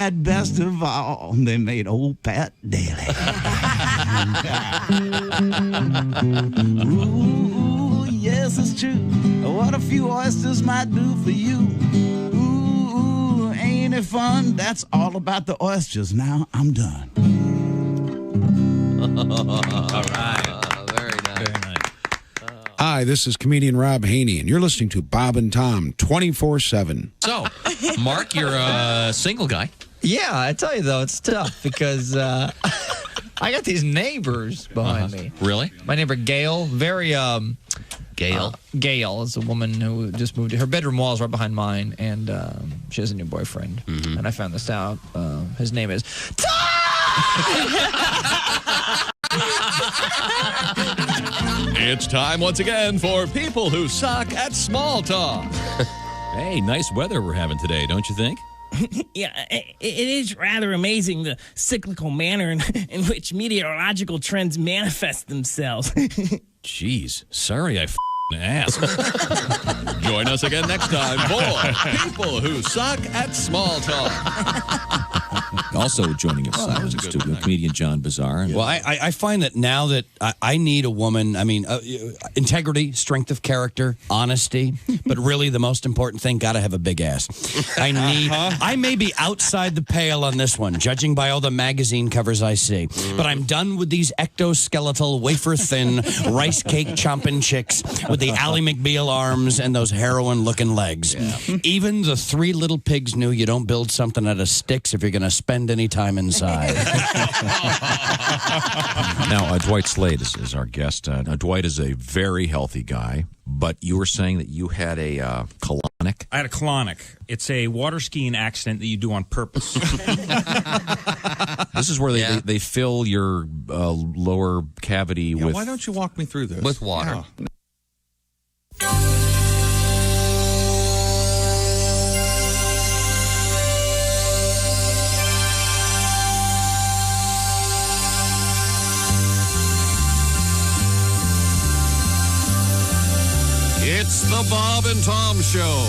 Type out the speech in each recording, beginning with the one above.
At best of all, they made old Pat Daly. Ooh, yes, it's true. What a few oysters might do for you. Ooh, ain't it fun? That's all about the oysters. Now I'm done. All right. Very nice. Very nice. Hi, this is comedian Rob Haney, and you're listening to Bob and Tom 24/7. So, Mark, you're a single guy. Yeah, I tell you, though, it's tough because I got these neighbors behind me. Really? My neighbor, Gail, very... Gail? Gail is a woman who just moved. Her bedroom wall is right behind mine, and she has a new boyfriend. Mm-hmm. And I found this out. His name is Tom! It's time once again for People Who Suck at Small Talk. Hey, nice weather we're having today, don't you think? Yeah, it is rather amazing the cyclical manner in which meteorological trends manifest themselves. Jeez, sorry I asked. Join us again next time for People Who Suck at Small Talk. Also joining us in the studio, comedian John Bazaar. Well, I find that now that I need a woman, integrity, strength of character, honesty, but really the most important thing, got to have a big ass. I may be outside the pale on this one, judging by all the magazine covers I see, but I'm done with these ectoskeletal, wafer-thin, rice cake chomping chicks with the Ally McBeal arms and those heroin-looking legs. Yeah. Even the Three Little Pigs knew you don't build something out of sticks if you're going to spend any time inside. Now, Dwight Slade is our guest. Dwight is a very healthy guy, but you were saying that you had a colonic? I had a colonic. It's a water skiing accident that you do on purpose. This is where they fill your lower cavity with... Why don't you walk me through this? With water. Yeah. It's the Bob and Tom Show.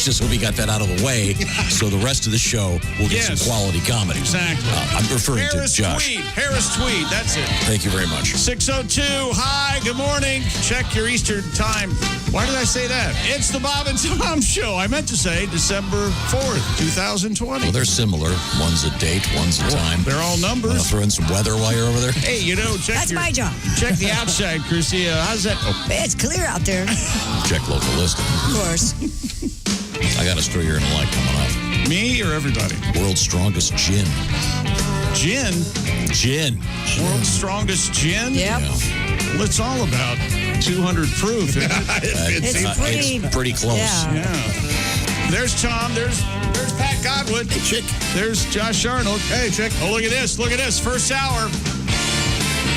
just so we got that out of the way. So the rest of the show will get some quality comedy. Exactly. I'm referring Harris to Josh. Tweed. Harris Tweed. That's it. Thank you very much. 6:02. Hi. Good morning. Check your Eastern time. Why did I say that? It's the Bob and Tom Show. I meant to say December 4th, 2020. Well, they're similar. One's a date, one's a time. They're all numbers. Want to throw in some weather while you're over there? Hey, That's my job. Check the outside, Chrissy. How's that? Oh, It's clear out there. Check local listing. Of course. I got a story you're going to like coming up. me or everybody? World's strongest gin. Gin? Gin. World's strongest gin? Yep. Well, it's all about 200 proof. Isn't it? It's pretty close. Yeah. There's Tom. There's Pat Godwin. Hey, Chick. There's Josh Arnold. Hey, Chick. Oh, look at this. Look at this. First hour.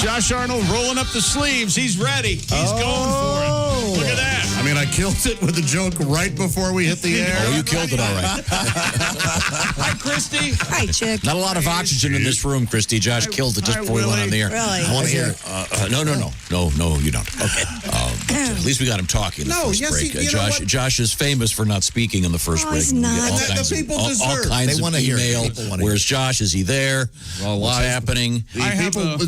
Josh Arnold rolling up the sleeves. He's ready. He's going for it. Look at that. I mean, I killed it with a joke right before we hit the air. Oh, you killed it all right. Hi, Christy. Hi, Chick. Not a lot of oxygen in this room, Christy. Josh killed it just before we went on the air. Really? I want to hear. No, you don't. Okay. At least we got him talking in the first break. Josh is famous for not speaking in the first break. He's not. The people deserve. All kinds They of want to hear email. it. Where's Josh? Is he there? What's happening?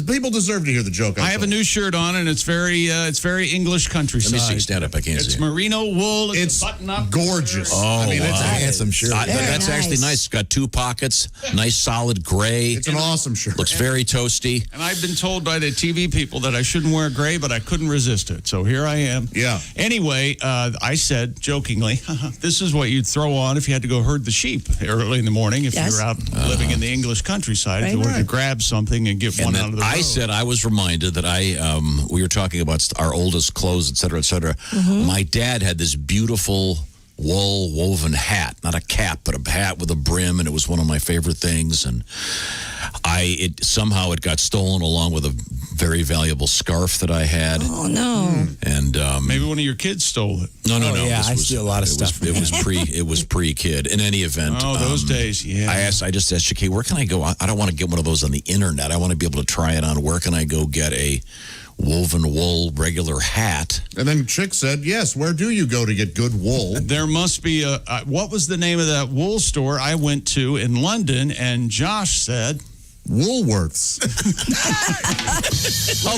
People deserve to hear the joke. I have a new shirt on, and it's very English countryside. Let me see. Stand up. I can't see. It's merino wool. It's button-up. gorgeous. Oh, I mean, it's a handsome shirt. That's actually nice. It's got two pockets. Nice, solid gray. It's an awesome shirt. Looks very toasty. And I've been told by the TV people that I shouldn't wear gray, but I couldn't resist it. So here I am. Yeah. Anyway, I said jokingly, this is what you'd throw on if you had to go herd the sheep early in the morning if Yes. you're out living in the English countryside. If you wanted to grab something and get one out of the road. I said I was reminded that we were talking about our oldest clothes, et cetera, et cetera. My dad had this beautiful wool woven hat, not a cap, but a hat with a brim, and it was one of my favorite things. And somehow it got stolen along with a very valuable scarf that I had. Oh, no. And maybe one of your kids stole it. No. Yeah, I steal a lot of stuff. It was pre-kid. In any event, Oh, those days, yeah. I just asked Shakay, where can I go? I don't want to get one of those on the internet. I want to be able to try it on. Where can I go get a woven wool regular hat? And then Chick said, yes, where do you go to get good wool? There must be what was the name of that wool store I went to in London? And Josh said... Woolworths.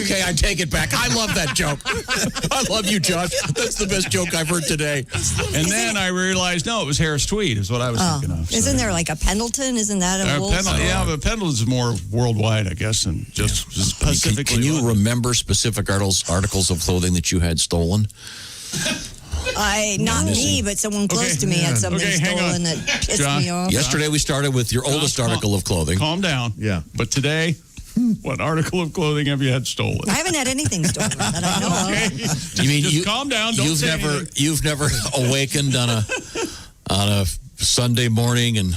Okay, I take it back. I love that joke. I love you, Josh. That's the best joke I've heard today. And then I realized, no, it was Harris Tweed is what I was thinking of. Isn't there like a Pendleton? Isn't that a wool? Yeah, but Pendleton is more worldwide, I guess, and just specifically. Can you remember specific articles of clothing that you had stolen? Not me, but someone close to me had something stolen that pissed me off. Yesterday we started with your oldest article of clothing. Calm down. Yeah. But today, what article of clothing have you had stolen? I haven't had anything stolen that I know of. You mean just calm down. Don't say anything. You've never awakened on a Sunday morning and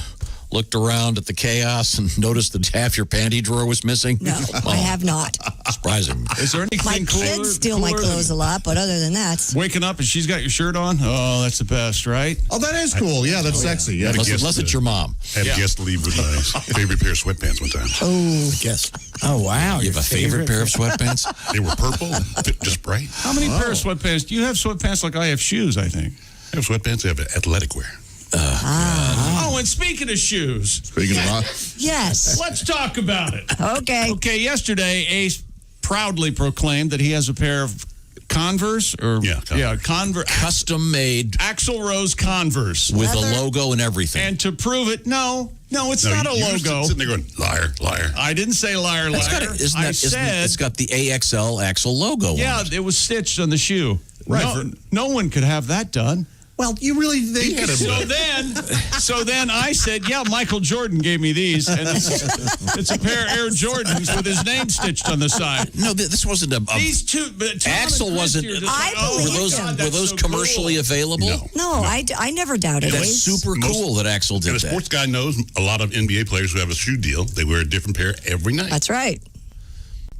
looked around at the chaos and noticed that half your panty drawer was missing? No, I have not. Surprising. Is there anything My cooler? kids steal my cooler clothes a lot, but other than that. Waking up and she's got your shirt on? Oh, that's the best, right? Oh, that is cool. Yeah, that's sexy. Yeah. Unless it's your mom. I had a guest leave with my favorite pair of sweatpants one time. Oh, Yes. Oh, wow. You have a favorite pair of sweatpants? They were purple, fit just bright. How many pair of sweatpants? Do you have sweatpants like I have shoes, I think? I have sweatpants. I have athletic wear. Oh, and speaking of shoes, Speaking of rock. yes. let's talk about it. Okay. Okay, yesterday, Ace proudly proclaimed that he has a pair of Converse, Converse. Custom made Axl Rose Converse. with a logo and everything. And to prove it, no, it's not a you were logo. sitting there going, liar, liar. I didn't say liar, liar. It's got the AXL Axl logo yeah, on it. it was stitched on the shoe. Right. No one could have that done. Well, you really think So then I said, yeah, Michael Jordan gave me these, and it's a pair of Air Jordans with his name stitched on the side. No, this wasn't a... These two, but Tom Axl and wasn't... Christy are just I like, believe God, him. that's Were those so commercially cool. available? No, I never doubted That's Ace. super cool that Axl did And a that. sports guy knows a lot of NBA players who have a shoe deal. They wear a different pair every night. That's right.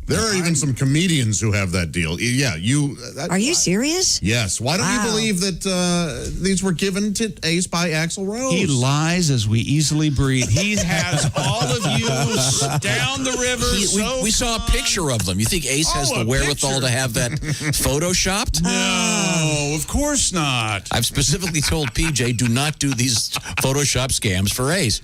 there are even some comedians who have that deal. Yeah, Are you serious? Yes. Why don't you believe that these were given to Ace by Axl Rose? He lies as we easily breathe. He has all of you down the river. We saw a picture of them. You think Ace has the wherewithal to have that photoshopped? No. No, of course not. I've specifically told PJ, do not do these Photoshop scams for A's.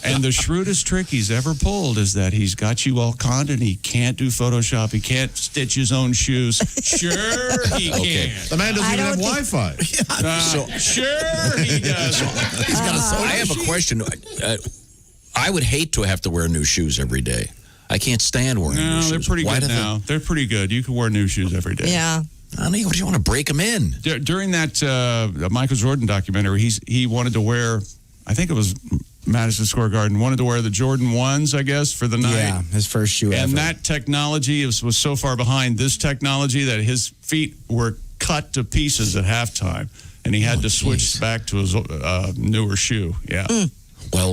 And the shrewdest trick he's ever pulled is that he's got you all conned and he can't do Photoshop. He can't stitch his own shoes. Sure he can. The man doesn't even have Wi-Fi. Sure he does. I have a question. I would hate to have to wear new shoes every day. I can't stand wearing new shoes. No, they're pretty good now. They're pretty good. You can wear new shoes every day. Yeah. I mean, what do you want to break them in? During that Michael Jordan documentary, he wanted to wear, I think it was Madison Square Garden, wanted to wear the Jordan 1s, I guess, for the night. Yeah, his first shoe ever. And that technology was so far behind this technology that his feet were cut to pieces at halftime, and he had to switch back to his newer shoe. Yeah. Well.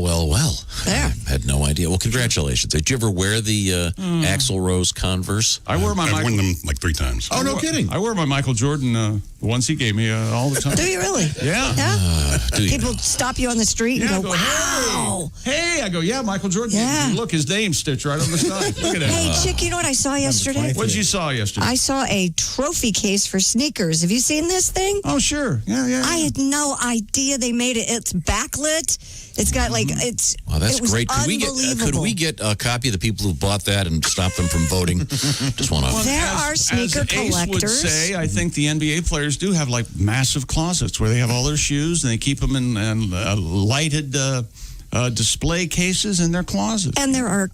There. I had no idea. Well, congratulations. Did you ever wear the Axl Rose Converse? I wore my I've worn them like 3 times. Oh, no kidding. I wear my Michael Jordan the ones he gave me all the time. Do you really? Yeah. Yeah. Do you People stop you on the street and Yeah, go, I wow. Hey, I go, yeah, Michael Jordan. Yeah. Look, his name stitched right on the side. Look at that. Hey, chick, you know what I saw yesterday? What did you saw yesterday? I saw a trophy case for sneakers. Have you seen this thing? Oh, sure. Yeah. I had no idea they made it. It's backlit. It's got like it's. Wow, that's it was great. Could we get a copy of the people who bought that and stop them from voting? Just want to. There are sneaker as Ace collectors. would say, I think the NBA players do have like massive closets where they have all their shoes and they keep them in lighted display cases in their closets. And there are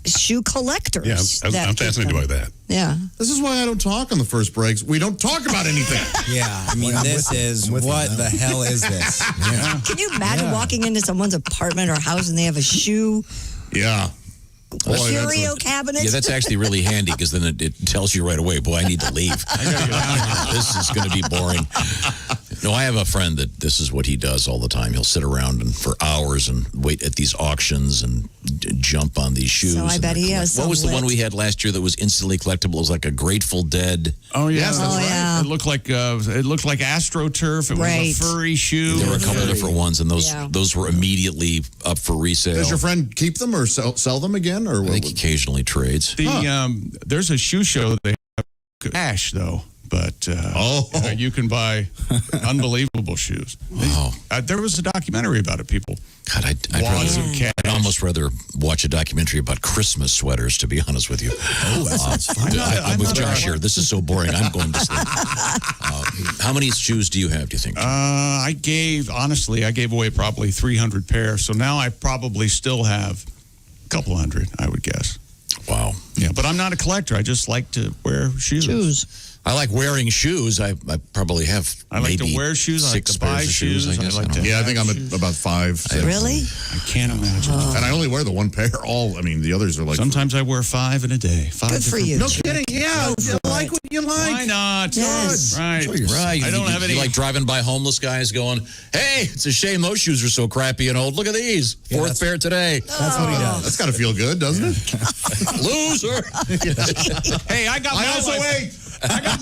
shoe collectors. Yeah, I'm fascinated by that. Yeah. This is why I don't talk on the first breaks. We don't talk about anything. Yeah, I mean, this is what the hell is this? Yeah. Can you imagine walking into someone's apartment or house and they have a shoe Yeah. curio cabinet? Yeah, that's actually really handy because then it tells you right away, boy, I need to leave. I gotta get out of here. This is going to be boring. No, I have a friend that this is what he does all the time. He'll sit around and for hours and wait at these auctions and jump on these shoes. So I bet he has What was the some one we had last year that was instantly collectible? It was like a Grateful Dead. Oh yeah, Yes, that's right. Yeah. It looked like AstroTurf. It was a furry shoe. There were a couple of different ones, and those were immediately up for resale. Does your friend keep them or sell them again? Or I think occasionally trades. There's a shoe show that they have cash though. But you can buy unbelievable shoes. Wow. There was a documentary about it, people. God, I'd almost rather watch a documentary about Christmas sweaters, to be honest with you. Oh, that sounds fun. I'm with Josh here. This is so boring. I'm going to sleep. How many shoes do you have, do you think? I gave away probably 300 pairs. So now I probably still have a couple hundred, I would guess. Wow. Yeah, but I'm not a collector. I just like to wear shoes. I like wearing shoes. I probably have I like to wear shoes. I like 6 to buy pairs of shoes. I guess. I think I'm at about 5. 6. Really? I can't imagine. And I only wear the one pair. The others are like. Sometimes I wear 5 in a day. 5 Good for you. No kidding. Yeah. You like what you like. Why not? Yes. Right. Right. I don't have any. You like driving by homeless guys going, hey, it's a shame those shoes are so crappy and old. Look at these. 4th pair today. That's what he does. That's got to feel good, doesn't it? Loser. Hey, I got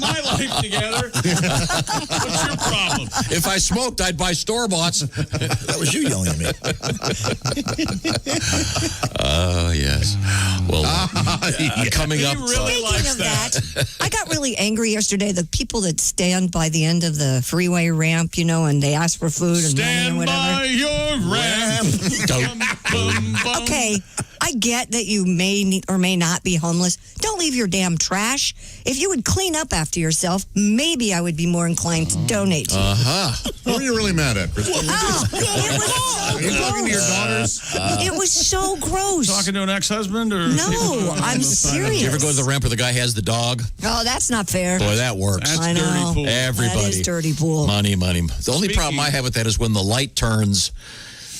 my life together. What's your problem? If I smoked, I'd buy store-boughts. That was you yelling at me. Oh, yes. Well, coming up. Speaking of that, I got really angry yesterday. The people that stand by the end of the freeway ramp, and they ask for food and money or whatever. Stand by your ramp. Okay, I get that you may or may not be homeless. Don't leave your damn trash. If you would clean up after yourself, maybe I would be more inclined to donate to you. Who are you really mad at, Kristen? It was so Are you talking to your daughters? It was so gross. Talking to an ex-husband or No, I'm serious. You ever go to the ramp where the guy has the dog? Oh, that's not fair. Boy, that works. That's I know. dirty pool. Everybody. That is dirty pool. Money. The only problem I have with that is when the light turns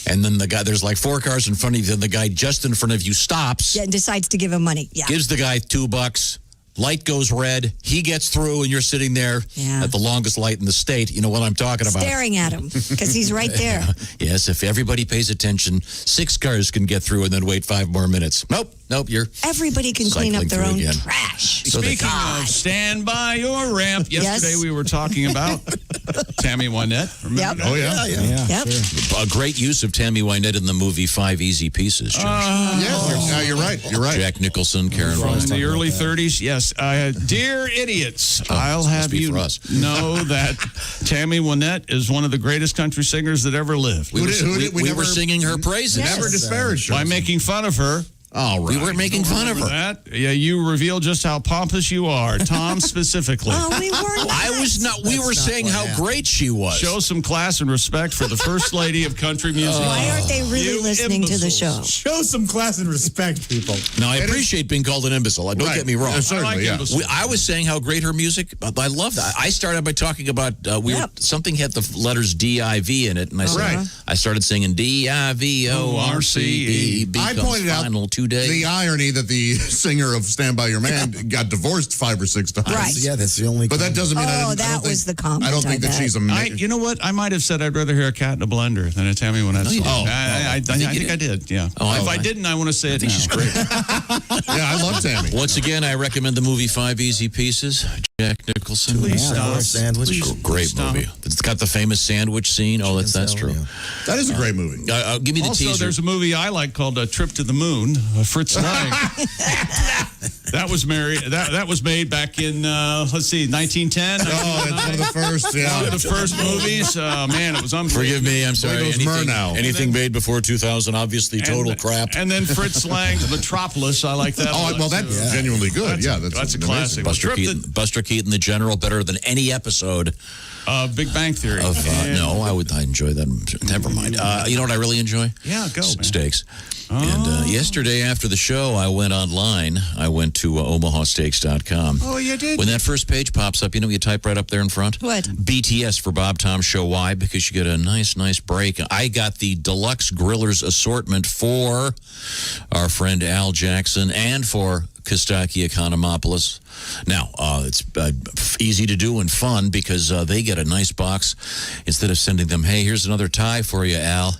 and then the guy, there's like 4 cars in front of you, and the guy just in front of you stops, Yeah, and decides to give him money. Yeah. gives the guy $2, light goes red, he gets through, and you're sitting there at the longest light in the state. You know what I'm talking about. Staring at him because he's right there. Yes, if everybody pays attention, 6 cars can get through and then wait 5 more minutes. Nope, Nope, you're Everybody can clean up cycling their through own again. trash. So Speaking of stand by your ramp, yesterday we were talking about Tammy Wynette. Remember Yep. that? Oh, yeah. Yep. A great use of Tammy Wynette in the movie 5 Easy Pieces, Josh. Yes, you're right. You're right. Jack Nicholson, Karen From Ross. the early 30s, yes. Dear idiots, I'll have be you for us. know that Tammy Wynette is one of the greatest country singers that ever lived. We we were never- singing her praises. Never disparaged her. By making fun of her. All right. We weren't making fun of her. That? Yeah, you reveal just how pompous you are, Tom specifically. Oh, we were not. I was not. We were saying how great she was. Show some class and respect for the first lady of country music. Why aren't they really You listening to the show? imbeciles. Show some class and respect, people. Now, I appreciate being called an imbecile. Don't Right. get me wrong. Certainly, I like yeah. imbeciles. I was saying how great her music. I love that. I started by talking about something had the letters D-I-V in it, and I said Right. I started singing D-I-V-O-R-C-E. I pointed out final today. the irony that the singer of Stand By Your Man got divorced 5 or 6 times. Right. Yeah, that's the only. But that doesn't mean I Oh, didn't. I that don't was think, the comment. I don't think that she's a. You know what? I might have said I'd rather hear a cat in a blender than a Tammy Wynette you song. didn't. I think I did, yeah. Oh, If I- I didn't, I want to say it now. She's great. Yeah, I love Tammy. Once again, I recommend the movie 5 Easy Pieces. Jack Nicholson. Please stop. Sandwich. Great Stop. movie. It's got the famous sandwich scene. Oh, that's true. That is a great movie. Give me the Also, teaser. there's a movie I like called Trip to the Moon. Fritz Lang. That was That was made back in 1910. Oh, it's one of the first. Yeah. One of the first movies. Man, it was unbelievable. Forgive me, I'm sorry. goes Murnau. Anything made before 2000, obviously total crap. And then Fritz Lang's Metropolis. I like that. Oh, one, well, that's too. genuinely good. That's That's a amazing. classic. Buster Keaton, the General, better than any episode Big Bang Theory. of. No, I enjoy that. Never mind. You know what I really enjoy? Yeah, go, man. Steaks. And yesterday after the show, I went online. I went to omahasteaks.com. Oh, you did? When that first page pops up, you know what you type right up there in front? What? BTS for Bob Tom Show. Why? Because you get a nice break. I got the deluxe grillers assortment for our friend Al Jackson and for Kostaki Economopoulos. Now, it's easy to do and fun because they get a nice box. Instead of sending them, hey, here's another tie for you, Al.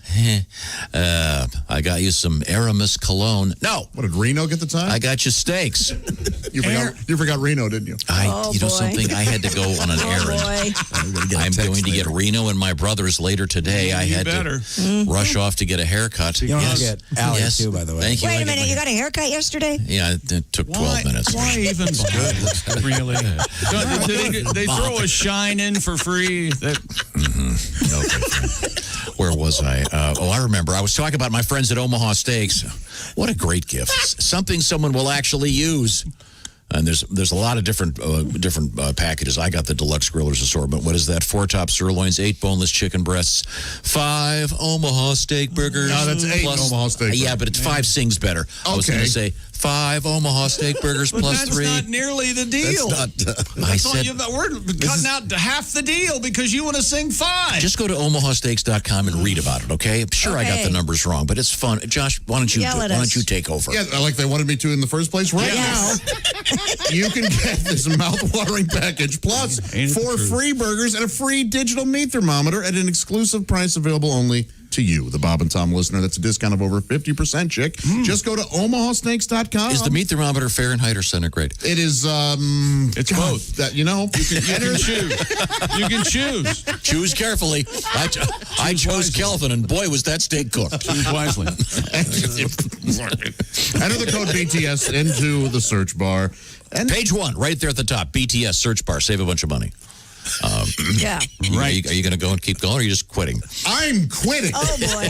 I got you some Aramis cologne. No, What did Reno get the time? I got you steaks. You forgot Reno, didn't you? Oh, you know boy. something? I had to go on an errand. Boy. I'm going to get Reno and my brothers later today. I had to rush off to get a haircut. You don't yes. forget Allie, yes. too, by the way. Thank you. Wait a minute, you got a haircut yesterday? Yeah, it took 12 minutes. Why even bother? Really? They throw a shine in for free. Where was I? I remember. I was talking about my friends at Omaha Steaks. What a great gift. Something someone will actually use. And there's a lot of different packages. I got the deluxe grillers assortment. What is that? 4 top sirloins, 8 boneless chicken breasts, 5 Omaha steak burgers. No, that's 8 plus, Omaha steak Yeah, burgers. but it's 5 sings better. I was going to say 5 Omaha steak burgers But plus that's 3. not nearly the deal. I said, We're cutting out half the deal because you want to sing 5. just go to omahasteaks.com and read about it, okay? I'm sure I got Okay. the numbers wrong, but it's fun. Josh, why don't you Yell at why us. don't you take over? Yeah, like they wanted me to in the first place. Right Yes. now, you can get this mouth-watering package plus 4 free burgers and a free digital meat thermometer at an exclusive price available only to you, the Bob and Tom listener. That's a discount of over 50%, chick. Just go to omahasteaks.com. Is the meat thermometer Fahrenheit or centigrade? It is, It's both. That, you can choose. You can choose. Choose carefully. I chose Kelvin, and boy, was that steak cooked. Choose wisely. Enter the code BTS into the search bar. And Page 1, right there at the top. BTS search bar. Save a bunch of money. Yeah. Right. Are you going to go and keep going, or are you just quitting? I'm quitting. Oh, boy.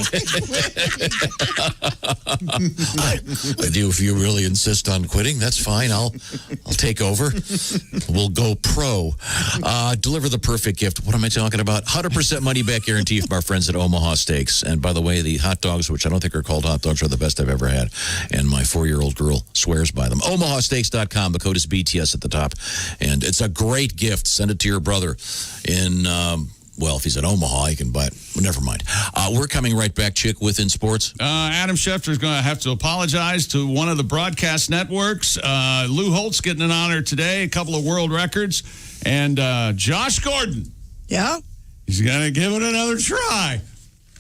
If you really insist on quitting, that's fine. I'll take over. We'll go pro. Deliver the perfect gift. What am I talking about? 100% money back guarantee from our friends at Omaha Steaks. And by the way, the hot dogs, which I don't think are called hot dogs, are the best I've ever had. And my 4-year-old girl swears by them. omahasteaks.com. The code is BTS at the top. And it's a great gift. Send it to your brother in, if he's at Omaha, he can buy it. Well, never mind. We're coming right back, Chick, within sports. Adam Schefter is going to have to apologize to one of the broadcast networks. Lou Holtz getting an honor today, a couple of world records. And Josh Gordon. Yeah? He's going to give it another try.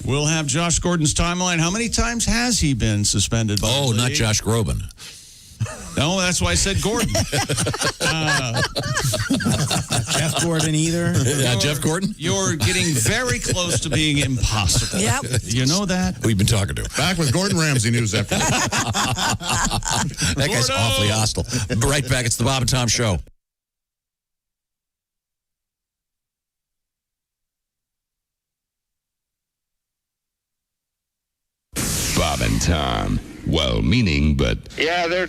We'll have Josh Gordon's timeline. How many times has he been suspended? By the not league? Josh Groban. No, that's why I said Gordon. Jeff Gordon either. Yeah, Jeff Gordon. You're getting very close to being impossible. Yep. You know that? We've been talking to. Back with Gordon Ramsay news after this. That guy's awfully hostile. Right back. It's the Bob and Tom Show. Bob and Tom. Well-meaning, but Yeah, they're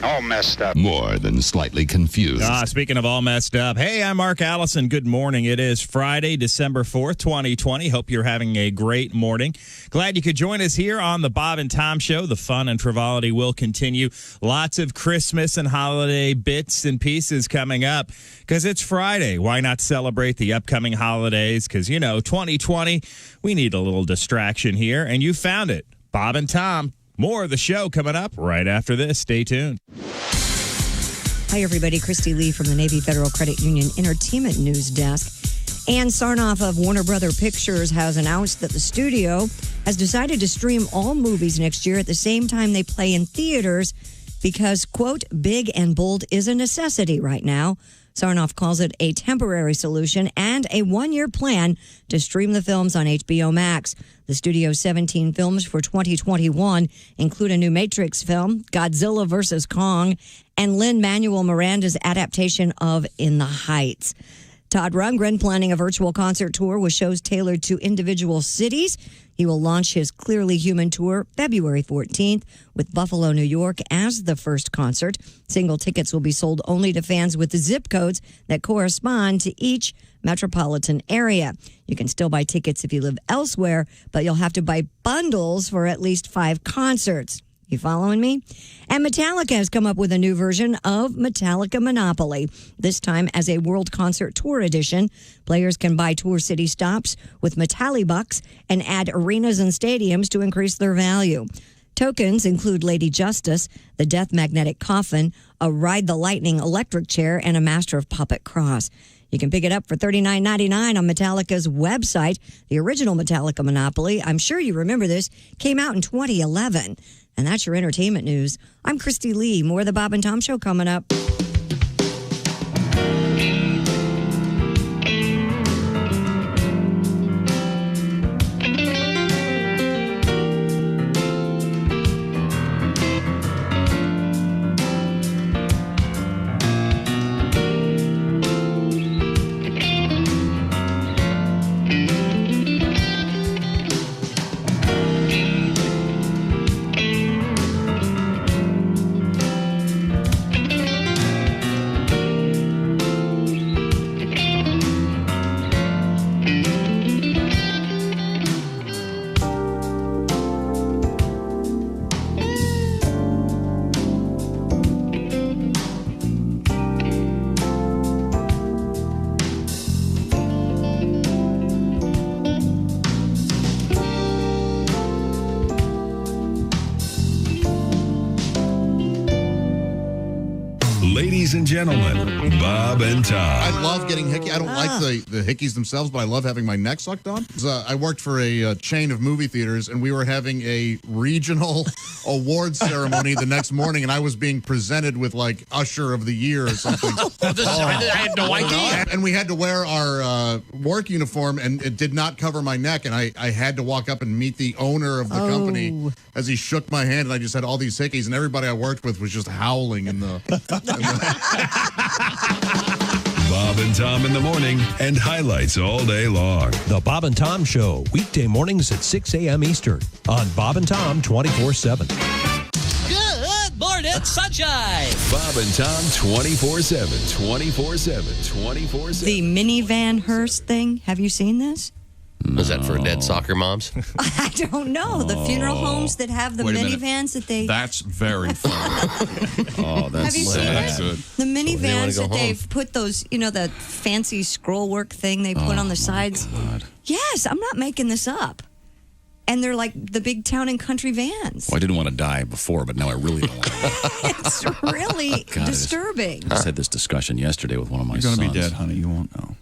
all messed up. more than slightly confused. Speaking of all messed up, hey, I'm Mark Allison. Good morning. It is Friday, December 4th, 2020. Hope you're having a great morning. Glad you could join us here on the Bob and Tom Show. The fun and frivolity will continue. Lots of Christmas and holiday bits and pieces coming up because it's Friday. Why not celebrate the upcoming holidays? Because, 2020, we need a little distraction here, and you found it. Bob and Tom. More of the show coming up right after this. Stay tuned. Hi, everybody. Christy Lee from the Navy Federal Credit Union Entertainment News Desk. Ann Sarnoff of Warner Brother Pictures has announced that the studio has decided to stream all movies next year at the same time they play in theaters because, quote, big and bold is a necessity right now. Sarnoff calls it a temporary solution and a one-year plan to stream the films on HBO Max. The studio's 17 films for 2021 include a new Matrix film, Godzilla vs. Kong, and Lin-Manuel Miranda's adaptation of In the Heights. Todd Rundgren planning a virtual concert tour with shows tailored to individual cities. He will launch his Clearly Human tour February 14th with Buffalo, New York as the first concert. Single tickets will be sold only to fans with the zip codes that correspond to each metropolitan area. You can still buy tickets if you live elsewhere, but you'll have to buy bundles for at least 5 concerts. You following me? And Metallica has come up with a new version of Metallica Monopoly, this time as a World Concert Tour edition. Players can buy tour city stops with Metallibucks and add arenas and stadiums to increase their value. Tokens include Lady Justice, the Death Magnetic Coffin, a Ride the Lightning electric chair, and a Master of Puppet Cross. You can pick it up for $39.99 on Metallica's website. The original Metallica Monopoly, I'm sure you remember this, came out in 2011. And that's your entertainment news. I'm Christy Lee. More of the Bob and Tom Show coming up. Ladies and gentlemen, Bob and Tom. I love getting hickey. I don't like the hickeys themselves, but I love having my neck sucked on. I worked for a chain of movie theaters, and we were having a regional awards ceremony the next morning, and I was being presented with, like, Usher of the Year or something. I had no idea. And we had to wear our work uniform, and it did not cover my neck, and I had to walk up and meet the owner of the company as he shook my hand, and I just had all these hickeys, and everybody I worked with was just howling in the... Bob and Tom in the morning and highlights all day long. The Bob and Tom Show, weekday mornings at 6 a.m. Eastern on Bob and Tom 24/7. Good morning, sunshine. Bob and Tom 24/7, 24/7, 24/7. The minivan hearse thing. Have you seen this? Was that for dead soccer moms? I don't know. The funeral homes that have the Wait a minute. minivans that they... That's very funny. Have you seen that's it? good. The minivans go that home. they've put those, the fancy scroll work thing they put on the sides. God. Yes, I'm not making this up. And they're like the big town and country vans. Well, I didn't want to die before, but now I really don't want to. It's really God, disturbing. I just had this discussion yesterday with one of my You're sons. going to be dead, honey. You won't know.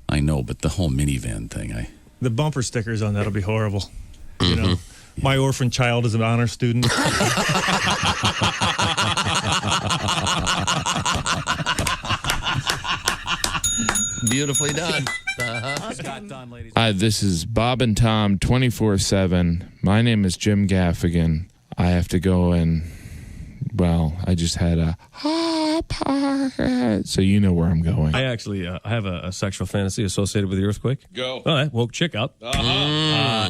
I know, but the whole minivan thing, The bumper stickers on that'll be horrible. You know, my orphan child is an honor student. Beautifully done. Hi, this is Bob and Tom 24/7. My name is Jim Gaffigan. I have to go and, well, I just had a so you know where I'm going. I actually I have a sexual fantasy associated with the earthquake. Go. All right, woke chick up.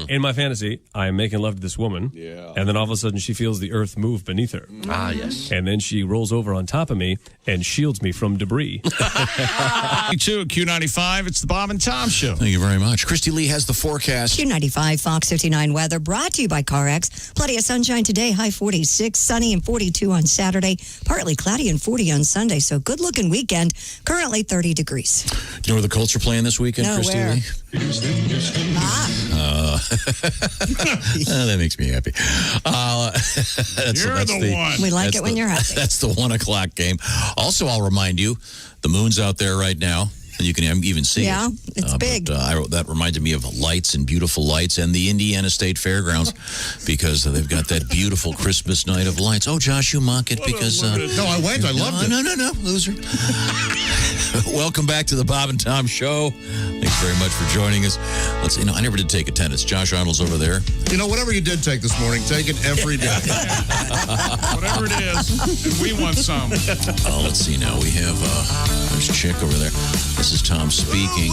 In my fantasy, I am making love to this woman. Yeah. And then all of a sudden, she feels the earth move beneath her. Ah, yes. And then she rolls over on top of me and shields me from debris. Q95, it's the Bob and Tom Show. Thank you very much. Christy Lee has the forecast. Q95 Fox 59 weather brought to you by CarX. Plenty of sunshine today, high 46, sunny and 42 on Saturday, partly cloudy and 40 on Sunday. So good looking weekend. Currently 30 degrees. Do you know where the Colts are playing this weekend, No, Christy where? Lee? That makes me happy. You're the one. We like that's it when you're happy. That's the 1 o'clock game. Also, I'll remind you, the moon's out there right now. And you can even see Yeah, it. it's big. But that reminded me of lights and beautiful lights and the Indiana State Fairgrounds because they've got that beautiful Christmas night of lights. Oh, Josh, you mock it because... No, I went. I loved it. No, loser. Welcome back to the Bob and Tom Show. Thanks very much for joining us. I never did take attendance. Josh Arnold's over there. You know, whatever you did take this morning, take it every day. Whatever it is, and we want some. Let's see now. We have, there's a chick over there. This is Tom speaking.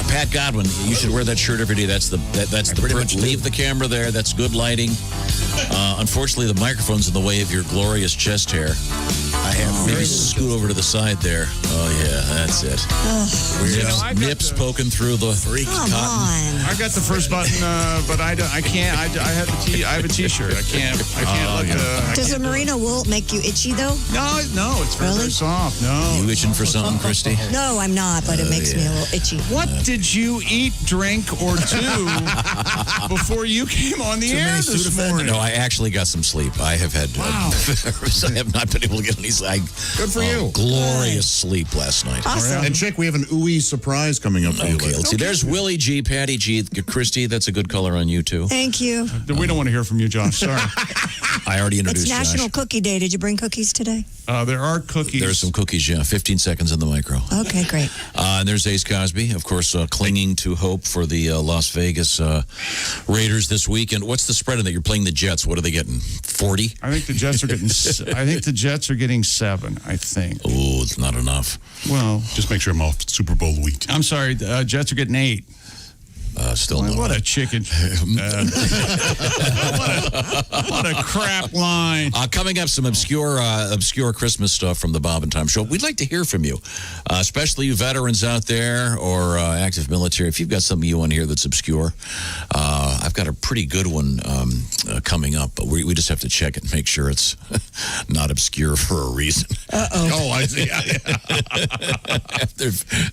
Pat Godwin, you should wear that shirt every day. That's the leave the camera there. That's good lighting. Unfortunately, the microphone's in the way of your glorious chest hair. I have maybe scoot over to the side there. Oh yeah, that's it. Nips poking through the cotton. I got the first button, but I can't. I have a T-shirt. I can't Does the merino wool make you itchy though? No, it's very soft. No. You itching for something, Christy? No, I'm not, but it makes me a little itchy. What did you eat, drink, or do before you came on the air this morning? No, I actually got some sleep. I have had. I have not been able to get any sleep. Good for you. Glorious sleep last night. Awesome. And Chick, we have an ooey surprise coming up for you later. Let's see. There's Willie G, Patty G, Christy. That's a good color on you too. Thank you. We don't want to hear from you, Josh. Sorry. I already introduced It's National Josh. Cookie Day. Did you bring cookies today? There are cookies. There's some cookies, yeah. 15 seconds in the micro. Okay, great. And there's Ace Cosby, of course, clinging to hope for the Las Vegas Raiders this weekend. What's the spread in that? You're playing the Jets. What are they getting? 40? I think the Jets are getting. I think the Jets are getting 7. I think. Oh, it's not enough. Well, just make sure I'm off Super Bowl week. I'm sorry. Jets are getting 8. Still no. What a chicken. What a crap line. Coming up, some obscure Christmas stuff from the Bob and Tom Show. We'd like to hear from you, especially you veterans out there or active military. If you've got something you want to hear that's obscure, I've got a pretty good one coming up, but we just have to check it and make sure it's not obscure for a reason. Oh, I see.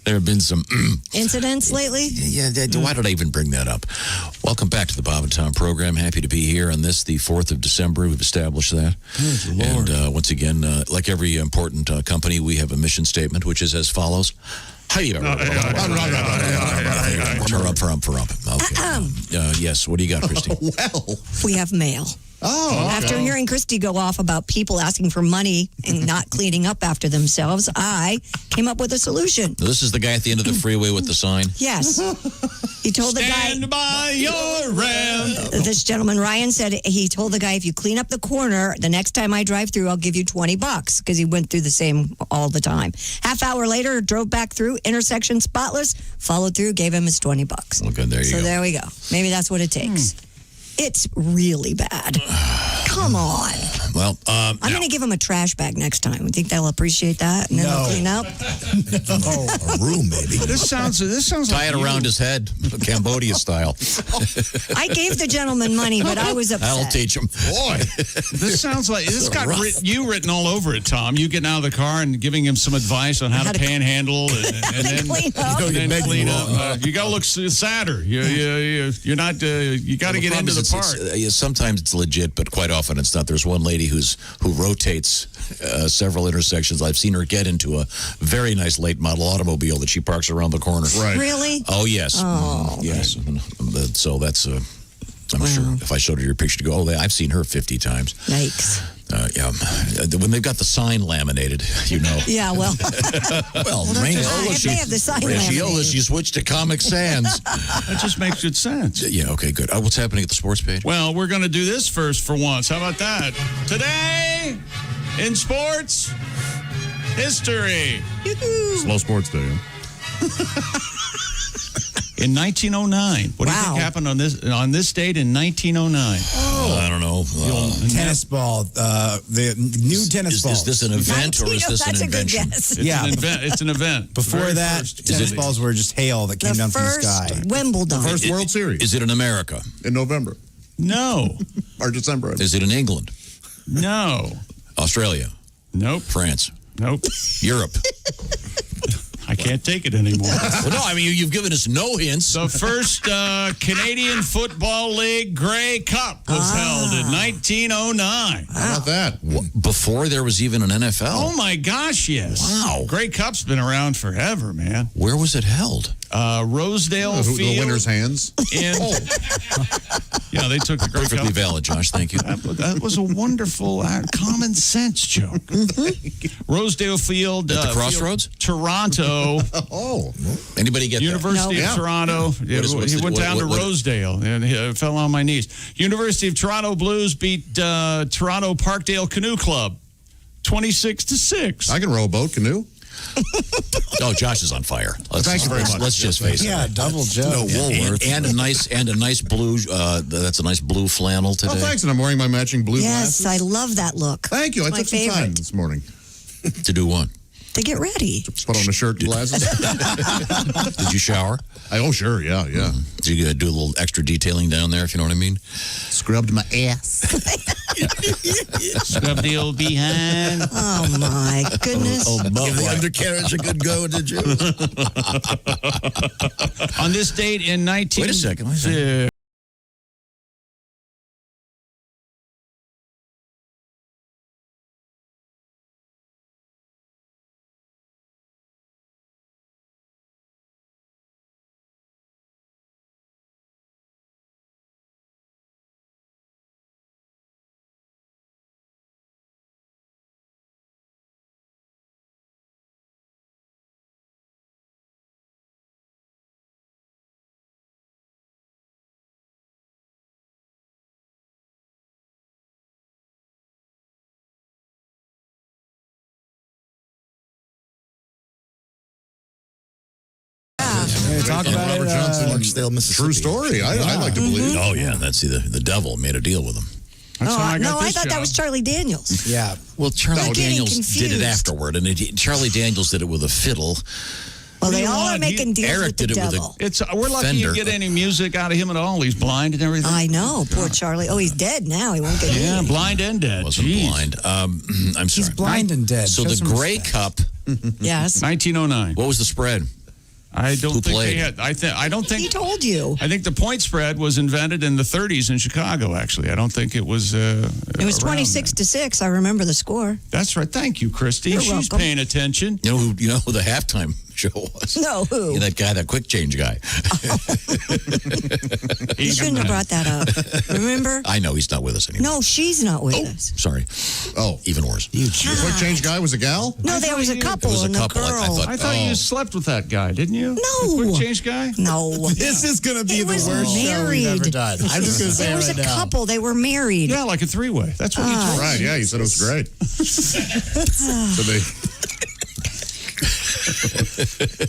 There have been some incidents lately? Yeah, why did I even bring that up? Welcome back to the Bob and Tom program. Happy to be here on this, the 4th of December. We've established that. Lord. And once again, like every important company, we have a mission statement, which is as follows. Okay. Yes, what do you got, Christy? Well, we have mail. Oh, okay. After hearing Christy go off about people asking for money and not cleaning up after themselves, I came up with a solution. This is the guy at the end of the freeway with the sign? Yes. He told the guy... Stand by your ramp. This gentleman, Ryan, said he told the guy, if you clean up the corner, the next time I drive through, I'll give you $20 because he went through the same all the time. Half hour later, drove back through, intersection spotless, followed through, gave him his $20. Okay, there you go. So there we go. Maybe that's what it takes. It's really bad. Come on. Well, I'm going to give him a trash bag next time. You think they'll appreciate that? And then they'll clean up? A room, maybe. This sounds tie it around his head, Cambodia style. I gave the gentleman money, but I was upset. I'll teach him. Boy, this sounds like this got you written all over it, Tom. You getting out of the car and giving him some advice on how to panhandle and then clean up. Clean up. You got to look sadder. You're not. You got to get into the part. Sometimes it's legit, but quite often it's not. There's one lady who rotates several intersections. I've seen her get into a very nice late model automobile that she parks around the corner. Right. Really? Oh, yes. Oh. Yes. So that's, I'm sure if I showed her your picture, to go, oh, I've seen her 50 times. Yikes. Yeah. When they've got the sign laminated, you know. Yeah, well. Well, if they have the sign laminated. she switched to Comic Sans. That just makes good sense. Yeah, okay, good. What's happening at the sports page? Well, we're going to do this first for once. How about that? Today, in sports history. Slow sports day. In 1909. What do you think happened on this date in 1909? I don't know. Tennis ball. The new tennis ball. Is this an event or is this an invention? It's an event. Before that, tennis balls were just hail that came down from the sky. Wimbledon. The first World Series. Is it in America? In November. No. Or December. Is it in England? No. Australia? Nope. France? Nope. Europe? I can't take it anymore. Well, no, I mean, you've given us no hints. The first Canadian Football League Grey Cup was held in 1909. How about that? Before there was even an NFL? Oh, my gosh, yes. Wow. Grey Cup's been around forever, man. Where was it held? Rosedale Field. The winner's hands. Yeah, they took the Grey Cup. Perfectly valid, Josh. Thank you. That was a wonderful common sense joke. Rosedale Field. At the Crossroads? Toronto. Oh. Anybody get University of Toronto. He went down to what- Rosedale and he fell on my knees. University of Toronto Blues beat Toronto Parkdale Canoe Club 26-6. I can row a boat, canoe. Oh, Josh is on fire. Thank you very much. Let's just face it. Yeah, double joke. No, and a nice blue. That's a nice blue flannel today. Oh, thanks. And I'm wearing my matching blue Yes, glasses. I love that look. Thank you. I It's took my some time favorite. this morning. To do what? To get ready. Put on a shirt and glasses. Did you shower? Oh, sure. Yeah. Did you do a little extra detailing down there, if you know what I mean? Scrubbed my ass. Scrub the old behind. Oh, my goodness. Give the undercarriage a good go, did you? On this date in 19... Wait a second. Talk about Robert it. Johnson. True story. I like to believe. Oh, yeah. That's the devil made a deal with him. I thought that was Charlie Daniels. Yeah. Well, Charlie I'm getting Daniels did it confused. afterward, and Charlie Daniels did it with a fiddle. Well, they You know all are what? making deals Eric with the did it with devil. We're lucky Fender. to get any music out of him at all. He's blind and everything. I know, poor Charlie. Oh, he's dead now. He won't get Yeah, any. blind and dead. Wasn't Jeez. blind. I'm sorry. He's blind and dead. So Show the some Grey respect. Cup. Yes. 1909. What was the spread? I don't Who think played? they had. I don't think. He told you. I think the point spread was invented in the 30s in Chicago. Actually, I don't think it was. It was 26-6. I remember the score. That's right. Thank you, Christy. You're She's welcome. paying attention. You know who the halftime show was? No, who? Yeah, that guy, that quick change guy. You shouldn't have brought that up. Remember? I know he's not with us anymore. No, she's not with us. Sorry. Oh, even worse. The quick change guy was a gal? No, there was a couple. There was a and the couple. girl. I I thought you slept with that guy, didn't you? No. The quick change guy? No. This is going to be He the was worst show we've ever married. done. I'm just going to say There it was right a now. couple. They were married. Yeah, like a three-way. That's what you told me. Right, yeah, you said it was great. So they...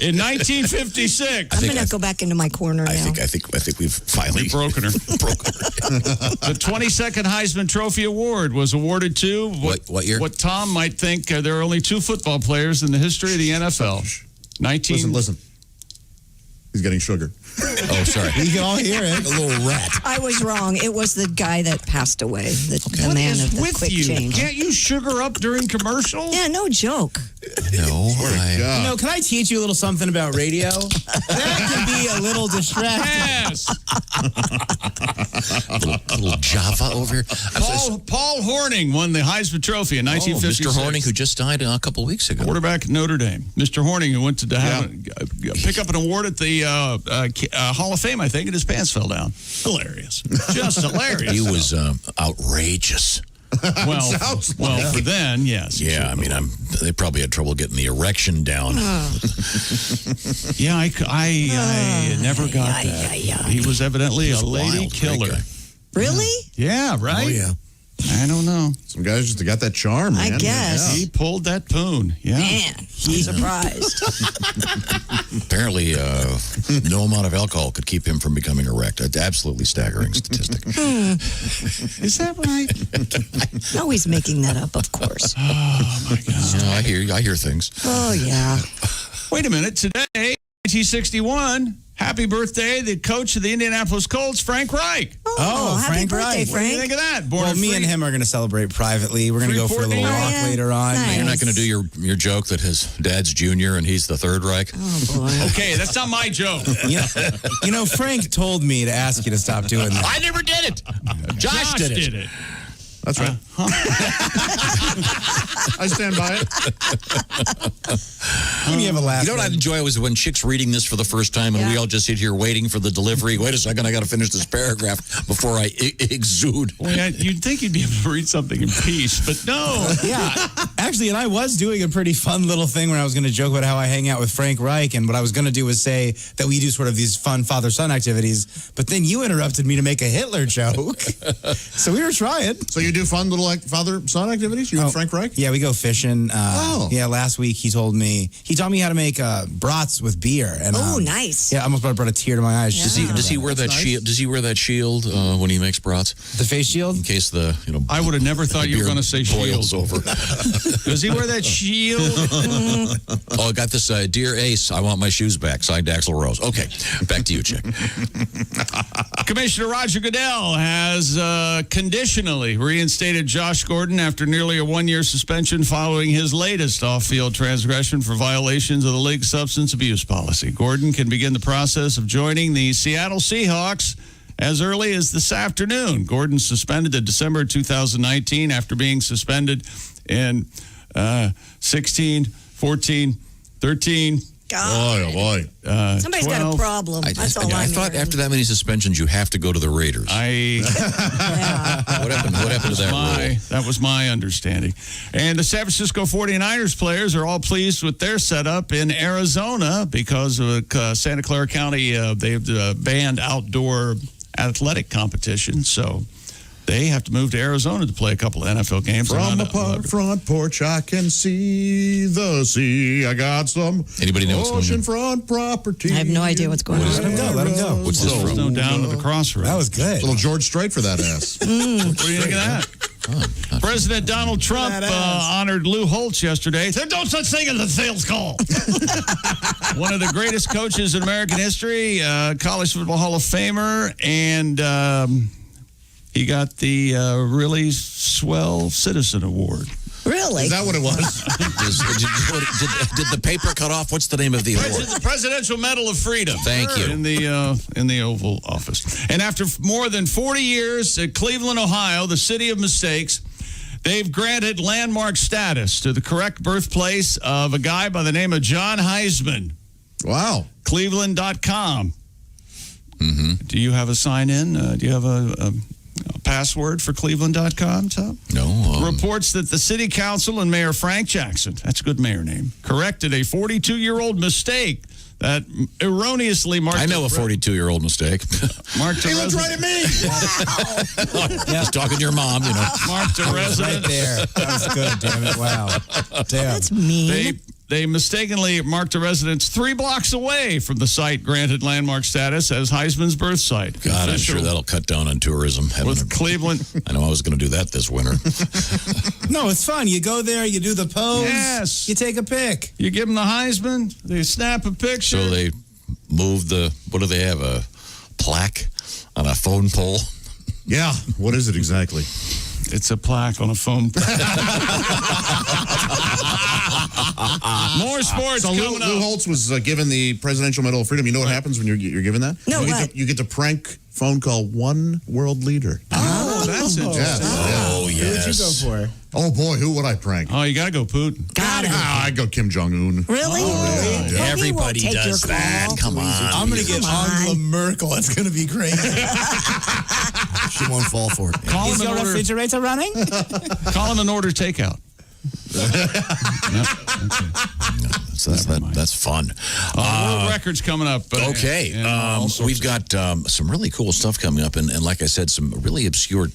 In 1956. I'm going to go back into my corner now. I think we've finally broken her. The 22nd Heisman Trophy Award was awarded to what year? What Tom might think there are only two football players in the history of the NFL. Listen. He's getting sugar. Oh, sorry. You can all hear it. A little rat. I was wrong. It was the guy that passed away, the What man is of the with quick you? change. Can't you sugar up during commercials? Yeah, no joke. No, No, can I teach you a little something about radio? That can be a little distracting. Yes. little Java over here. Paul Hornung won the Heisman Trophy in 1956. Mr. Hornung, who just died a couple weeks ago. Quarterback at Notre Dame. Mr. Hornung, who went to pick up an award at the Hall of Fame, I think, and his pants fell down. Hilarious. Just hilarious. He was outrageous. Well, for then, yes. Yeah, I mean, they probably had trouble getting the erection down. Yeah, I never got that. He was evidently a lady killer. Really? Yeah, right? Oh, yeah. I don't know. Some guys just got that charm, man. I guess. He pulled that poon. Yeah. Man, he's surprised. Apparently, no amount of alcohol could keep him from becoming erect. An absolutely staggering statistic. Is that right? No, he's making that up, of course. Oh, my God. I hear things. Oh, yeah. Wait a minute. Today, 1961, happy birthday, the coach of the Indianapolis Colts, Frank Reich. Oh, happy Frank birthday, Reich. What do you Frank. think of that? Born Well, in me and him are going to celebrate privately. We're going to go for a little Freeport, walk yeah. later on. Nice. You're not going to do your joke that his dad's junior and he's the third Reich? Oh, boy. Okay, that's not my joke. You know, Frank told me to ask you to stop doing that. I never did it. Josh did it. That's right. I stand by it. You have a laugh. You know what I enjoy was when Chick's reading this for the first time and we all just sit here waiting for the delivery. Wait a second, I got to finish this paragraph before I exude. Well, you'd think you'd be able to read something in peace, but no. Yeah, actually, and I was doing a pretty fun little thing where I was going to joke about how I hang out with Frank Reich, and what I was going to do was say that we do sort of these fun father-son activities, but then you interrupted me to make a Hitler joke. So we were trying. So you do fun little father-son activities? You and Frank Reich? Yeah, we go fishing. Yeah, last week he taught me how to make brats with beer. And, Nice. Yeah, I almost brought a tear to my eyes. Yeah. Does he wear that shield? Does he wear that shield when he makes brats? The face shield? In case I would have never thought you were going to say boils shield. over. Does he wear that shield? Oh, I got this. Dear Ace, I want my shoes back. Signed Axl Rose. Okay, back to you, Chick. Commissioner Roger Goodell has conditionally reinstated Josh Gordon after nearly a one-year suspension following his latest off-field transgression for violations of the league's substance abuse policy. Gordon can begin the process of joining the Seattle Seahawks as early as this afternoon. Gordon suspended in December 2019 after being suspended in 16, 14, 13. God. Boy. Somebody's got a problem. That's all I I'm thought hearing. after that many suspensions, you have to go to the Raiders. What happened to that rule? That was my understanding. And the San Francisco 49ers players are all pleased with their setup in Arizona because of Santa Clara County. They've banned outdoor athletic competition, so they have to move to Arizona to play a couple of NFL games. From the front porch, I can see the sea. I got some Anybody know what's going on? oceanfront property. I have no idea what's going on. Let him go. Let him go. What's this from? No, down to the crossroads. That was good. Little George Strait for that ass. What do you think of that? President Donald Trump honored Lou Holtz yesterday. There's no such thing as a sales call. One of the greatest coaches in American history, College Football Hall of Famer, and he got the really swell citizen award. Really? Is that what it was? Did the paper cut off? What's the name of the award? The Presidential Medal of Freedom. Thank you. In the Oval Office. And after more than 40 years at Cleveland, Ohio, the city of mistakes, they've granted landmark status to the correct birthplace of a guy by the name of John Heisman. Wow. Cleveland.com. Mm-hmm. Do you have a sign-in? Do you have a password for Cleveland.com, Tom? No. Reports that the city council and Mayor Frank Jackson, that's a good mayor name, corrected a 42-year-old mistake that erroneously marked... I know a 42-year-old mistake. Marked He looked right at me. Just talking to your mom, you know. Marked a resident. Right there. That was good, damn it. Wow. Damn. That's mean. They mistakenly marked a residence 3 blocks away from the site granted landmark status as Heisman's birth site. God, I'm sure that'll cut down on tourism. With Cleveland. I know I was going to do that this winter. No, it's fun. You go there, you do the pose. Yes. You take a pic. You give them the Heisman, they snap a picture. So they move the, what do they have, a plaque on a phone pole? Yeah. What is it exactly? It's a plaque on a phone. More sports So coming Lou up. Holtz was given the Presidential Medal of Freedom. You know what happens when you're given that? No, you get to prank phone call one world leader. Oh, that's interesting. Oh, yes. Who'd you go for? Oh boy, who would I prank? Oh, you got to go Putin. I'd go Kim Jong-un. Really? Oh, yeah. Well, he Everybody won't take your does that. call. Come on. I'm going to get Angela Merkel. It's going to be crazy. She won't fall for it. Call Is him your an order. refrigerator running? Call him an order takeout. So that's fun. World records coming up. Okay. and all sorts We've got some really cool stuff coming up. And like I said, some really obscure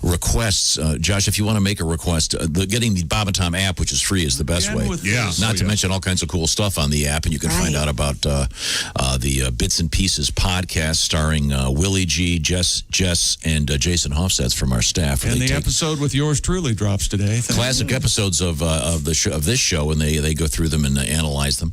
requests. Josh, if you want to make a request, getting the Bob and Tom app, which is free, is the best Again way. with Not to mention all kinds of cool stuff on the app. And you can find out about the Bits and Pieces podcast starring Willie G, Jess, and Jason Hofstadts from our staff. And They the take episode with yours truly drops today. classic episodes of this show, and they go through them and analyze them.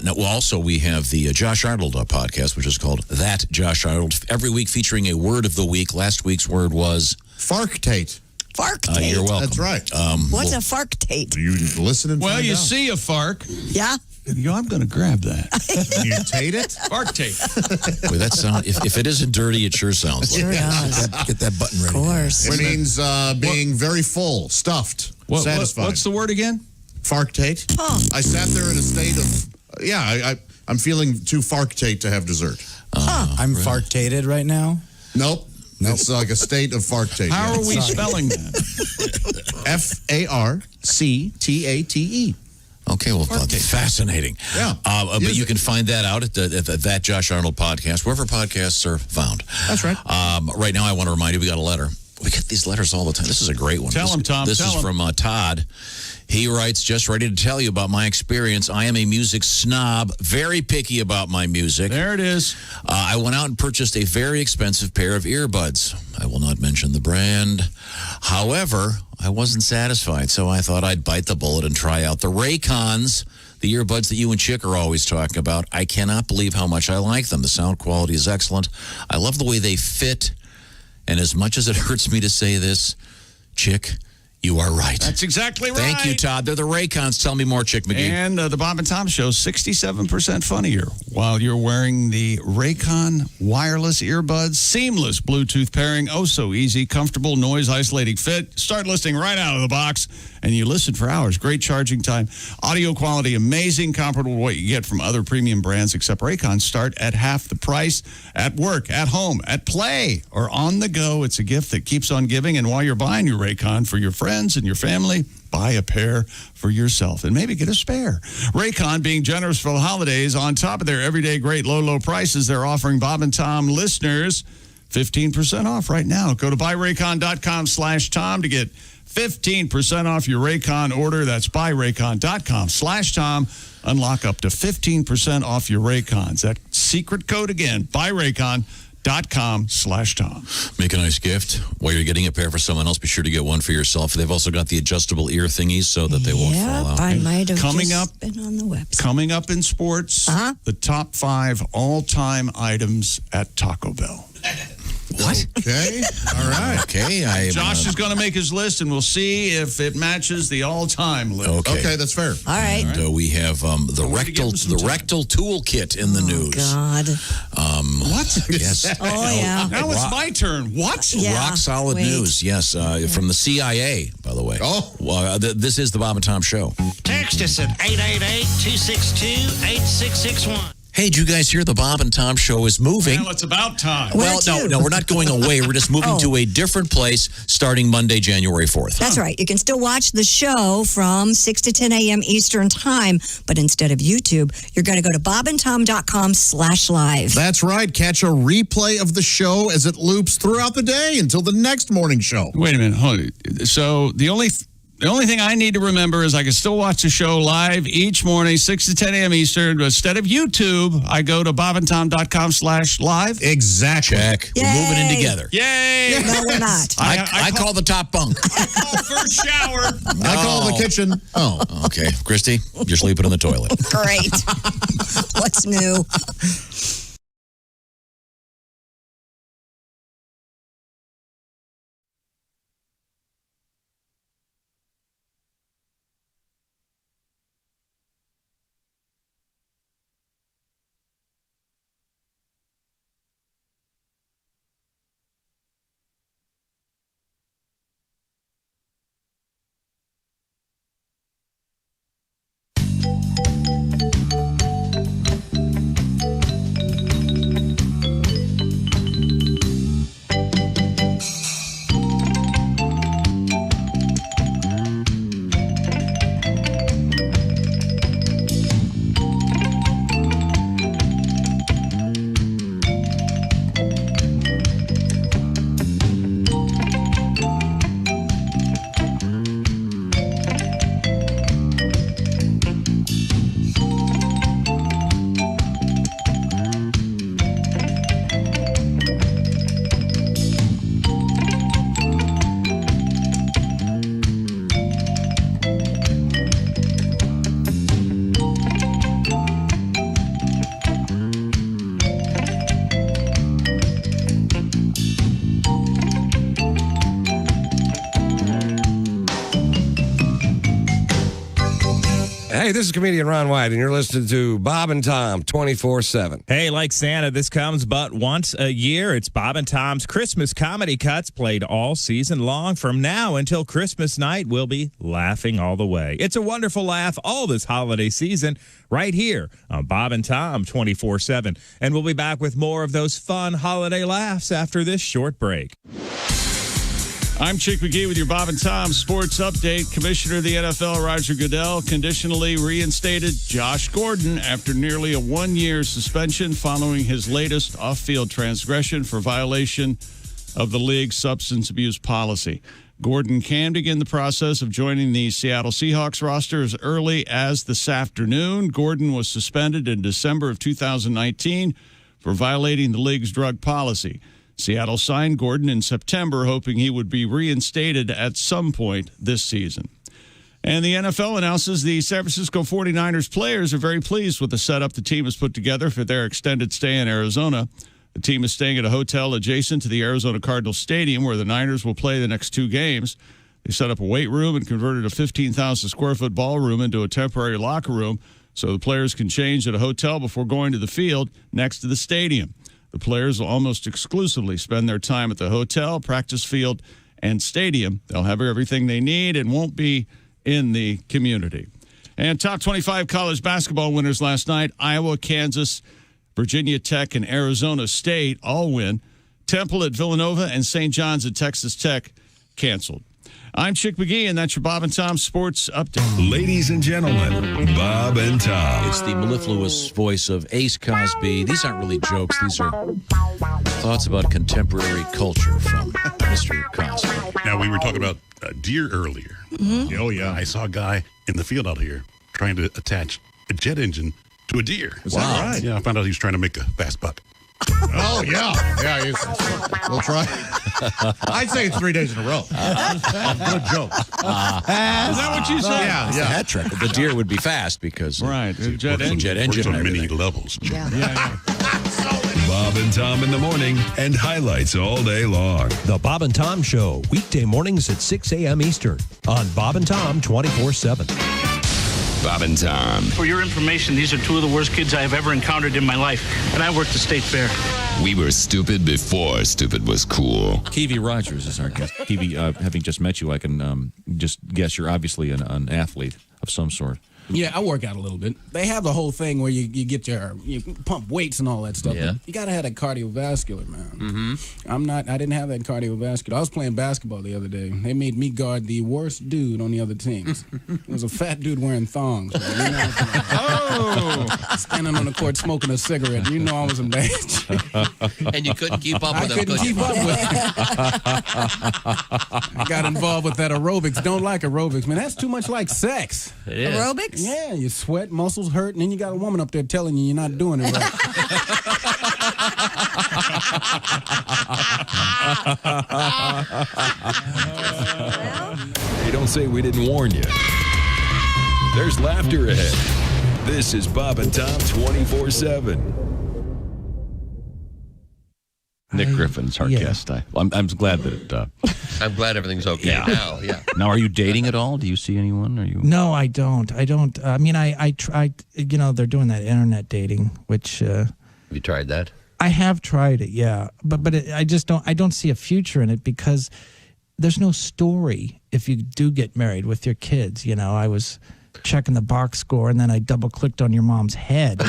Now, also we have the Josh Arnold podcast, which is called That Josh Arnold, every week featuring a word of the week. Last week's word was Farktate. Farktate. You're welcome. That's right. What's a farktate? You listen and Well, find you out. see a fark. Yeah. You go, I'm going to grab that. You tate it? Fark tape. Boy, that sound. If it isn't dirty, it sure sounds like Sure it. does. Get that button ready. Of course. It means being very full, stuffed, satisfied. What's the word again? Farktate. Oh. I sat there in a state of, I'm feeling too farktate to have dessert. I'm farktated right now. Nope. It's like a state of farktate. How are we Sorry. spelling that? Farktate. Okay, well, fascinating. Yeah. But you can find that out at that Josh Arnold podcast, wherever podcasts are found. That's right. Right now, I want to remind you, we got a letter. We get these letters all the time. This is a great one. Tell him, Tom. This Tell is him. from Todd. He writes, just ready to tell you about my experience. I am a music snob, very picky about my music. There it is. I went out and purchased a very expensive pair of earbuds. I will not mention the brand. However, I wasn't satisfied, so I thought I'd bite the bullet and try out the Raycons, the earbuds that you and Chick are always talking about. I cannot believe how much I like them. The sound quality is excellent. I love the way they fit. And as much as it hurts me to say this, Chick, you are right. That's exactly right. Thank you, Todd. They're the Raycons. Tell me more, Chick McGee. And the Bob and Tom Show, 67% funnier while you're wearing the Raycon wireless earbuds. Seamless Bluetooth pairing. Oh, so easy. Comfortable, noise-isolating fit. Start listening right out of the box, and you listen for hours. Great charging time. Audio quality, amazing. Comparable to what you get from other premium brands, except Raycons start at half the price. At work, at home, at play, or on the go. It's a gift that keeps on giving. And while you're buying your Raycon for your friends and your family, buy a pair for yourself and maybe get a spare. Raycon, being generous for the holidays, on top of their everyday great low prices, they're offering Bob and Tom listeners 15% off right now. Go to buyraycon.com/Tom to get 15% off your Raycon order. That's buyraycon.com/Tom. Unlock up to 15% off your Raycons. That secret code again, buyraycon.com/Tom. Make a nice gift. While you're getting a pair for someone else, be sure to get one for yourself. They've also got the adjustable ear thingies so that they won't fall out. I might have Coming just up- been on the website. Coming up in sports, the top 5 all-time items at Taco Bell. What? Okay. All right. Okay. Josh is going to make his list, and we'll see if it matches the all-time list. Okay. That's fair. All right. And, we have the rectal toolkit in the news. God. What? Yes. Oh, yeah. Now it's my turn. What? Yeah. Rock solid Wait. news. Yes, from the CIA, by the way. Oh. Well, this is the Bob and Tom Show. Text us at 888-262-8661. Hey, did you guys hear the Bob and Tom Show is moving? Well, it's about time. Well, no, we're not going away. We're just moving to a different place starting Monday, January 4th. That's right. You can still watch the show from 6 to 10 a.m. Eastern Time, but instead of YouTube, you're going to go to bobandtom.com/live. That's right. Catch a replay of the show as it loops throughout the day until the next morning show. Wait a minute. Hold it. So the only The only thing I need to remember is I can still watch the show live each morning, 6 to 10 a.m. Eastern. But instead of YouTube, I go to bobandtom.com/live. Exactly. Check. Yay. We're moving in together. Yay! No, we're not. I call the top bunk. I call first shower. I call the kitchen. Oh, okay. Christy, you're sleeping in the toilet. Great. What's new? Hey, this is comedian Ron White, and you're listening to Bob and Tom 24/7. Hey, like Santa, this comes but once a year. It's Bob and Tom's Christmas comedy cuts played all season long. From now until Christmas night, we'll be laughing all the way. It's a wonderful laugh all this holiday season right here on Bob and Tom 24/7. And we'll be back with more of those fun holiday laughs after this short break. I'm Chick McGee with your Bob and Tom Sports Update. Commissioner of the NFL, Roger Goodell, conditionally reinstated Josh Gordon after nearly a one-year suspension following his latest off-field transgression for violation of the league's substance abuse policy. Gordon can begin the process of joining the Seattle Seahawks roster as early as this afternoon. Gordon was suspended in December of 2019 for violating the league's drug policy. Seattle signed Gordon in September, hoping he would be reinstated at some point this season. And the NFL announces the San Francisco 49ers players are very pleased with the setup the team has put together for their extended stay in Arizona. The team is staying at a hotel adjacent to the Arizona Cardinals Stadium, where the Niners will play the next two games. They set up a weight room and converted a 15,000-square-foot ballroom into a temporary locker room so the players can change at a hotel before going to the field next to the stadium. The players will almost exclusively spend their time at the hotel, practice field, and stadium. They'll have everything they need and won't be in the community. And top 25 college basketball winners last night: Iowa, Kansas, Virginia Tech, and Arizona State all win. Temple at Villanova and St. John's at Texas Tech canceled. I'm Chick McGee, and that's your Bob and Tom Sports Update. Ladies and gentlemen, Bob and Tom. It's the mellifluous voice of Ace Cosby. These aren't really jokes. These are thoughts about contemporary culture from Mr. Cosby. Now, we were talking about deer earlier. Mm-hmm. Oh, yeah. I saw a guy in the field out here trying to attach a jet engine to a deer. Is that right? Yeah, I found out he was trying to make a fast buck. Oh, yeah. Yeah, we'll try. I'd say it's 3 days in a row. Good joke. Is that what you said? Yeah, It's a hat trick. The deer would be fast because right, jet Works engine. on many levels. Yeah. Bob and Tom in the morning and highlights all day long. The Bob and Tom Show, weekday mornings at 6 a.m. Eastern on Bob and Tom 24/7. Bob and Tom. For your information, these are two of the worst kids I have ever encountered in my life, and I worked the state fair. We were stupid before stupid was cool. Kiwi Rogers is our guest. Kiwi, having just met you, I can just guess you're obviously an athlete of some sort. Yeah, I work out a little bit. They have the whole thing where you pump weights and all that stuff. Yeah. You got to have that cardiovascular, man. I didn't have that cardiovascular. I was playing basketball the other day. They made me guard the worst dude on the other teams. It was a fat dude wearing thongs. Man. Standing on the court smoking a cigarette. You know I was in danger. And you couldn't keep up with him. I couldn't keep up with him. I got involved with that aerobics. Don't like aerobics, man. That's too much like sex. It is. Aerobics? Yeah, you sweat, muscles hurt, and then you got a woman up there telling you you're not doing it right. Hey, don't say we didn't warn you. There's laughter ahead. This is Bob and Tom 24/7. Nick Griffin's our guest. I'm glad that I'm glad everything's okay now. Yeah. Now, are you dating at all? Do you see anyone? Are you? No, I don't. I mean, I tried. You know, they're doing that internet dating, which. Have you tried that? I have tried it, yeah, but I just don't. I don't see a future in it because there's no story if you do get married with your kids. You know, I was checking the box score and then I double clicked on your mom's head.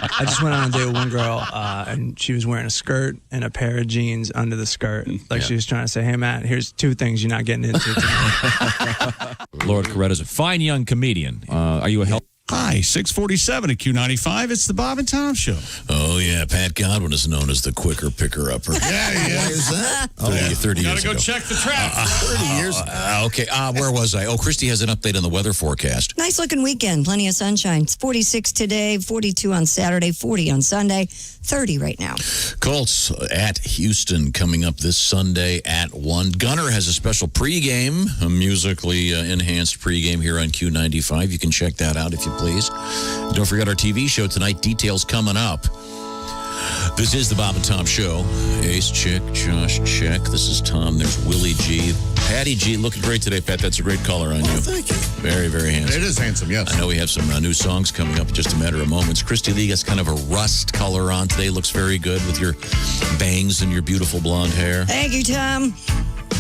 I just went on a date with one girl, and she was wearing a skirt and a pair of jeans under the skirt. Like she was trying to say, hey, Matt, here's 2 things you're not getting into tonight. Lord Coretta's a fine young comedian. Are you a help? Hi, 647 at Q95. It's the Bob and Tom Show. Oh, yeah. Pat Godwin is known as the quicker picker-upper. Yeah, he is. 30 years ago. Gotta go check the trap. 30 years. Okay, where was I? Oh, Christy has an update on the weather forecast. Nice looking weekend. Plenty of sunshine. It's 46 today, 42 on Saturday, 40 on Sunday, 30 right now. Colts at Houston coming up this Sunday at 1. Gunner has a special pregame, a musically enhanced pregame here on Q95. You can check that out if you please. Don't forget our TV show tonight. Details coming up. This is the Bob and Tom Show. Ace, check. Josh, check. This is Tom. There's Willie G. Patty G. Looking great today, Pat. That's a great color on you. Thank you. Very, very handsome. It is handsome, yes. I know we have some new songs coming up in just a matter of moments. Christy Lee has kind of a rust color on today. Looks very good with your bangs and your beautiful blonde hair. Thank you, Tom.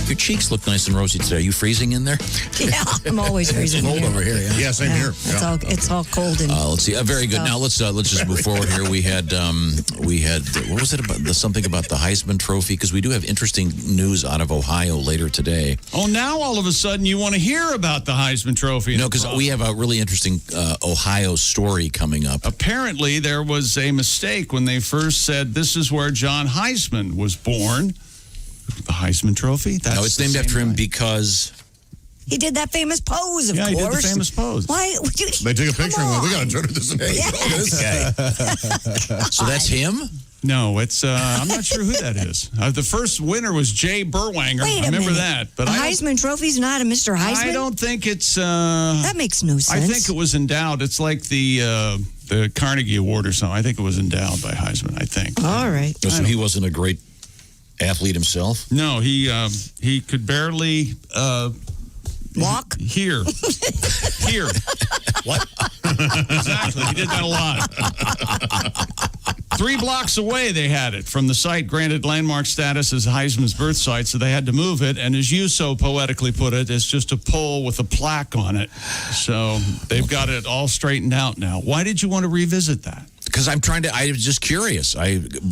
Your cheeks look nice and rosy today. Are you freezing in there? Yeah, I'm always freezing. It's cold over here. Yeah, same here. It's all cold and. Let's see. Very good. Now let's just move forward here. We had what was it about? Something about the Heisman Trophy, because we do have interesting news out of Ohio later today. Oh, now all of a sudden you want to hear about the Heisman Trophy? No, because we have a really interesting Ohio story coming up. Apparently, there was a mistake when they first said this is where John Heisman was born. The Heisman Trophy? No, it's named after him because he did that famous pose, of course. Yeah, he did the famous pose. Why? They took a picture and went, we got to turn this into So that's him? No, it's I'm not sure who that is. The first winner was Jay Berwanger. Wait a I remember minute. that. But the Heisman Trophy's not a Mr. Heisman? I don't think it's... that makes no sense. I think it was endowed. It's like the Carnegie Award or something. I think it was endowed by Heisman, I think. All right. So he wasn't a great athlete himself? No, he could barely... walk? Hear. What? Exactly. He did that a lot. 3 blocks away they had it from the site granted landmark status as Heisman's birth site, so they had to move it. And as you so poetically put it, it's just a pole with a plaque on it. So they've got it all straightened out now. Why did you want to revisit that? Because I was just curious.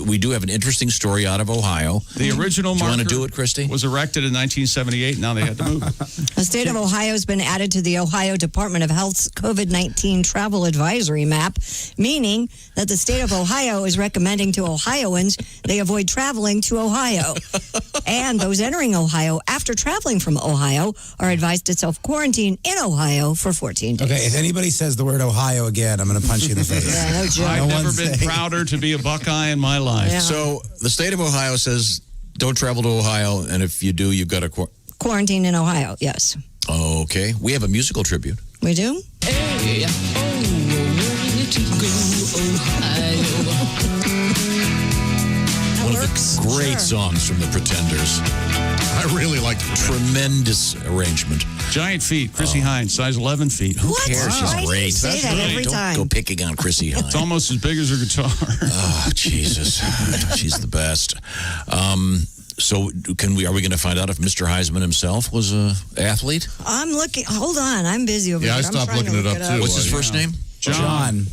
We do have an interesting story out of Ohio. The original marker, marker want to do it, Christy? Was erected in 1978. Now they had to move it. The state of Ohio has been added to the Ohio Department of Health's COVID-19 travel advisory map, meaning that the state of Ohio is recommending to Ohioans they avoid traveling to Ohio. And those entering Ohio after traveling from Ohio are advised to self-quarantine in Ohio for 14 days. Okay, if anybody says the word Ohio again, I'm going to punch you in the face. Yeah, no joke. I've never been prouder to be a Buckeye in my life. Yeah. So the state of Ohio says don't travel to Ohio, and if you do, you've got to quarantine in Ohio, yes. Okay. We have a musical tribute. We do? Hey, One of the great songs from the Pretenders. I really liked it. Tremendous arrangement. Giant feet. Chrissy Hines, size 11 feet. Who cares? She's Why do you great. say that every time? Don't go picking on Chrissy Hines. It's almost as big as her guitar. Oh, Jesus. She's the best. So are we going to find out if Mr. Heisman himself was an athlete? I'm looking. Hold on. I'm busy over here. I I'm stopped trying to looking it look up, too. What's his first name? John.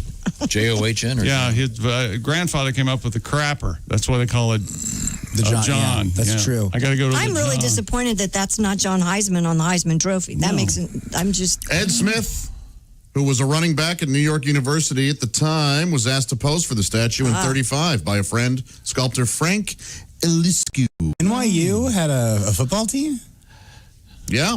John. Yeah, his grandfather came up with the crapper. That's why they call it The John. John. Yeah, that's true. I got to go to I'm the really John. disappointed that that's not John Heisman on the Heisman Trophy. That makes it. I'm just. Ed Smith, who was a running back at New York University at the time, was asked to pose for the statue in 35 by a friend, sculptor Frank Eliscu. NYU had a football team? Yeah.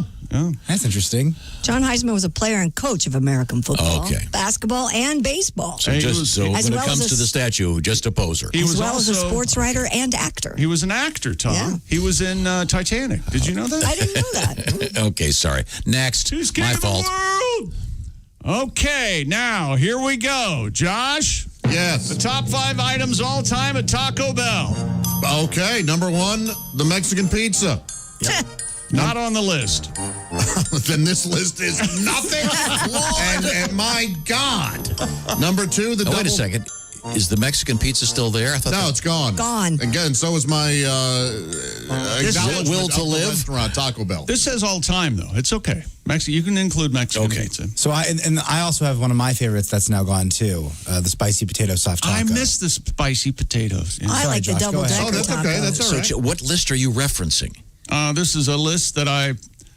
That's interesting. John Heisman was a player and coach of American football, basketball, and baseball. So when it comes to the statue, just a poser. As well as a sports writer and actor. He was an actor, Tom. Yeah. He was in Titanic. Did you know that? I didn't know that. Okay, sorry. Next. My fault. Okay, now here we go. Josh? Yes. The top 5 items all time at Taco Bell. Okay, number 1, the Mexican pizza. Not on the list. Then this list is nothing. and my God. Number 2, the double. Wait a second. Is the Mexican pizza still there? I thought No, it's gone. Gone. Again, so is my acknowledgement will of to the live? restaurant, Taco Bell. This says all time, though. It's okay. You can include Mexican pizza. So I also have one of my favorites that's now gone too, the spicy potato soft taco. I miss the spicy potatoes. I like the double decker Oh, that's taco. okay. That's all right. So what list are you referencing? This is a list that I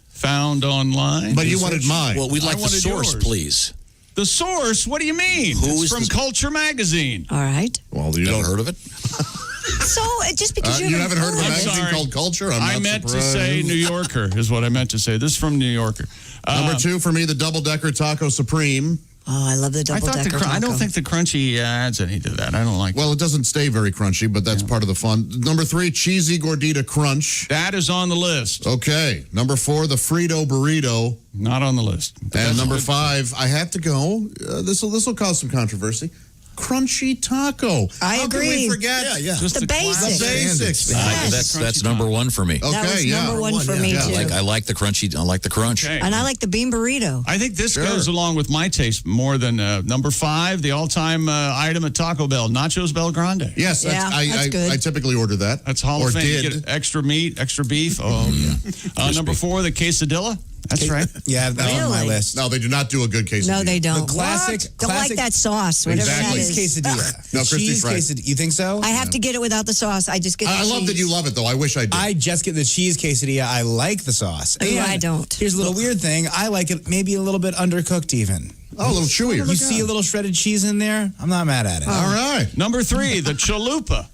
found online. But you wanted mine. Well, we'd like the source, please. The source? What do you mean? Who it's is from Culture Magazine. All right. Well, you Never heard of it? So just because you haven't heard of a magazine called Culture? I meant to say New Yorker is what I meant to say. This is from New Yorker. Number 2 for me, the double-decker taco supreme. Oh, I love the double decker taco. I don't think the crunchy adds any to that. I don't like Well, it doesn't stay very crunchy, but that's part of the fun. Number 3, cheesy gordita crunch. that is on the list. Okay. Number 4, the Frito burrito. Not on the list. And number 5, I have to go. This will cause some controversy. Crunchy taco. I How agree. Can we forget? Just The basics. The basics. That's number 1 for me. Okay, That was number one for me, too. I like the crunchy. I like the crunch. Okay. And I like the bean burrito. I think this goes along with my taste more than number 5, the all-time item at Taco Bell, Nachos Bel Grande. Yes, that's good. I typically order that. That's Hall of Fame. You get extra meat, extra beef. Oh, yeah. Number 4, the quesadilla. That's right. Yeah, that's on my list. No, they do not do a good quesadilla. No, they don't. The classic. Don't like that sauce. Whatever Exactly. that is. Quesadilla. No, The cheese Christy's right. quesadilla. You think so? I have to get it without the sauce. I just get the I love that cheese. you love it, though. I wish I did. I just get the cheese quesadilla. I like the sauce. Ooh, And I don't. Here's a little weird thing. I like it maybe a little bit undercooked even. Oh, a little chewier. You see a little shredded cheese in there? I'm not mad at it. All right. Number 3, the chalupa.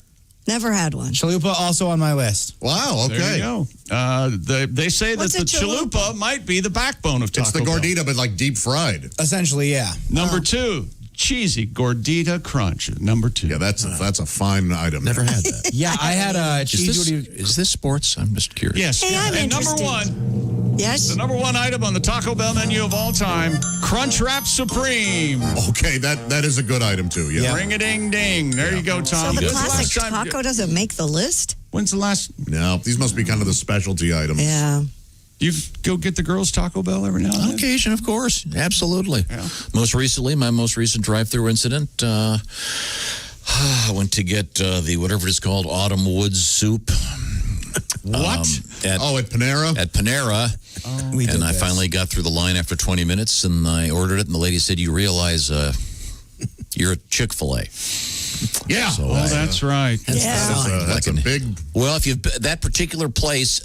Never had one. Chalupa also on my list. Wow, okay. There you go. They say What's that a the chalupa might be the backbone of Taco It's the Bell. gordita, but like deep fried. Essentially, yeah. Number 2, cheesy gordita crunch. Number 2. Yeah, that's a fine item. Never had that. Yeah, I had a cheese gordita. Is this sports? I'm just curious. Yes. Hey, I'm and interested. number 1, Yes? the number 1 item on the Taco Bell menu of all time, Crunch Wrap Supreme. Okay, that is a good item, too. Yeah. Ring-a-ding-ding. There you go, So Tom. the When's classic last time- taco doesn't make the list? When's the last... No, these must be kind of the specialty items. Yeah. You go get the girls Taco Bell every now and On then? occasion, of course. Absolutely. Yeah. Most recently, my most recent drive-through incident, I went to get the whatever it is called, Autumn Woods soup. What? At Panera? At Panera. And I finally got through the line after 20 minutes, and I ordered it, and the lady said, "You realize you're at Chick-fil-A." Yeah. So that's right. That's a big... Well, if you've that particular place,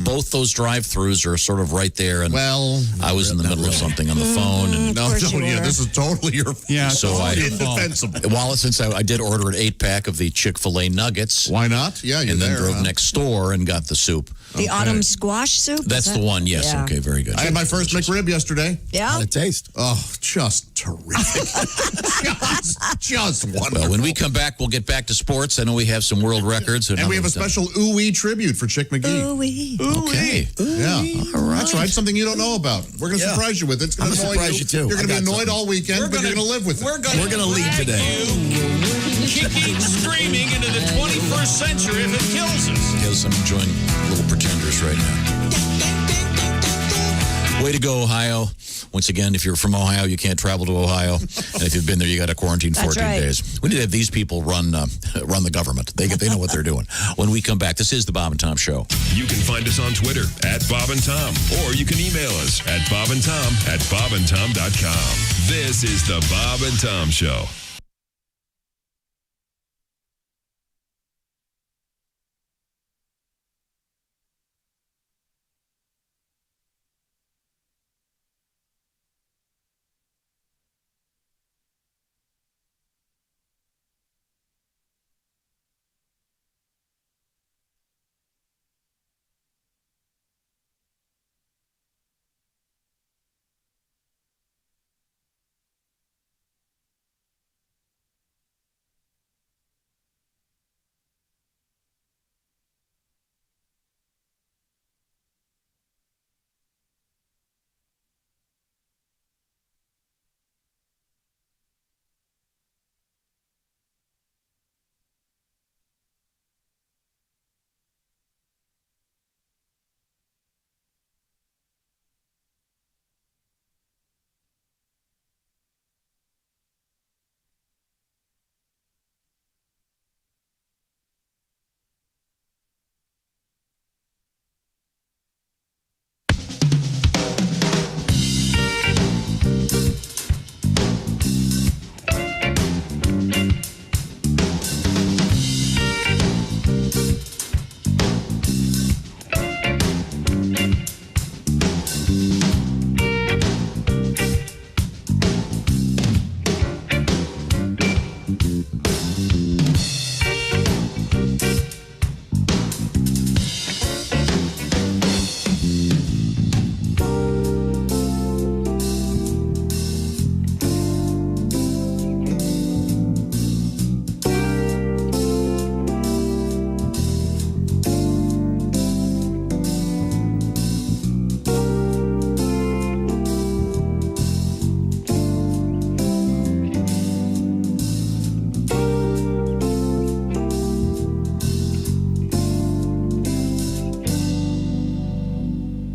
both those drive-throughs are sort of right there. And I was in the middle of something on the phone. And this is totally your Yeah, so indefensible. Since I did order an 8-pack of the Chick-fil-A nuggets. Why not? Yeah, you're and then there, drove huh? next door and got the soup. The autumn squash soup? That's the one, yes. Yeah. Okay, very good. I had my first McRib yesterday. Yeah? How'd it taste? Oh, just terrific. just wonderful. Well, when we come back, we'll get back to sports. I know we have some world records. And we have a special ooh-wee tribute for Chick McGee. Ooh-wee. Okay. Yeah. All right. That's right. Something you don't know about. We're going to surprise you with it. It's going to annoy surprise you, too. You're going to I be got annoyed all weekend, but you're going to live with it. We're going to lead today. Kicking, screaming into the 21st century if it kills us. Because I'm enjoying Little Pretenders right now. Way to go, Ohio. Once again, if you're from Ohio, you can't travel to Ohio. And if you've been there, you got to quarantine 14 days. We need to have these people run the government. They know what they're doing. When we come back, this is the Bob and Tom Show. You can find us on Twitter at Bob and Tom, or you can email us at bobandtom@bobandtom.com. This is the Bob and Tom Show.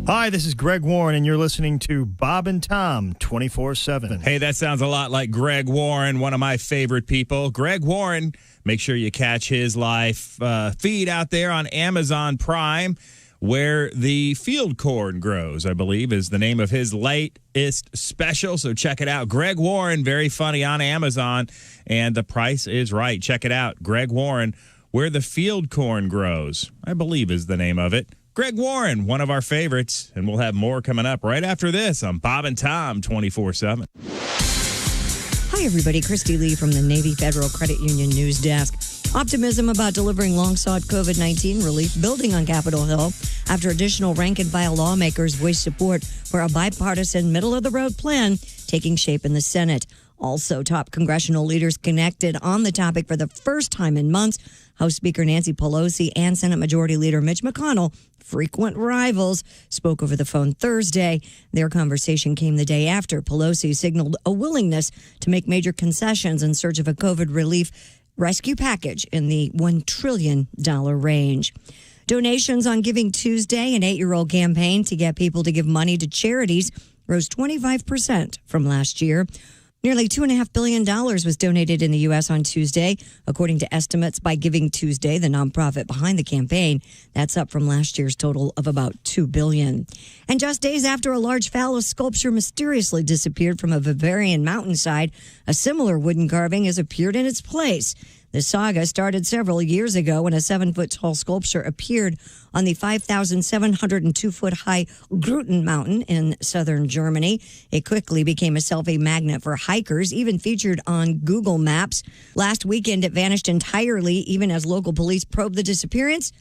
Hi, this is Greg Warren, and you're listening to Bob and Tom 24/7. Hey, that sounds a lot like Greg Warren, one of my favorite people. Greg Warren, make sure you catch his live feed out there on Amazon Prime, where the field corn grows, I believe, is the name of his latest special. So check it out. Greg Warren, very funny on Amazon, and the price is right. Check it out. Greg Warren, where the field corn grows, I believe is the name of it. Greg Warren, one of our favorites, and we'll have more coming up right after this on Bob and Tom 24/7. Hi, everybody. Christy Lee from the Navy Federal Credit Union News Desk. Optimism about delivering long-sought COVID-19 relief building on Capitol Hill after additional rank-and-file lawmakers voiced support for a bipartisan, middle-of-the-road plan taking shape in the Senate. Also, top congressional leaders connected on the topic for the first time in months. House Speaker Nancy Pelosi and Senate Majority Leader Mitch McConnell, frequent rivals, spoke over the phone Thursday. Their conversation came the day after Pelosi signaled a willingness to make major concessions in search of a COVID relief rescue package in the $1 trillion range. Donations on Giving Tuesday, an 8-year-old campaign to get people to give money to charities, rose 25% from last year. Nearly $2.5 billion was donated in the U.S. on Tuesday, according to estimates by Giving Tuesday, the nonprofit behind the campaign. That's up from last year's total of about $2 billion. And just days after a large phallus sculpture mysteriously disappeared from a Bavarian mountainside, a similar wooden carving has appeared in its place. The saga started several years ago when a 7-foot-tall sculpture appeared on the 5,702-foot-high Gruten Mountain in southern Germany. It quickly became a selfie magnet for hikers, even featured on Google Maps. Last weekend, it vanished entirely, even as local police probed the disappearance.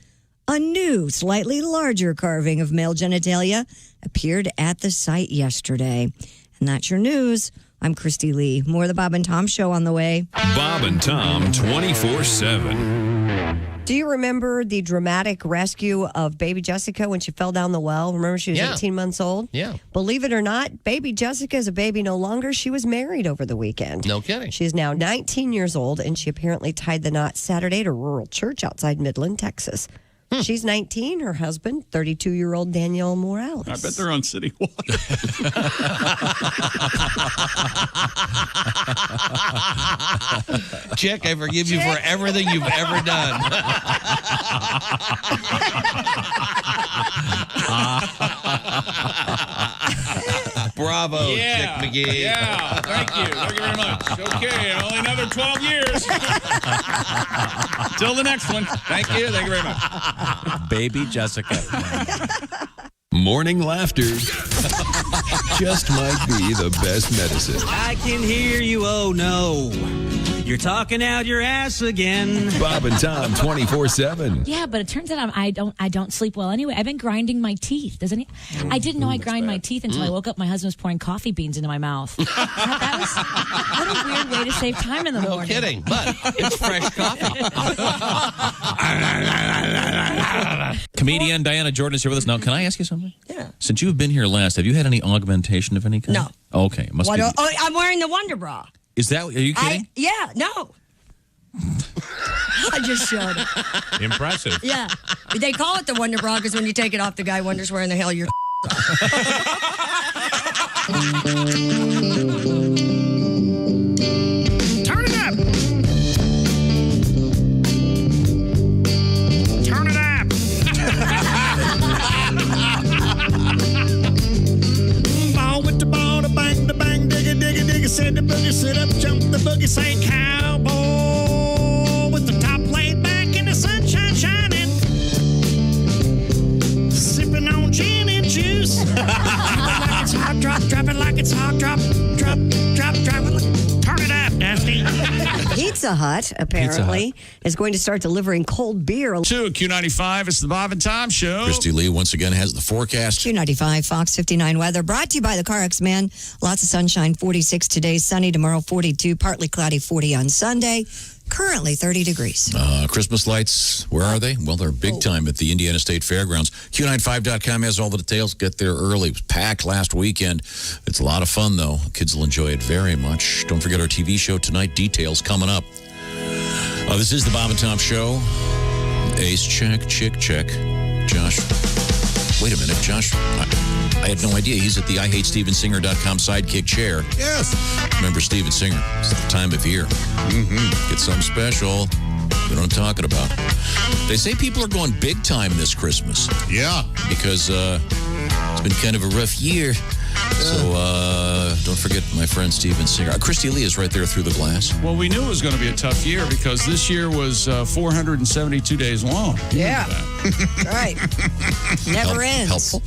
A new, slightly larger carving of male genitalia appeared at the site yesterday. And that's your news. I'm Christy Lee. More of the Bob and Tom Show on the way. Bob and Tom 24/7. Do you remember the dramatic rescue of baby Jessica when she fell down the well? Remember she was 18 months old? Yeah. Believe it or not, baby Jessica is a baby no longer. She was married over the weekend. No kidding. She is now 19 years old, and she apparently tied the knot Saturday at a rural church outside Midland, Texas. She's 19. Her husband, 32-year-old Daniel Morales. I bet they're on City Walk. Chick, I forgive you for everything you've ever done. Bravo, Chick McGee. Yeah, thank you. Thank you very much. Okay, only another 12 years. Till the next one. Thank you. Thank you very much. Baby Jessica. Morning laughter just might be the best medicine. I can hear you, oh no. You're talking out your ass again. Bob and Tom 24/7. Yeah, but it turns out I don't sleep well anyway. I've been grinding my teeth. I didn't know I grind my teeth until I woke up. My husband was pouring coffee beans into my mouth. What a weird way to save time in the morning. No kidding, but it's fresh coffee. Comedian Diana Jordan is here with us now. Can I ask you something? Yeah. Since you've been here last, have you had any augmentation of any kind? No. Okay, it must be. I'm wearing the Wonder Bra. Is that? Are you kidding? No. I just showed it. Impressive. Yeah. They call it the Wonder Bra because when you take it off, the guy wonders where in the hell you're. Turn it up. Turn it up. Ball with the ball, the bang, digga, digga, digga. Said the boogie, sit up, jump the boogie, say cowboy. With the top laid back and the sunshine shining. Sipping on gin and juice. Drop it like it's hot, drop it. Turn it up, Dusty. Pizza Hut, apparently, is going to start delivering cold beer. To Q95, it's the Bob and Tom Show. Christy Lee once again has the forecast. Q95, Fox 59 weather, brought to you by the Car X Man. Lots of sunshine, 46 today, sunny tomorrow, 42, partly cloudy, 40 on Sunday. Currently 30 degrees. Christmas lights, where are they? Well, they're big time at the Indiana State Fairgrounds. Q95.com has all the details. Get there early. It was packed last weekend. It's a lot of fun, though. Kids will enjoy it very much. Don't forget our TV show tonight. Details coming up. This is the Bob and Tom Show. Ace check, chick check. Josh. Wait a minute, Josh. I had no idea. He's at the IHateStevenSinger.com sidekick chair. Yes. Remember Steven Singer? It's the time of year. Get something special. You know what I'm talking about. They say people are going big time this Christmas. Yeah. Because it's been kind of a rough year. So don't forget my friend Steven Singer. Christy Lee is right there through the glass. Well, we knew it was going to be a tough year because this year was 472 days long. Yeah. Right. Never ends. Helpful.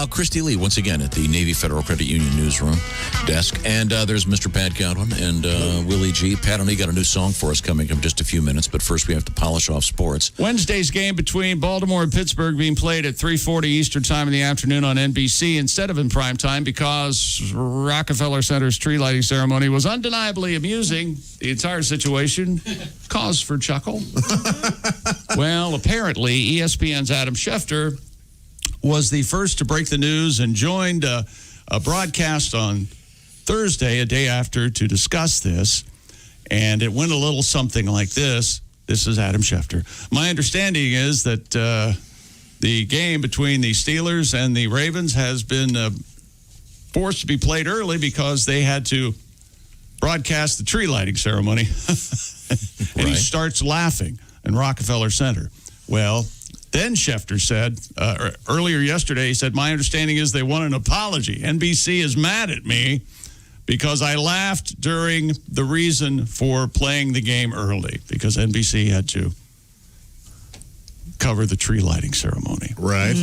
Christy Lee, once again, at the Navy Federal Credit Union newsroom desk. And there's Mr. Pat Godwin and Willie G. Pat, I know you got a new song for us coming in just a few minutes, but first we have to polish off sports. Wednesday's game between Baltimore and Pittsburgh being played at 3:40 Eastern Time in the afternoon on NBC instead of in prime time because Rockefeller Center's tree lighting ceremony was undeniably amusing. The entire situation cause for chuckle. Well, apparently ESPN's Adam Schefter was the first to break the news and joined a broadcast on Thursday, a day after, to discuss this. And it went a little something like this. This is Adam Schefter. My understanding is that the game between the Steelers and the Ravens has been forced to be played early because they had to broadcast the tree lighting ceremony. And he starts laughing in Rockefeller Center. Well, then Schefter said, earlier yesterday, he said, my understanding is they want an apology. NBC is mad at me because I laughed during the reason for playing the game early because NBC had to cover the tree lighting ceremony. Right.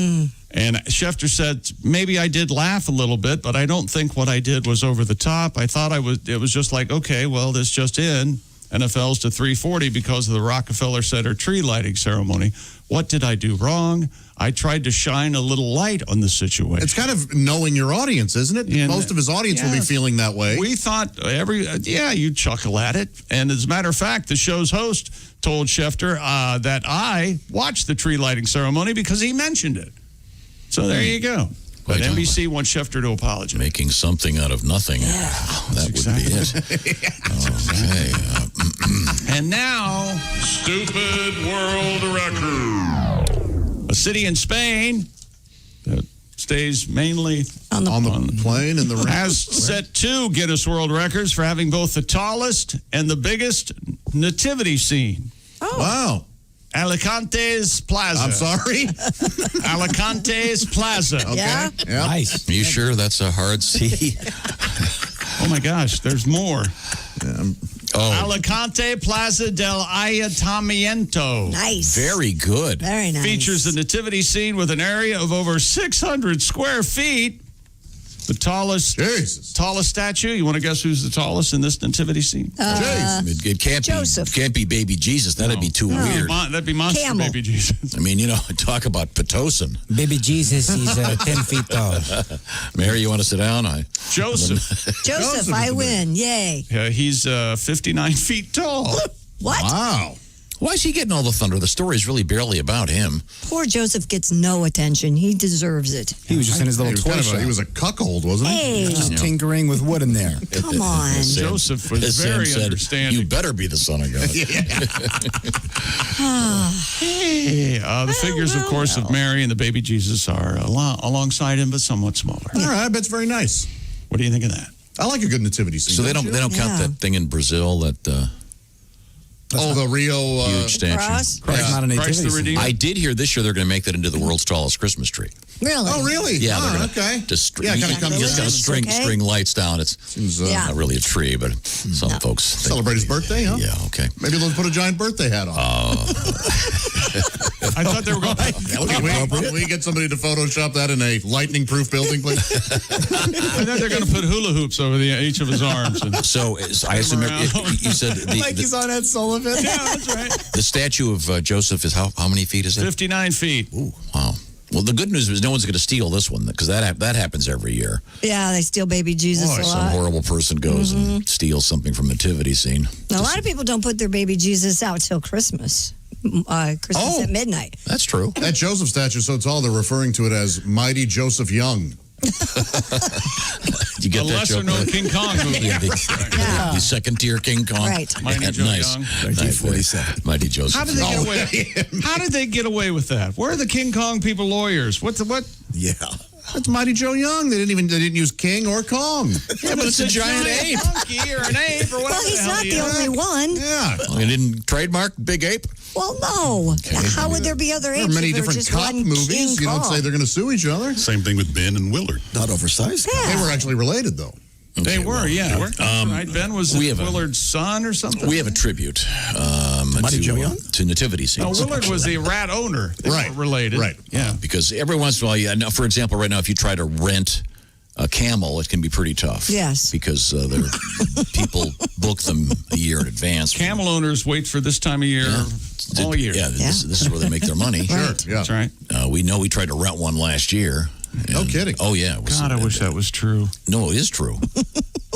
And Schefter said, maybe I did laugh a little bit, but I don't think what I did was over the top. I thought it was just like, okay, well, this just in. NFL's to 3:40 because of the Rockefeller Center tree lighting ceremony. What did I do wrong? I tried to shine a little light on the situation. It's kind of knowing your audience, isn't it? And most of his audience will be feeling that way. We thought you chuckle at it. And as a matter of fact, the show's host told Schefter that I watched the tree lighting ceremony because he mentioned it. So there you go. But NBC wants Schefter to apologize. Making something out of nothing. Yeah, that would be it. Okay. And now, Stupid World Record. A city in Spain that stays mainly on the plane and the has set 2 Guinness World Records for having both the tallest and the biggest nativity scene. Oh. Wow. Alicante's Plaza. I'm sorry? Alicante's Plaza. Okay. Yeah? Yep. Nice. Are you sure that's a hard C? Oh, my gosh. There's more. Oh. Alicante Plaza del Ayuntamiento. Nice. Very good. Very nice. Features the nativity scene with an area of over 600 square feet. The tallest statue. You want to guess who's the tallest in this nativity scene? It can't be baby Jesus. That'd be too weird. That'd be monster Camel. baby Jesus. I mean, talk about Pitocin. Baby Jesus, he's 10 feet tall. Mary, you want to sit down? Joseph, I win. Yay. He's 59 feet tall. What? Wow. Why is he getting all the thunder? The story's really barely about him. Poor Joseph gets no attention. He deserves it. He was just in his little toy shop. He was a cuckold, wasn't he? Hey. Just tinkering with wood in there. Come on. Joseph was very said, understanding. You better be the son of God. The figures, of course, of Mary and the baby Jesus are alongside him, but somewhat smaller. All right, I bet it's very nice. What do you think of that? I like a good nativity scene. So they don't count that thing in Brazil that the Rio huge statue. Cross? Christ, not a nativity Christ the scene. Redeemer. I did hear this year they're going to make that into the world's tallest Christmas tree. Really? Oh, really? Yeah, Oh, they're gonna okay. Just Yeah, kind of comes just gotta string lights down. It's not really a tree, but some folks think, celebrate his birthday, huh? Yeah, okay. Maybe they'll put a giant birthday hat on. I thought they were going Can we get somebody to Photoshop that in a lightning-proof building, please? I thought they're going to put hula hoops over each of his arms. So I assume you said Like he's on Ed Sullivan. Yeah, that's right. the statue of Joseph is how many feet is it? 59 feet. Ooh, wow. Well, the good news is no one's going to steal this one because that happens every year. Yeah, they steal baby Jesus a Some lot. horrible person goes and steals something from the nativity scene. A lot of people don't put their baby Jesus out till Christmas. Christmas at midnight. That's true. That Joseph statue so tall, they're referring to it as Mighty Joseph Young. You get The that joke? lesser-known King Kong movie. The second-tier King Kong. Right. Mighty Joe nice. Young. 1947. Mighty Joseph. How did they get away? How did they get away with that? Where are the King Kong people lawyers? What? Yeah. That's Mighty Joe Young. They didn't use King or Kong. Yeah, but it's a giant ape. Monkey or an ape or whatever. Well, he's the hell not he the is. only one. Yeah. They didn't trademark Big Ape? Well, no. How would there be other There apes? are many if there were different just cop one movies. King You don't Kong? say they're going to sue each other. Same thing with Ben and Willard. Not oversized. Yeah. They were actually related, though. They were, yeah. Right? Ben was we have Willard's son or something? We have a tribute Mighty Joe Young? to nativity scenes. No, Willard was the rat owner. They Right. were related. Right. Yeah. Because every once in a while, for example, right now, if you try to rent a camel, it can be pretty tough. Yes. Because people book them a year in advance. Camel owners wait for this time of year all year. Yeah, this is where they make their money. Sure. Yeah. That's right. We know we tried to rent one last year. No kidding. Oh, yeah. It was, God, I wish that was true. No, it is true.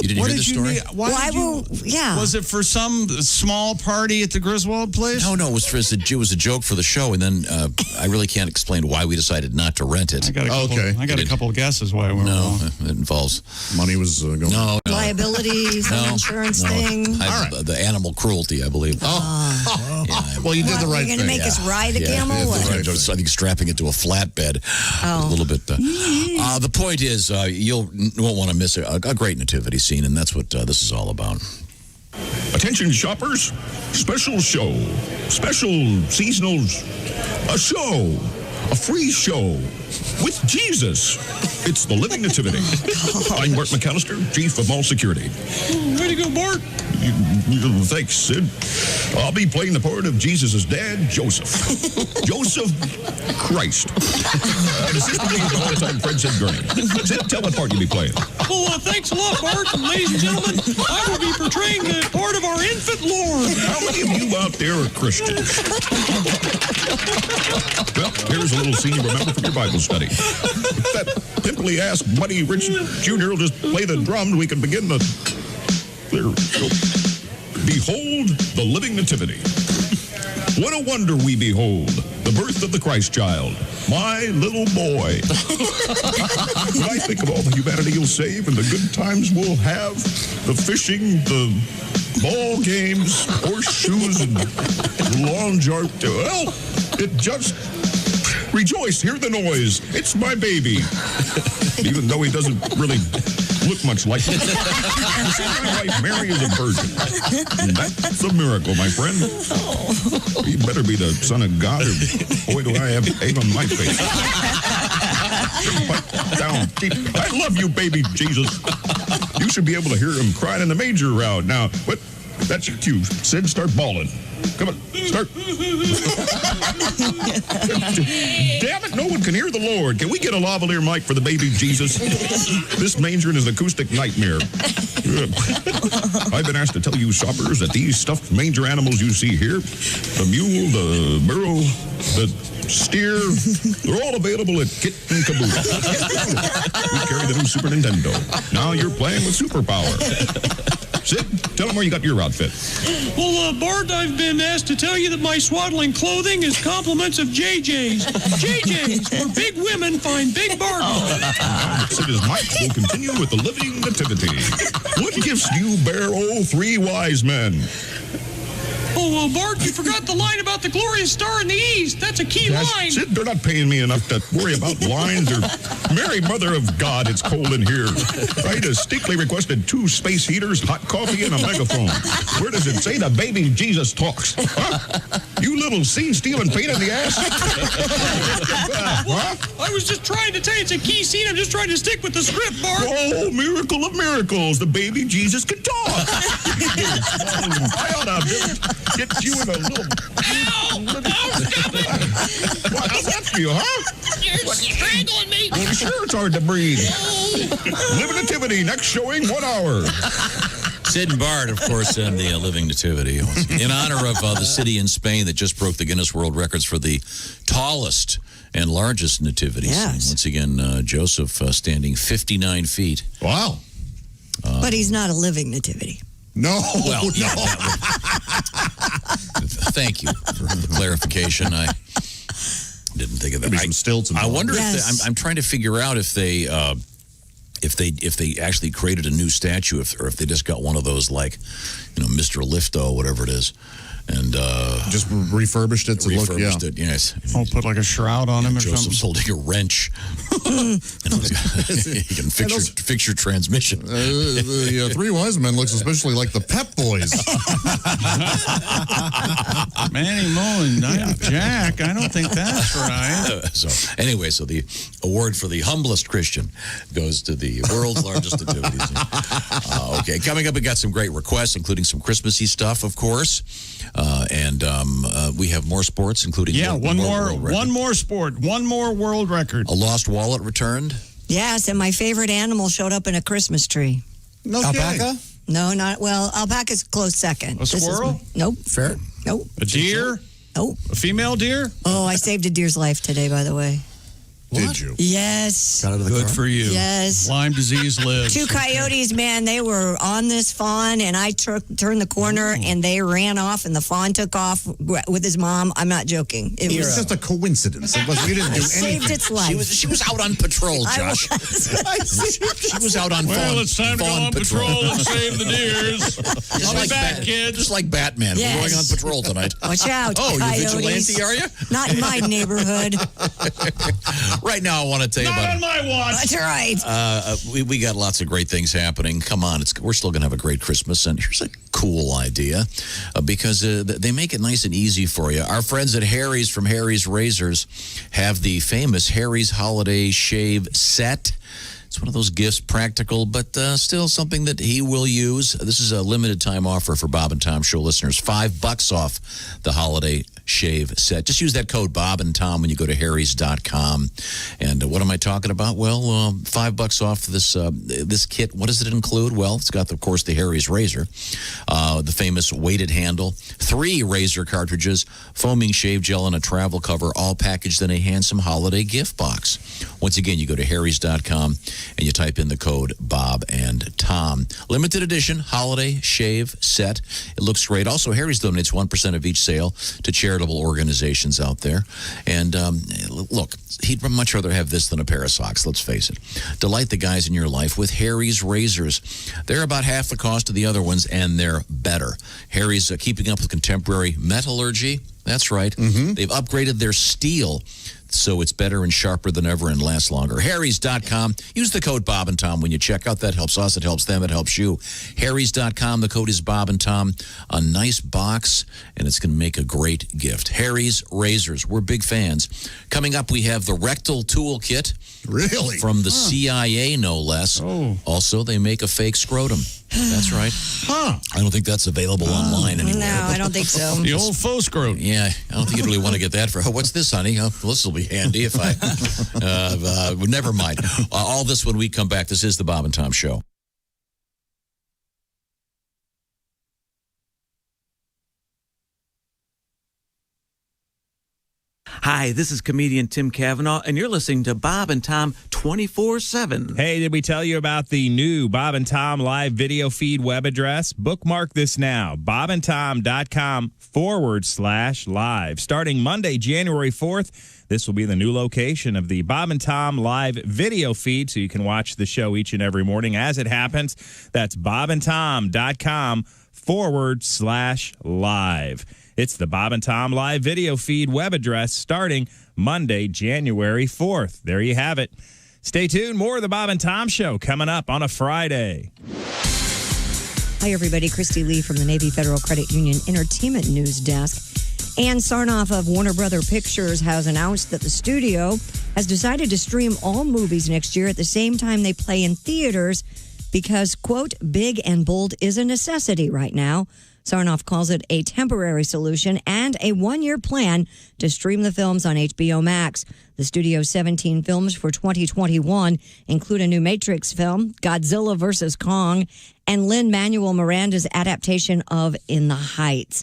You didn't What hear did the you story? need? Why did you? Yeah. Was it for some small party at the Griswold place? No, it was a joke for the show, and then I really can't explain why we decided not to rent it. I got a couple of guesses why we were wrong. It involves money was going. No. Liability, some insurance thing. The animal cruelty, I believe. Well, you did the right You're going thing. to make us ride a camel? Yeah, What? I think strapping it to a flatbed a little bit. The point is, you won't want to miss a great nativity scene, and that's what this is all about. Attention shoppers, special show, special seasonals, a show, a free show with Jesus. It's the Living Nativity. I'm Bart McAllister, Chief of Mall Security. Way to go, Bart. Thanks, Sid. I'll be playing the part of Jesus' dad, Joseph. Joseph Christ. And assisting me is the all-time Fred Sid Gurney. Sid, tell what part you'll be playing. Well, thanks a lot, Bart. And ladies and gentlemen, I will be portraying the part of our infant Lord. How many of you out there are Christians? Well, here's a little scene you remember from your Bible study. If that pimply ass Buddy Rich Jr. will just play the drum, we can begin the... There we go. Behold the Living Nativity. What a wonder we behold, the birth of the Christ child, my little boy. When I think of all the humanity you'll save and the good times we'll have, the fishing, the ball games, horseshoes, and lawn art, well, it just... Rejoice, hear the noise. It's my baby. Even though he doesn't really look much like me. My wife Mary is a virgin. And that's a miracle, my friend. He better be the son of God, or boy, do I have egg on my face. Pipe down deep. I love you, baby Jesus. You should be able to hear him crying in the manger around. Now, what? That's your cue. Sid, start bawling. Come on, start. Damn it, no one can hear the Lord. Can we get a lavalier mic for the baby Jesus? This manger is an acoustic nightmare. I've been asked to tell you shoppers that these stuffed manger animals you see here, the mule, the burro, the steer, they're all available at Kit and Caboodle. We carry the new Super Nintendo. Now you're playing with superpower. Sid, tell them where you got your outfit. Well, Bart, I've been asked to tell you that my swaddling clothing is compliments of JJ's. JJ's, where big women find big bargains. Sid's mic will continue with the Living Nativity. What gifts do you bear, oh three wise men? Oh, Bart, you forgot the line about the glorious star in the east. That's a key line. Sid, they're not paying me enough to worry about lines or Mary, Mother of God, it's cold in here. I distinctly requested 2 space heaters, hot coffee, and a megaphone. Where does it say the baby Jesus talks? Huh? You little scene-stealing pain in the ass? I was just trying to tell you it's a key scene. I'm just trying to stick with the script, Bart. Oh, miracle of miracles. The baby Jesus can talk. I ought to get you in a little... Ow! Stop it! How's that for you, huh? You're strangling me. Well, sure, it's hard to breathe. Living Nativity, next showing, 1 hour. Sid and Bart, of course, and the Living Nativity. In honor of the city in Spain that just broke the Guinness World Records for the tallest and largest nativity scene. Once again, Joseph standing 59 feet. Wow. But he's not a living nativity. No. Well, yeah, thank you for the clarification. I didn't think of that. Maybe some stilts I wonder Yes. if I'm trying to figure out if they actually created a new statue, or if they just got one of those, like, Mr. Lifto, whatever it is, and just refurbished it to look. Yeah. It, yes. Oh, put like a shroud on him or Joseph's something. holding a wrench. He can fix your transmission. The 3 wise men looks especially like the Pep Boys. Manny Mullen, Jack. I don't think that's right. So the award for the humblest Christian goes to the world's largest nativity scene. Okay, coming up, we got some great requests, including some Christmassy stuff, of course, and we have more sports, including one more sport, one more world record. A lost wallet returned. Yes, and my favorite animal showed up in a Christmas tree. No Alpaca? No, not well. Alpaca's close second. A squirrel? Nope. Ferret? Nope. A deer? Nope. A female deer? Oh, I saved a deer's life today, by the way. Did you? Yes. Got out of the Good car? for you. Yes. Lyme disease lives. 2 coyotes, man, they were on this fawn, and I turned the corner, and they ran off, and the fawn took off with his mom. I'm not joking. It was just a coincidence. It was, you didn't do saved anything. its life. She was out on patrol, Josh. She was out on Well, it's time to go fawn on patrol and save the deers. I'll be back, kids. Just like Batman. Yes. We're going on patrol tonight. Watch out, Oh, coyotes. you vigilante, are you? Not in my neighborhood. Right now, I want to tell you Not about on my watch. That's right. we got lots of great things happening. Come on, we're still going to have a great Christmas. And here's a cool idea, because they make it nice and easy for you. Our friends at Harry's from Harry's Razors have the famous Harry's Holiday Shave Set. It's one of those gifts, practical, but still something that he will use. This is a limited time offer for Bob and Tom Show listeners. $5 off the holiday shave set. Just use that code Bob and Tom when you go to harrys.com. And what am I talking about? Well, $5 off this kit. What does it include? Well, it's got, of course, the Harry's razor, the famous weighted handle, 3 razor cartridges, foaming shave gel, and a travel cover, all packaged in a handsome holiday gift box. Once again, you go to harrys.com and you type in the code Bob and Tom. Limited edition holiday shave set. It looks great. Also, Harry's donates 1% of each sale to charitable organizations out there. And look, he'd much rather have this than a pair of socks, let's face it. Delight the guys in your life with Harry's razors. They're about half the cost of the other ones, and they're better. Harry's keeping up with contemporary metallurgy. That's right. Mm-hmm. They've upgraded their steel so it's better and sharper than ever and lasts longer. Harry's.com. Use the code Bob and Tom when you check out. That helps us. It helps them. It helps you. Harry's.com. The code is Bob and Tom. A nice box, and it's going to make a great gift. Harry's Razors. We're big fans. Coming up, we have the Rectal Tool Kit. Really? From the CIA, no less. Oh. Also, they make a fake scrotum. That's right. Huh. I don't think that's available online anymore. No, I don't think so. The old faux scrotum. Yeah, I don't think you'd really want to get that for, what's this, honey? Well, this will be handy if I, never mind. All this when we come back. This is the Bob and Tom Show. Hi, this is comedian Tim Cavanaugh, and you're listening to Bob and Tom 24/7. Hey, did we tell you about the new Bob and Tom live video feed web address? Bookmark this now, bobandtom.com/live. Starting Monday, January 4th, this will be the new location of the Bob and Tom live video feed, so you can watch the show each and every morning as it happens. That's bobandtom.com/live. It's the Bob and Tom live video feed web address starting Monday, January 4th. There you have it. Stay tuned. More of the Bob and Tom Show coming up on a Friday. Hi, everybody. Christy Lee from the Navy Federal Credit Union Entertainment News Desk. Ann Sarnoff of Warner Brother Pictures has announced that the studio has decided to stream all movies next year at the same time they play in theaters because, quote, big and bold is a necessity right now. Sarnoff calls it a temporary solution and a one-year plan to stream the films on HBO Max. The studio's 17 films for 2021 include a new Matrix film, Godzilla vs. Kong, and Lin-Manuel Miranda's adaptation of In the Heights.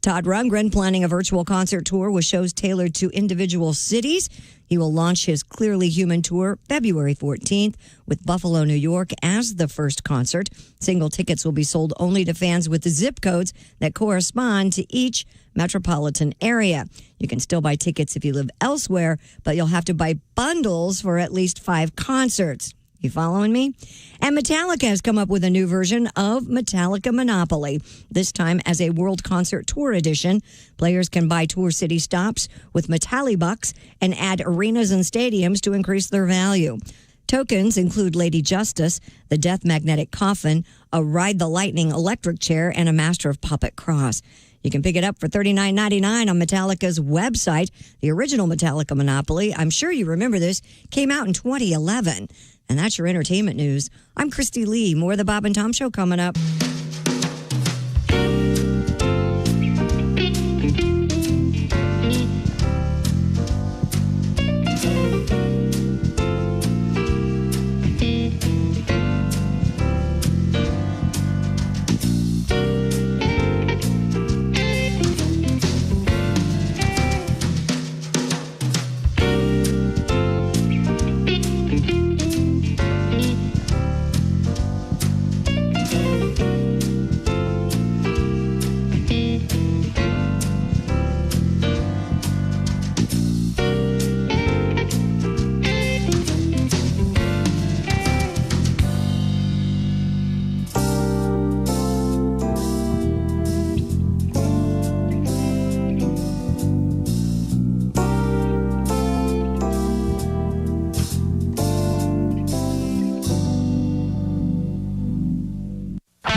Todd Rundgren planning a virtual concert tour with shows tailored to individual cities. He will launch his Clearly Human tour February 14th with Buffalo, New York as the first concert. Single tickets will be sold only to fans with the zip codes that correspond to each metropolitan area. You can still buy tickets if you live elsewhere, but you'll have to buy bundles for at least 5 concerts. You following me? And Metallica has come up with a new version of Metallica Monopoly, this time as a World Concert Tour edition. Players can buy tour city stops with Metallibucks and add arenas and stadiums to increase their value. Tokens include Lady Justice, the Death Magnetic Coffin, a Ride the Lightning electric chair, and a Master of Puppet Cross. You can pick it up for $39.99 on Metallica's website. The original Metallica Monopoly, I'm sure you remember this, came out in 2011. And that's your entertainment news. I'm Christy Lee. More of the Bob and Tom Show coming up.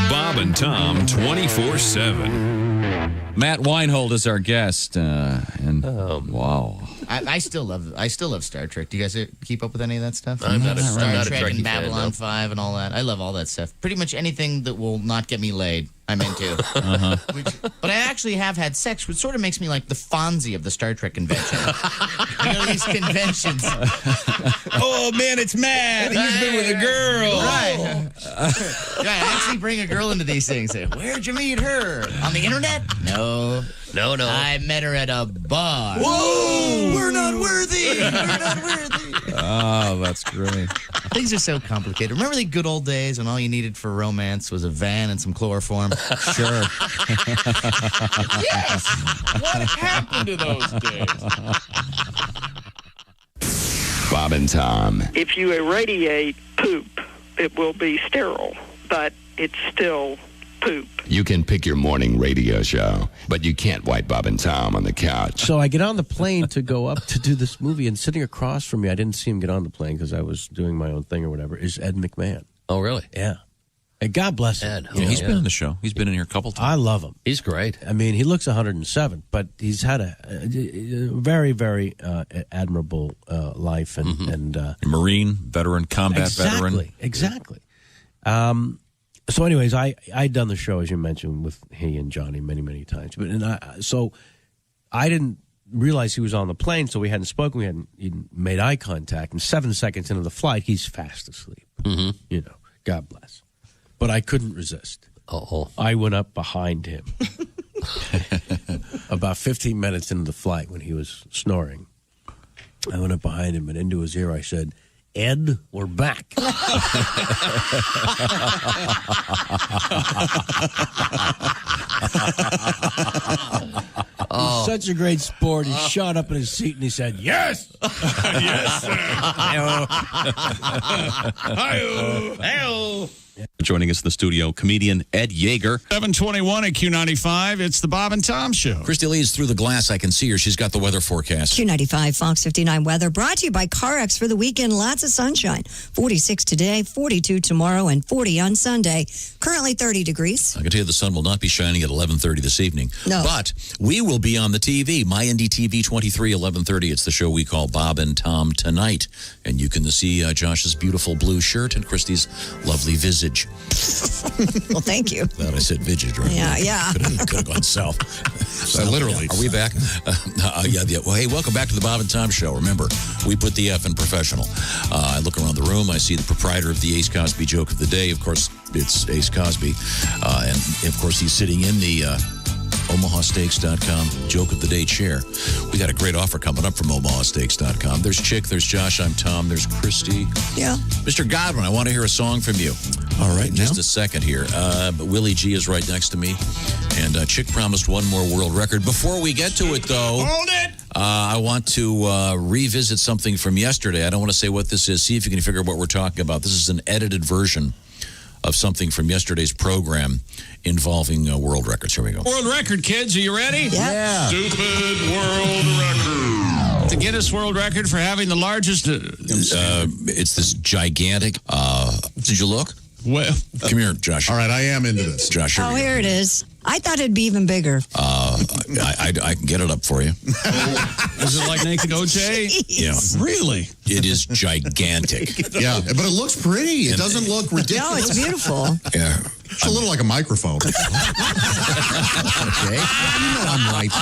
Bob and Tom 24/7. Matt Weinhold is our guest, and wow, I still love Star Trek. Do you guys keep up with any of that stuff? I'm not a Star Trek Trekkie and Babylon fan, 5 and all that. I love all that stuff. Pretty much anything that will not get me laid, I'm into. But I actually have had sex, which sort of makes me like the Fonzie of the Star Trek convention. You know, these conventions. Oh, man, it's Matt. He's been with a girl. Right. I actually bring a girl into these things. Say, where'd you meet her? On the internet? No. I met her at a bar. Whoa! We're not worthy. Oh, that's great. Things are so complicated. Remember the good old days when all you needed for romance was a van and some chloroform? Sure. Yes! What happened to those days? Bob and Tom. If you irradiate poop, it will be sterile, but it's still poop. poop. You can pick your morning radio show, but you can't wipe Bob and Tom on the couch. So I get on the plane to go up to do this movie, and sitting across from me, I didn't see him get on the plane because I was doing my own thing or whatever, is Ed McMahon. Oh, really? Yeah. And God bless him. Ed. Yeah, he's been on the show. He's been in here a couple times. I love him. He's great. I mean, he looks 107, but he's had a very, very admirable life and Marine, veteran, combat veteran. Exactly. So, anyways, I'd done the show, as you mentioned, with he and Johnny many, many times. So I didn't realize he was on the plane, so we hadn't spoken. We hadn't even made eye contact. And 7 seconds into the flight, he's fast asleep. Mm-hmm. You know, God bless. But I couldn't resist. Uh-oh. I went up behind him about 15 minutes into the flight when he was snoring. I went up behind him, and into his ear I said, Ed, we're back. He's such a great sport. He shot up in his seat and he said, yes. Yes, sir. Hey-o. Joining us in the studio, comedian Ed Yeager. 721 at Q95. It's the Bob and Tom Show. Christy Lee's through the glass. I can see her. She's got the weather forecast. Q95 Fox 59 weather brought to you by CarX for the weekend. Lots of sunshine. 46 today, 42 tomorrow, and 40 on Sunday. Currently 30 degrees. I can tell you the sun will not be shining at 11:30 this evening. No. But we will be on the TV. My Indy TV 23, 11:30. It's the show we call Bob and Tom Tonight. And you can see Josh's beautiful blue shirt and Christy's lovely visage. Well, thank you. Glad I said visage, right? Yeah. Could have gone south. Literally. Are we back? Yeah. Well, hey, welcome back to the Bob and Tom Show. Remember, we put the F in professional. I look around the room. I see the proprietor of the Ace Cosby joke of the day. Of course, it's Ace Cosby. And, of course, he's sitting in the OmahaSteaks.com joke of the day chair. We got a great offer coming up from OmahaSteaks.com. There's Chick, there's Josh, I'm Tom, there's Christy. Yeah. Mr. Godwin, I want to hear a song from you. All right, just a second here. But Willie G is right next to me, and Chick promised one more world record. Before we get to it, though, hold it. I want to revisit something from yesterday. I don't want to say what this is. See if you can figure out what we're talking about. This is an edited version of something from yesterday's program involving world records. Here we go. World record, kids. Are you ready? Yeah. Stupid world record. The Guinness World Record for having the largest... it's this gigantic... did you look? Well, come here, Josh. All right, I am into this. Josh, Here it is. I thought it'd be even bigger. I can get it up for you. Is it like Naked OJ? Yeah. Really? It is gigantic. Yeah, but it looks pretty. It doesn't look ridiculous. No, it's beautiful. Yeah. It's a little like a microphone. Okay. You know I'm right.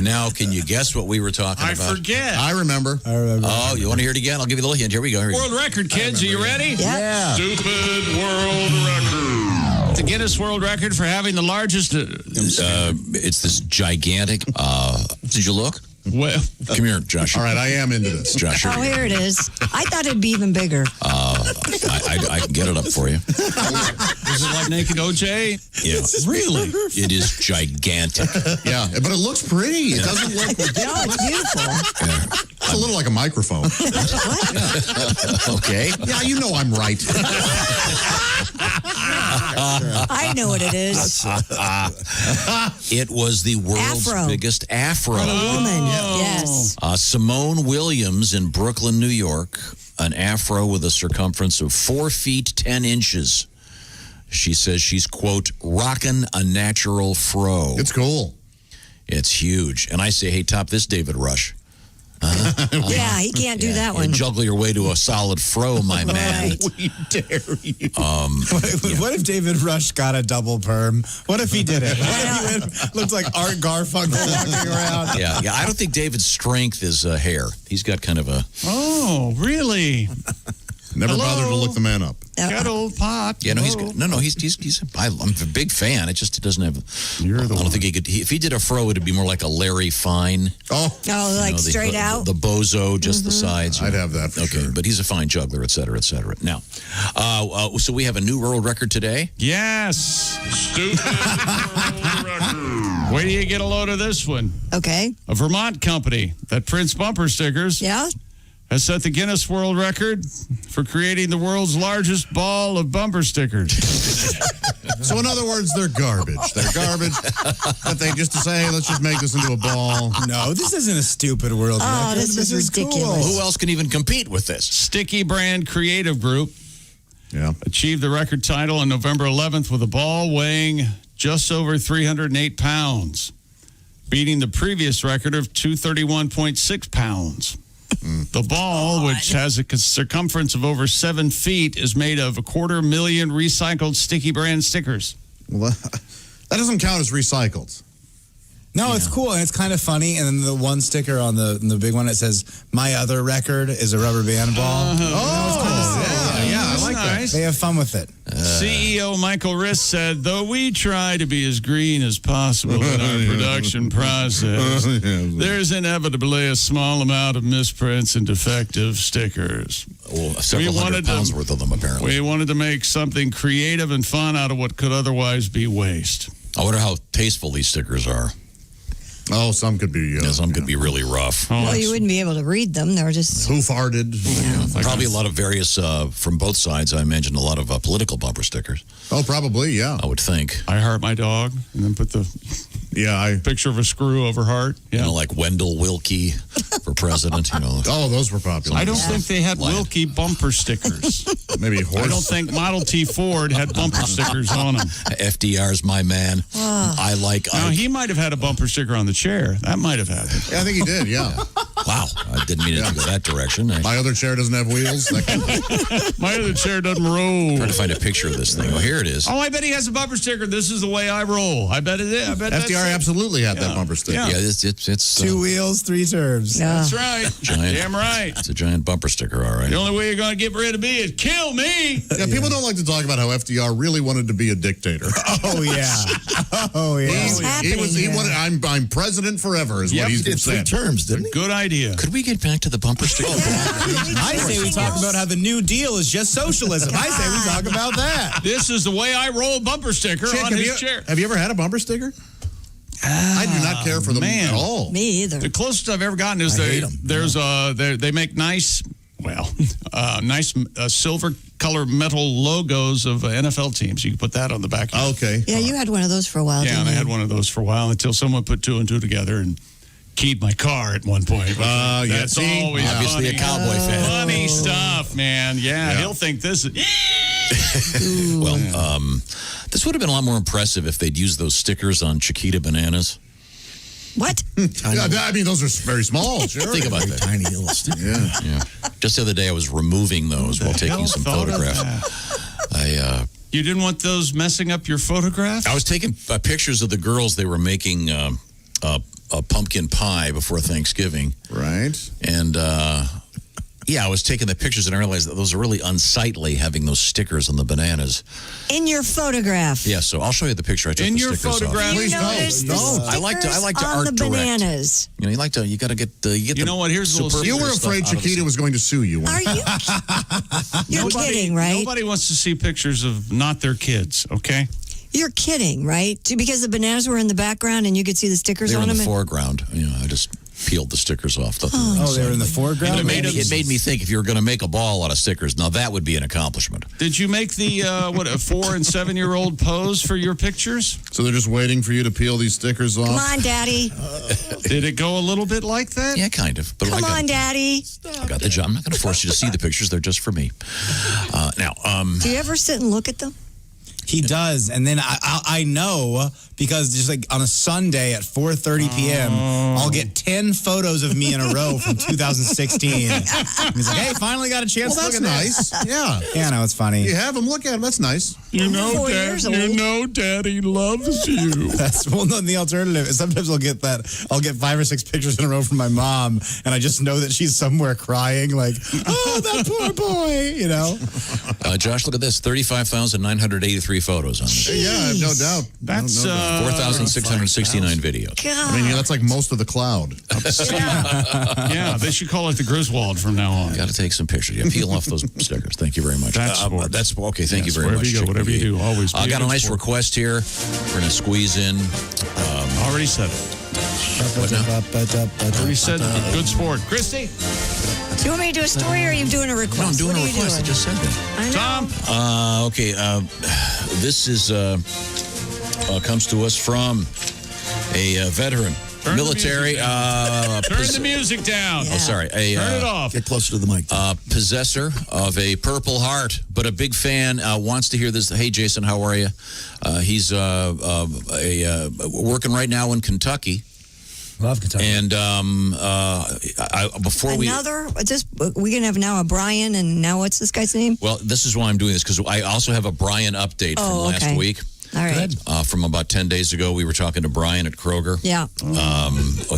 Now, can you guess what we were talking about? I forget. I remember. Oh, you want to hear it again? I'll give you the little hint. Here we go. World record, kids. Are you ready? Yeah. Stupid world record. The Guinness World Record for having the largest... it's this gigantic... did you look? Well, come here, Josh. All right, I am into this. Josh, Here it is. I thought it'd be even bigger. I can get it up for you. Is it like Naked OJ? Yeah. Really? It is gigantic. Yeah, but it looks pretty. It doesn't look ridiculous. No, it's beautiful. It's a little like a microphone. Okay. Yeah, you know I'm right. I know what it is. It was the world's Afro. biggest afro. A woman. Yes. Simone Williams in Brooklyn, New York, an afro with a circumference of 4 feet 10 inches. She says she's, quote, rocking a natural fro. It's cool. It's huge. And I say, hey, top this, David Rush. Yeah, he can't do that one. And juggle your way to a solid fro, my man. We dare you. Yeah. What if David Rush got a double perm? What if he did it? What if he looked like Art Garfunkel walking around? Yeah. I don't think David's strength is hair. He's got kind of a... Oh, really? Never bothered to look the man up. Kettle pot. Yeah, no, he's good. No, I'm a big fan. It just doesn't have... I don't think he could... if he did a fro, it'd be more like a Larry Fine. Oh, like straight out? The bozo, just the sides. I'd have that for sure. But he's a fine juggler, et cetera, et cetera. Now, so we have a new world record today? Yes. Stupid world record. Wait till you get a load of this one. Okay. A Vermont company that prints bumper stickers. Yeah. has set the Guinness World Record for creating the world's largest ball of bumper stickers. So in other words, they're garbage. They're garbage. But they just say, hey, let's just make this into a ball. No, this isn't a stupid world record. This is ridiculous. Cool. Who else can even compete with this? Sticky Brand Creative Group achieved the record title on November 11th with a ball weighing just over 308 pounds, beating the previous record of 231.6 pounds. The ball, which has a circumference of over 7 feet, is made of 250,000 recycled Sticky Brand stickers. Well, that doesn't count as recycled. No, it's cool and it's kind of funny. And then the one sticker on the big one, it says, "My other record is a rubber band ball." I like that. They have fun with it. CEO Michael Riss said, though we try to be as green as possible in our production process, there's inevitably a small amount of misprints and defective stickers. Well, several hundred pounds worth of them, apparently. We wanted to make something creative and fun out of what could otherwise be waste. I wonder how tasteful these stickers are. Oh, some could be. Some could be really rough. Well, you wouldn't be able to read them. They're just who farted. Probably a lot of various from both sides. I imagine a lot of political bumper stickers. Oh, probably, yeah. I would think. I heart my dog, and then put the picture of a screw over heart. You know, like Wendell Wilkie for president. You know. Oh, those were popular. I don't think they had Wilkie bumper stickers. Maybe horse. I don't think Model T Ford had bumper stickers on them. FDR's my man. I like. Now he might have had a bumper sticker on the chair. That might have happened. Yeah, I think he did. Yeah. Wow, I didn't mean it to go that direction. My other chair doesn't have wheels. My other chair doesn't roll. Trying to find a picture of this thing. Oh, here it is. Oh, I bet he has a bumper sticker. This is the way I roll. I bet it is. I bet FDR absolutely had that bumper sticker. Yeah, it's 2 wheels, 3 terms. That's right. Giant, damn right. It's a giant bumper sticker, all right. The only way you're going to get rid of me is kill me. Yeah, people don't like to talk about how FDR really wanted to be a dictator. Oh yeah. Oh yeah. He wanted. I'm president forever. Is what he did 3 terms, didn't he? Good idea. Could we get back to the bumper sticker? I say we talk about how the New Deal is just socialism. I say we talk about that. This is the way I roll bumper sticker on his chair. Have you ever had a bumper sticker? I do not care for them at all. Me either. The closest I've ever gotten is they make nice, nice silver color metal logos of NFL teams. You can put that on the back. Okay. Yeah, you had one of those for a while. Yeah, and I had one of those for a while until someone put 2 and 2 together and keyed my car at one point. That's always obviously funny. a cowboy fan. Funny stuff, man. Yeah, he'll think this is. Well, this would have been a lot more impressive if they'd used those stickers on Chiquita bananas. What? I mean, those are very small. Sure. Think about that. Tiny little stickers. Yeah. Just the other day, I was removing those while taking some photographs. You didn't want those messing up your photograph? I was taking pictures of the girls. They were making a pumpkin pie before Thanksgiving. Right. And I was taking the pictures and I realized that those are really unsightly having those stickers on the bananas. In your photograph. Yeah, so I'll show you the picture I took. In the your stickers photograph. off. You notice the stickers I like to on art the direct. bananas. You know, you got to get the. You know what? Here's a little. You were afraid Chiquita was going to sue you. Are you? You're kidding, right? Nobody wants to see pictures of not their kids. Okay. You're kidding, right? Because the bananas were in the background and you could see the stickers They were on in them. the foreground. I just peeled the stickers off. They were in the foreground? It made me think if you were going to make a ball out of stickers, now that would be an accomplishment. Did you make the, a 4 and 7-year-old pose for your pictures? So they're just waiting for you to peel these stickers off? Come on, Daddy. Did it go a little bit like that? Yeah, kind of. But Come on, Daddy. I got the job. I'm not going to force you to see the pictures. They're just for me. Do you ever sit and look at them? He does, and then I know because just like on a Sunday at 4:30 p.m., I'll get 10 photos of me in a row from 2016. He's like, "Hey, finally got a chance to look at nice. Yeah, yeah, no, it's funny. You have them look at them. That's nice. You know, Daddy loves you. That's the alternative is sometimes I'll get 5 or 6 pictures in a row from my mom, and I just know that she's somewhere crying, like, "Oh, that poor boy," you know. Josh, look at this: 35,983 photos on this. Yeah, I have no doubt. That's 4,669 videos. God. I mean, that's like most of the cloud. Yeah, they should call it the Griswold from now on. Got to take some pictures. Yeah, peel off those stickers. Thank you very much. That's okay. Thank you very wherever much. You go, whatever you do, always. I got a nice request here. We're going to squeeze in. Already said it. You said good sport. Christy? Do you want me to do a story or are you doing a request? No, I'm doing What a are you request. I doing? just said that. I know. Tom? Okay. This is comes to us from a veteran. Turn the Military. music down. Turn the music down. Oh, sorry. Turn it off. Get closer to the mic. Possessor of a Purple Heart, but a big fan, wants to hear this. Hey, Jason, how are you? He's working right now in Kentucky. Love Kentucky. And before we can have now a Brian, and now what's this guy's name? Well, this is why I'm doing this, because I also have a Brian update from last week. All right. From about 10 days ago, we were talking to Brian at Kroger. Yeah.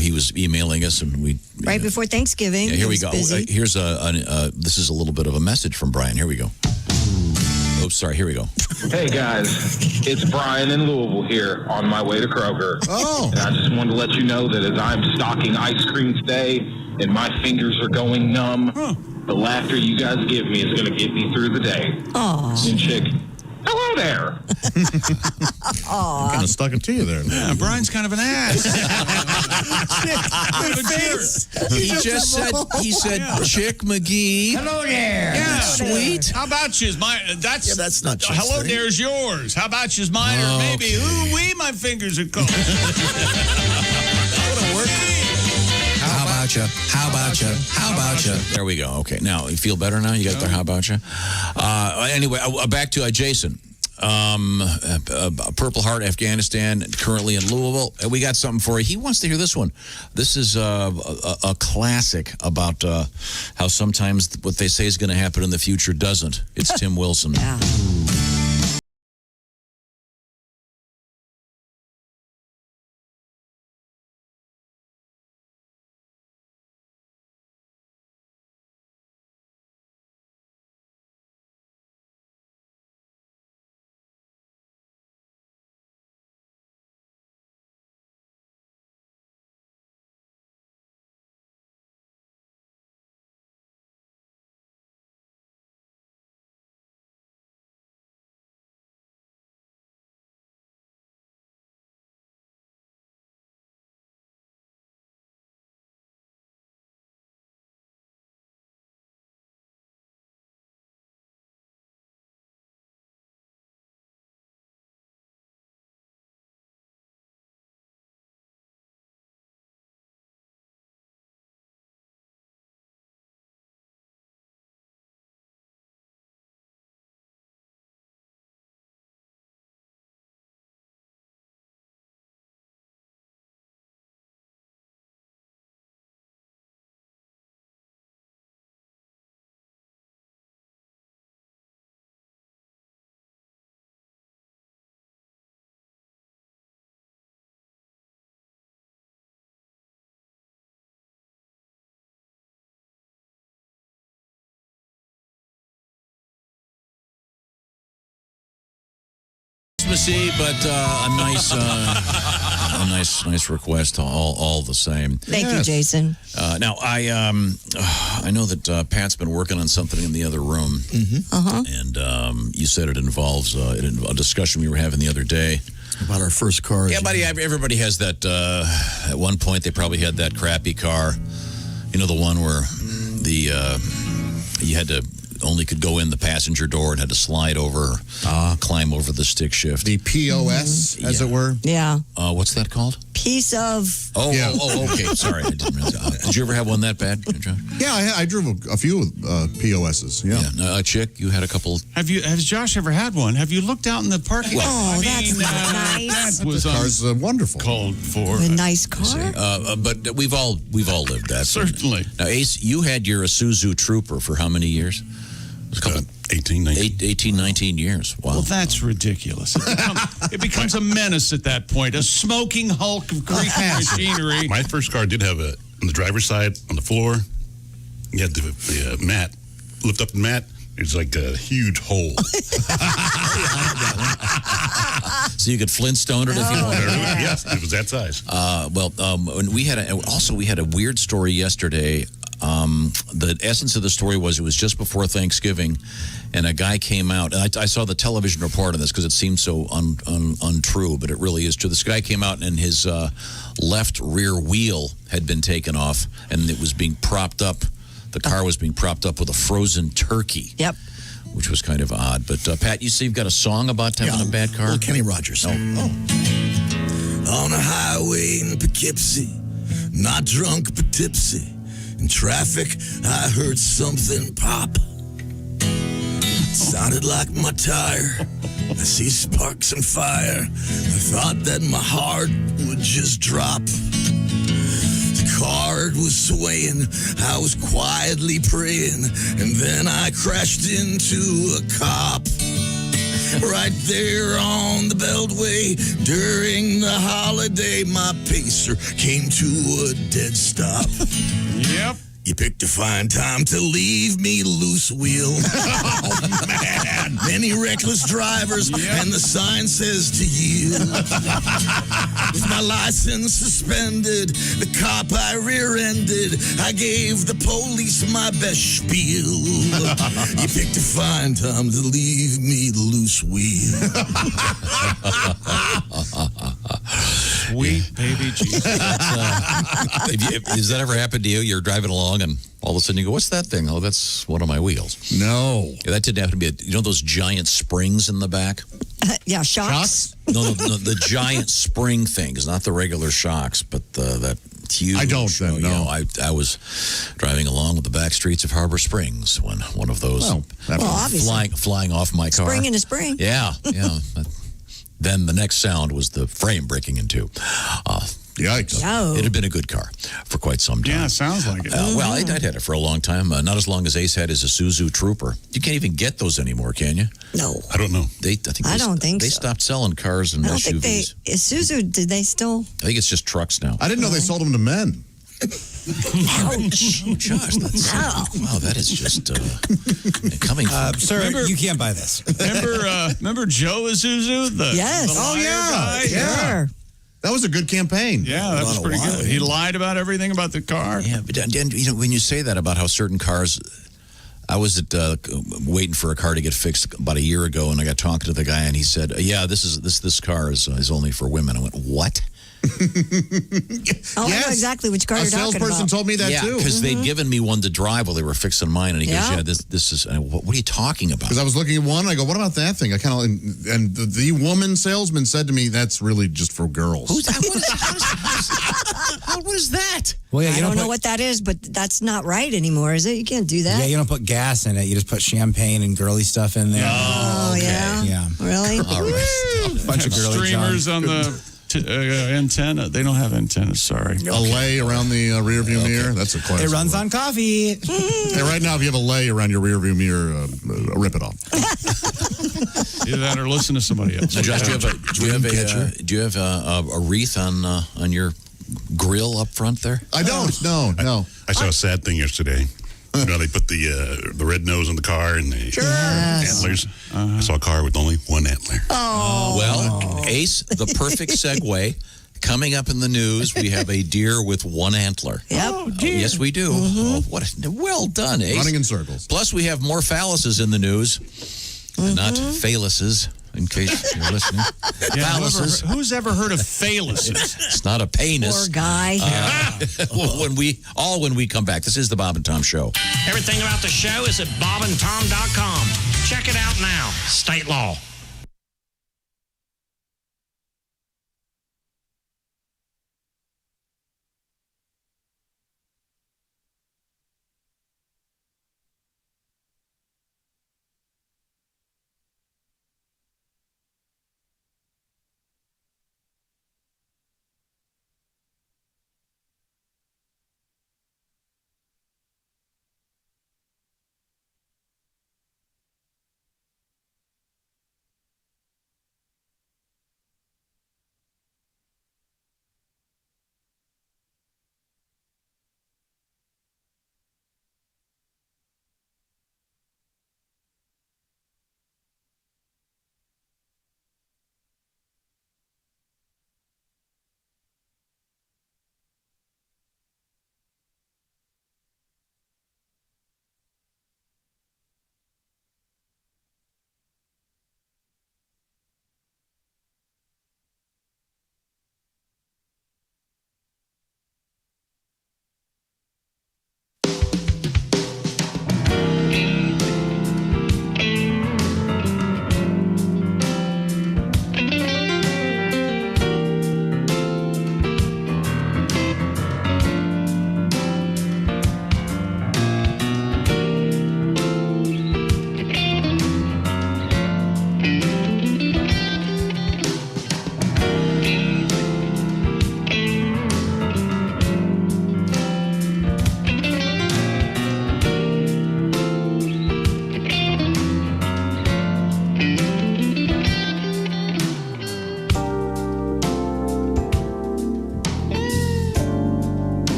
He was emailing us, and we Right before Thanksgiving. Yeah, here we go. Busy. Here's this is a little bit of a message from Brian. Here we go. Oh, sorry. Here we go. Hey guys, it's Brian in Louisville here on my way to Kroger. Oh. And I just wanted to let you know that as I'm stocking ice cream today and my fingers are going numb, the laughter you guys give me is going to get me through the day. Aw. And chick, hello there. Aw. Kind of stuck it to you there. Yeah, Brian's kind of an ass. He said, Chick McGee. Hello there. Yeah. Sweet. How about you? That's not Chick's hello thing. there's yours. How about you's mine? Or maybe, ooh-wee, my fingers are cold. How about you? How about you? How about you? There we go. Okay. Now, you feel better now? You got there? How about you? Anyway, back to Jason. Purple Heart, Afghanistan, currently in Louisville. We got something for you. He wants to hear this one. This is a classic about how sometimes what they say is going to happen in the future doesn't. It's Tim Wilson. Yeah. Christmassy, but a nice request all the same. Thank you, Jason. Now I know that Pat's been working on something in the other room, and you said it involves a discussion we were having the other day about our first car. Yeah, buddy. Everybody has that. At one point, they probably had that crappy car. You know, the one where you had to only could go in the passenger door and had to slide over, climb over the stick shift. The POS, as it were. Yeah. What's that called? Piece of. Oh, okay. Sorry, I didn't realize. Did you ever have one that bad, John? Yeah, I drove a few POSs. Yeah. Chick, you had a couple. Has Josh ever had one? Have you looked out in the parking lot? Oh, that's not nice. That was the car's wonderful. Called for a nice car. But we've all lived that. Certainly. Now, Ace, you had your Isuzu Trooper for how many years? It was a couple. 18, 19 years. Wow. Well, that's ridiculous. It becomes a menace at that point. A smoking hulk of creaking machinery. My first car did have on the driver's side, on the floor, you had the mat. Lift up the mat, it's like a huge hole. So you could Flintstone it if you wanted. Yes, it was that size. We had a weird story yesterday. The essence of the story was it was just before Thanksgiving, and a guy came out. And I saw the television report on this because it seemed so untrue, but it really is true. This guy came out and his left rear wheel had been taken off, and it was being propped up. The car was being propped up with a frozen turkey. Yep. Which was kind of odd. But, Pat, you say you've got a song about having a bad car? Well, Kenny Rogers. Oh. On a highway in Poughkeepsie, not drunk but tipsy. In traffic, I heard something pop. It sounded like my tire. I see sparks and fire. I thought that my heart would just drop. The car was swaying. I was quietly praying. And then I crashed into a cop. Right there on the Beltway during the holiday, my pacer came to a dead stop. Yep. You picked a fine time to leave me loose wheel. Oh, man. Many reckless drivers, and the sign says to you. With my license suspended, the cop I rear-ended, I gave the police my best spiel. You picked a fine time to leave me loose wheel. Sweet baby Jesus. Has that ever happened to you? You're driving along and all of a sudden you go, what's that thing? Oh, that's one of my wheels. No. Yeah, that didn't happen to me. You know those giant springs in the back? Yeah, shocks. No, the giant spring things, not the regular shocks, but that huge. I don't then, no. I was driving along with the back streets of Harbor Springs when one of those obviously. flying off my car. Spring in a spring. Yeah. Then the next sound was the frame breaking in two. Yikes. Oh. It had been a good car for quite some time. Yeah, sounds like it. Well, I'd had it for a long time. Not as long as Ace had his Isuzu Trooper. You can't even get those anymore, can you? No. I don't know. I don't think they so. stopped selling cars and I don't SUVs. think Isuzu, did they still? I think it's just trucks now. I didn't know they sold them to men. Ouch. Oh, Josh, that's wow. That is just coming. Sir, you can't buy this. Remember Joe Isuzu? Yes. The Oh, liar yeah. guy? Sure. That was a good campaign. Yeah, that was pretty good. He lied about everything about the car. Yeah, but when you say that about how certain cars, I was waiting for a car to get fixed about a year ago, and I got talking to the guy, and he said, "Yeah, this car is only for women." I went, "What?" I know exactly which car you're talking about. A salesperson told me that too. because they'd given me one to drive while they were fixing mine, and he goes, "Yeah, this is." What are you talking about? Because I was looking at one, I go, "What about that thing?" I kind of, and the woman salesman said to me, "That's really just for girls." Who's that? What is that? Well, yeah, I don't know what that is, but that's not right anymore, is it? You can't do that. Yeah, you don't put gas in it. You just put champagne and girly stuff in there. Oh, okay. yeah. Really? All right. A bunch of girly Streamers junk. on the antenna. They don't have antennas, sorry. A lay around the rear view mirror. That's a classic. It runs on coffee. Hey, right now, if you have a lay around your rear view mirror, rip it off. Either that or listen to somebody else. Now, Josh, do you have a wreath on your grill up front there? I don't. No. I saw a sad thing yesterday. You know, they put the red nose on the car and the antlers. I saw a car with only one antler. Oh. Well, Ace, the perfect segue. Coming up in the news, we have a deer with one antler. Yep. Oh, yes, we do. Oh, well done, Ace. Running in circles. Plus, we have more phalluses in the news. Not phalluses, in case you're listening. Phalluses. Who's ever heard of phalluses? It's not a penis. Poor guy. When we come back, this is the Bob and Tom Show. Everything about the show is at bobandtom.com. Check it out now. State law.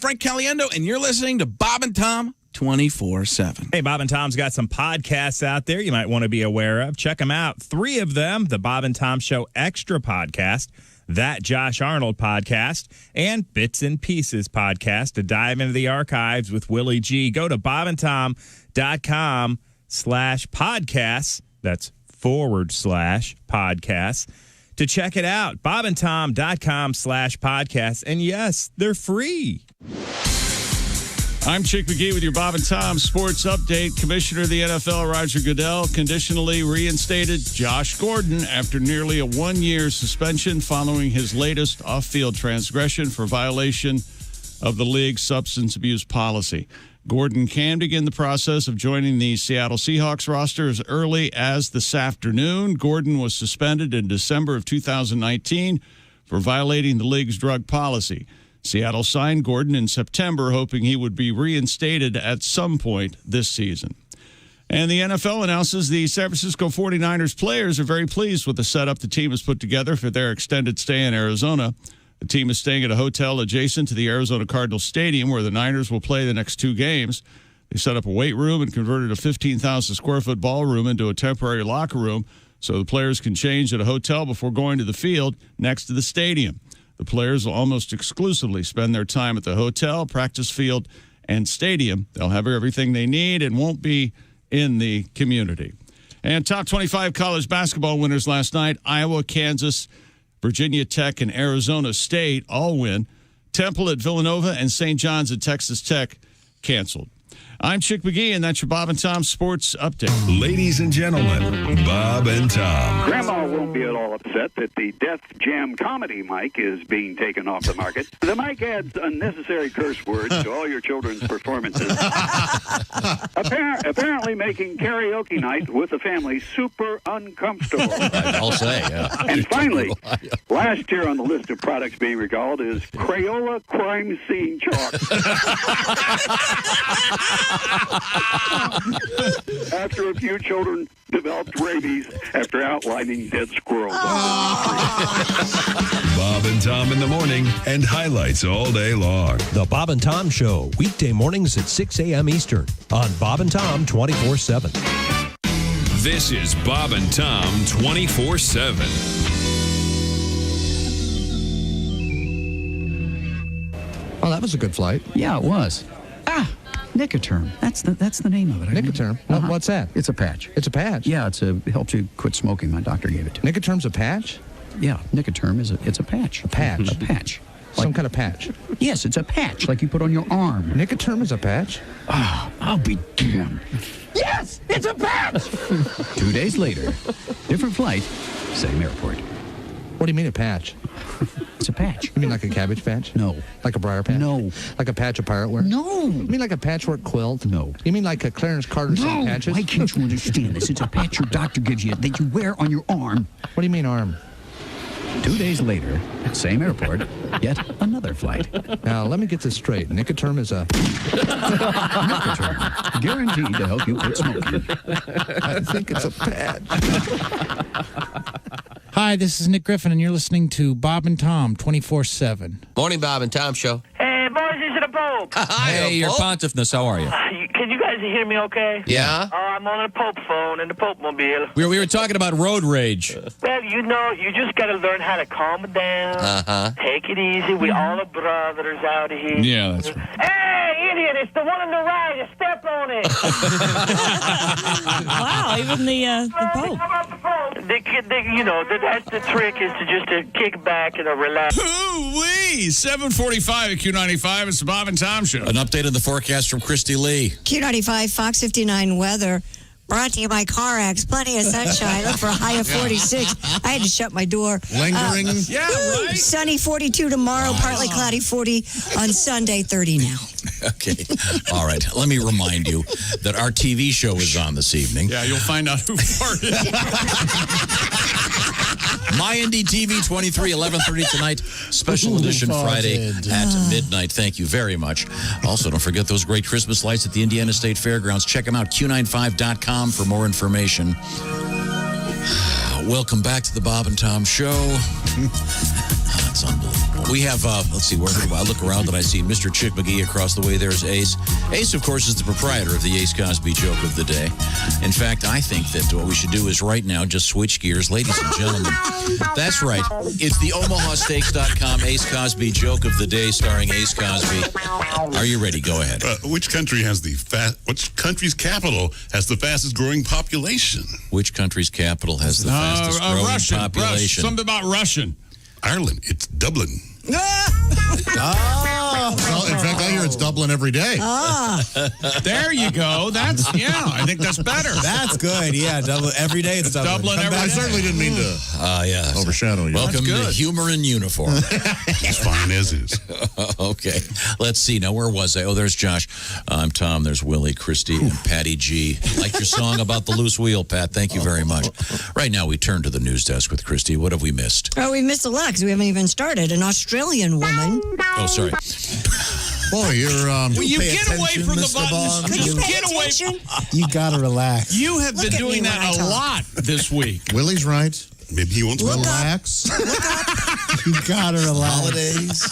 Frank Caliendo, and you're listening to Bob and Tom 24/7. Hey, Bob and Tom's got some podcasts out there you might want to be aware of. Check them out. 3 of them, the Bob and Tom Show Extra Podcast, That Josh Arnold Podcast, and Bits and Pieces Podcast to dive into the archives with Willie G. Go to bobandtom.com/podcasts. That's /podcasts to check it out. bobandtom.com/podcasts. And yes, they're free. I'm Chick McGee with your Bob and Tom Sports Update. Commissioner of the NFL, Roger Goodell, conditionally reinstated Josh Gordon after nearly a 1-year suspension following his latest off-field transgression for violation of the league's substance abuse policy. Gordon can begin the process of joining the Seattle Seahawks roster as early as this afternoon. Gordon was suspended in December of 2019 for violating the league's drug policy. Seattle signed Gordon in September, hoping he would be reinstated at some point this season. And the NFL announces the San Francisco 49ers players are very pleased with the setup the team has put together for their extended stay in Arizona. The team is staying at a hotel adjacent to the Arizona Cardinals Stadium, where the Niners will play the next 2 games. They set up a weight room and converted a 15,000-square-foot ballroom into a temporary locker room so the players can change at a hotel before going to the field next to the stadium. The players will almost exclusively spend their time at the hotel, practice field, and stadium. They'll have everything they need and won't be in the community. And top 25 college basketball winners last night: Iowa, Kansas, Virginia Tech, and Arizona State all win. Temple at Villanova and St. John's at Texas Tech canceled. I'm Chick McGee, and that's your Bob and Tom Sports Update. Ladies and gentlemen, Bob and Tom. Grandma won't be at all upset that the Death Jam comedy mic is being taken off the market. The mic adds unnecessary curse words to all your children's performances. Apparently making karaoke night with the family super uncomfortable. I'll say, yeah. And finally, last year on the list of products being recalled is Crayola crime scene chalk. After a few children developed rabies after outlining dead squirrels. Bob and Tom in the morning and highlights all day long. The Bob and Tom Show, weekday mornings at 6 a.m. Eastern on Bob and Tom 24/7. This is Bob and Tom 24/7. Oh, that was a good flight. Yeah, it was. Nicoterm. That's the name of it. Nicoterm? What's that? It's a patch. It's a patch? Yeah, it helps you quit smoking. My doctor gave it to me. Nicoterm's a patch? Yeah, Nicoterm it's a patch. A patch? A patch. Some kind of patch? Yes, it's a patch like you put on your arm. Nicoterm is a patch? Oh, I'll be damned. Yes, it's a patch! 2 days later, different flight, same airport. What do you mean a patch? It's a patch. You mean like a cabbage patch? No. Like a briar patch? No. Like a patch of pirate wear? No. You mean like a patchwork quilt? No. You mean like a Clarence Carter No. patches? Why can't you understand this? It's a patch your doctor gives you that you wear on your arm. What do you mean arm? 2 days later, same airport, yet another flight. Now, let me get this straight. Nicoterm is a... Nicoterm. Guaranteed to help you quit smoking. I think it's a patch. Hi, this is Nick Griffin, and you're listening to Bob and Tom 24/7. Morning, Bob and Tom Show. Hey, boys, this is the Pope. Hey, your pontiffness, how are you? Can you guys hear me okay? Yeah. Oh, I'm on the Pope phone in the Pope mobile. We were talking about road rage. Well, you just got to learn how to calm it down. Uh-huh. Take it easy. We all are brothers out here. Yeah, that's right. Hey, idiot, it's the one on the right. You step on it. Wow, even the Pope. That's the trick is to just kick back and relax. Hoo-wee! 7:45 at Q95. It's the Bob and Tom Show. An update on the forecast from Christy Lee. Q95, Fox 59 weather. Brought to you by CarX. Plenty of sunshine. Look for a high of 46. I had to shut my door. Lingering. Yeah, right. Sunny 42 tomorrow. Partly cloudy 40 on Sunday. 30 now. Okay. All right. Let me remind you that our TV show is on this evening. Yeah, you'll find out who farted. My Indie TV 23, 11:30 tonight. Special edition Friday at midnight. Thank you very much. Also, don't forget those great Christmas lights at the Indiana State Fairgrounds. Check them out, Q95.com for more information. Welcome back to the Bob and Tom Show. That's unbelievable. We have, let's see, where I look around and I see Mr. Chick McGee across the way. There's Ace. Ace, of course, is the proprietor of the Ace Cosby joke of the day. In fact, I think that what we should do is right now just switch gears. Ladies and gentlemen, that's right. It's the OmahaSteaks.com Ace Cosby joke of the day starring Ace Cosby. Are you ready? Go ahead. Which country's capital has the fastest growing population? Which country's capital has the fastest growing population? Something about Russian. Ireland. It's Dublin. Well, in fact, I hear it's Dublin every day. There you go. I think that's better. That's good. Yeah, Dublin every day. It's Dublin. I certainly didn't mean to overshadow you. Welcome to Humor in Uniform. As fine as is. Okay. Let's see. Now, where was I? Oh, there's Josh. I'm Tom. There's Willie, Christy, and Patty G. Like your song about the loose wheel, Pat. Thank you very much. Right now, we turn to the news desk with Christy. What have we missed? Oh, we missed a lot because we haven't even started. An Australian woman. Oh, sorry. Boy, you're. Will you get away from the buttons? Could you pay get away. attention? You gotta relax. You have been Look at doing me that when I a talk. lot this week. Willie's right. Maybe he wants to relax. You gotta relax. Holidays.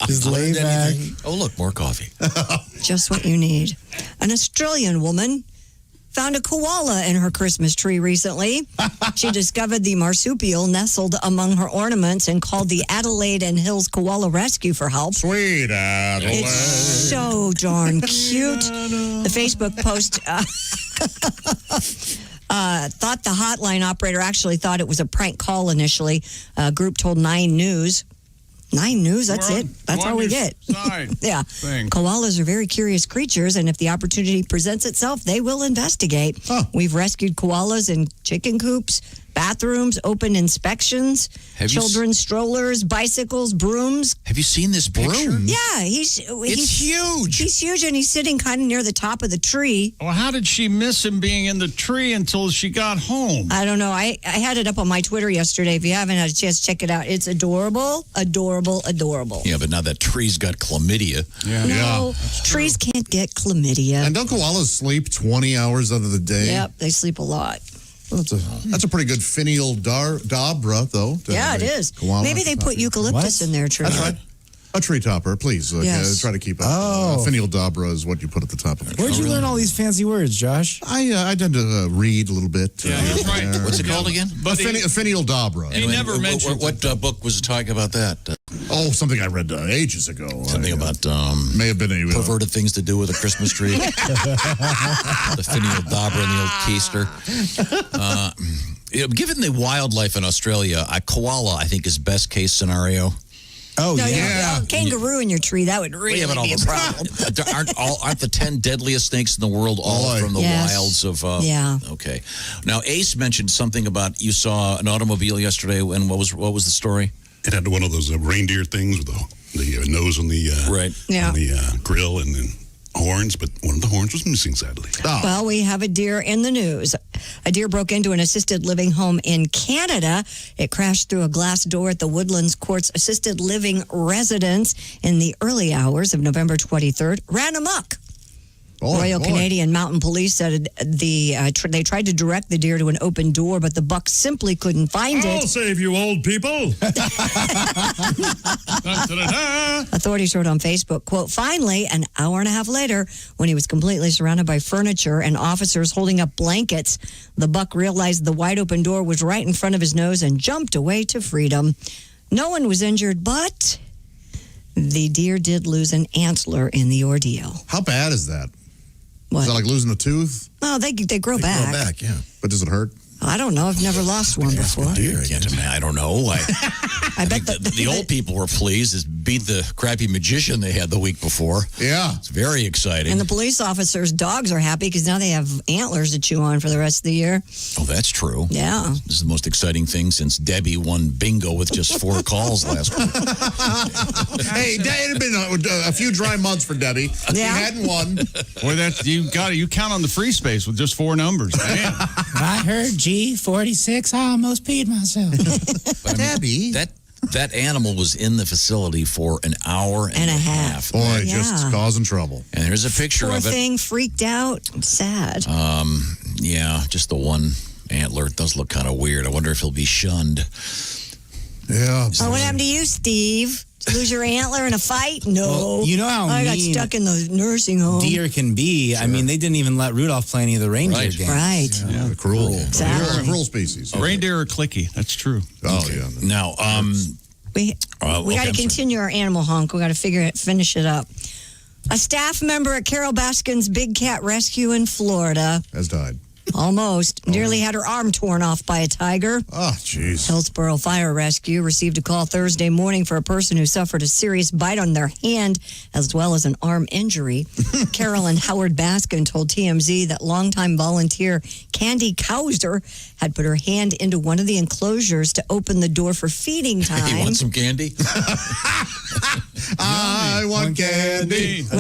Just lay back. Oh, look, more coffee. Just what you need. An Australian woman found a koala in her Christmas tree recently. She discovered the marsupial nestled among her ornaments and called the Adelaide and Hills Koala Rescue for help. Sweet Adelaide. It's so darn cute. The Facebook post thought the hotline operator actually thought it was a prank call initially. A group told 9 News. 9 News, that's it. That's all we get. Yeah. Koalas are very curious creatures, and if the opportunity presents itself, they will investigate. We've rescued koalas in chicken coops, bathrooms, open inspections, children's strollers, bicycles, brooms. Have you seen this broom? Yeah, he's huge. He's huge, and he's sitting kind of near the top of the tree. Well, how did she miss him being in the tree until she got home? I don't know. I had it up on my Twitter yesterday. If you haven't had a chance, check it out. It's adorable, adorable, adorable. Yeah, but now that tree's got chlamydia. No, trees can't get chlamydia. And don't koalas sleep 20 hours out of the day? Yep, they sleep a lot. Well, that's a pretty good finial dobra, though. Yeah, it is. Koala. Maybe they put eucalyptus in there, True. That's right. A tree topper, please. Yes. Try to keep it. Finial dobra is what you put at the top of it. Where'd you learn all these fancy words, Josh? I tend to read a little bit. That's right. What's it called again? A finial dobra. He never mentioned what book was it talking about that? Something I read ages ago. Something about may have been a perverted things to do with a Christmas tree. The finial dobra and the old keister. Given the wildlife in Australia, a koala, I think, is best case scenario. Oh, no, yeah. Kangaroo in your tree, that would really be a problem. Aren't the 10 deadliest snakes in the world all from the wilds of... Yeah. Okay. Now, Ace mentioned something about you saw an automobile yesterday, and what was the story? It had one of those reindeer things with the nose on the on the grill and then horns, but one of the horns was missing, sadly. Well, we have a deer in the news. A deer broke into an assisted living home in Canada. It crashed through a glass door at the Woodlands Courts assisted living residence in the early hours of November 23rd. Ran amok. Royal Canadian Mountain Police said they tried to direct the deer to an open door, but the buck simply couldn't find it. I'll save you, old people. Authorities wrote on Facebook, quote, finally, an hour and a half later, when he was completely surrounded by furniture and officers holding up blankets, the buck realized the wide open door was right in front of his nose and jumped away to freedom. No one was injured, but the deer did lose an antler in the ordeal. How bad is that? What? Is that like losing a tooth? Oh, they grow back. Grow back, yeah. But does it hurt? I don't know. I've never lost one before. I don't know. I bet the old people were pleased. It beat the crappy magician they had the week before. Yeah. It's very exciting. And the police officers' dogs are happy because now they have antlers to chew on for the rest of the year. Oh, that's true. Yeah. This is the most exciting thing since Debbie won bingo with just 4 calls last week. Hey, it had been a few dry months for Debbie. Yeah. She hadn't won. Boy, you count on the free space with just 4 numbers. Man. I heard G46. I almost peed myself. But, Debbie. That animal was in the facility for an hour and a half. Boy, just causing trouble. And there's a picture Poor of it. thing freaked out. Sad. Yeah, just the one antler. It does look kind of weird. I wonder if he'll be shunned. Yeah. Oh, what happened to you, Steve? Did you lose your antler in a fight? No. Well, you know how I got mean stuck in the nursing home. deer can be. I mean, they didn't even let Rudolph play any of the reindeer games. Right. Yeah, the cruel. Exactly. Cruel species. Reindeer are clicky. That's true. Oh, yeah. Now, We got to I'm continue our animal honk. We got to finish it up. A staff member at Carol Baskin's Big Cat Rescue in Florida Has died. almost nearly had her arm torn off by a tiger. Oh, jeez. Hillsborough Fire Rescue received a call Thursday morning for a person who suffered a serious bite on their hand as well as an arm injury. Carolyn Howard Baskin told TMZ that longtime volunteer Candy Kauser had put her hand into one of the enclosures to open the door for feeding time. You want some candy? I want candy. Do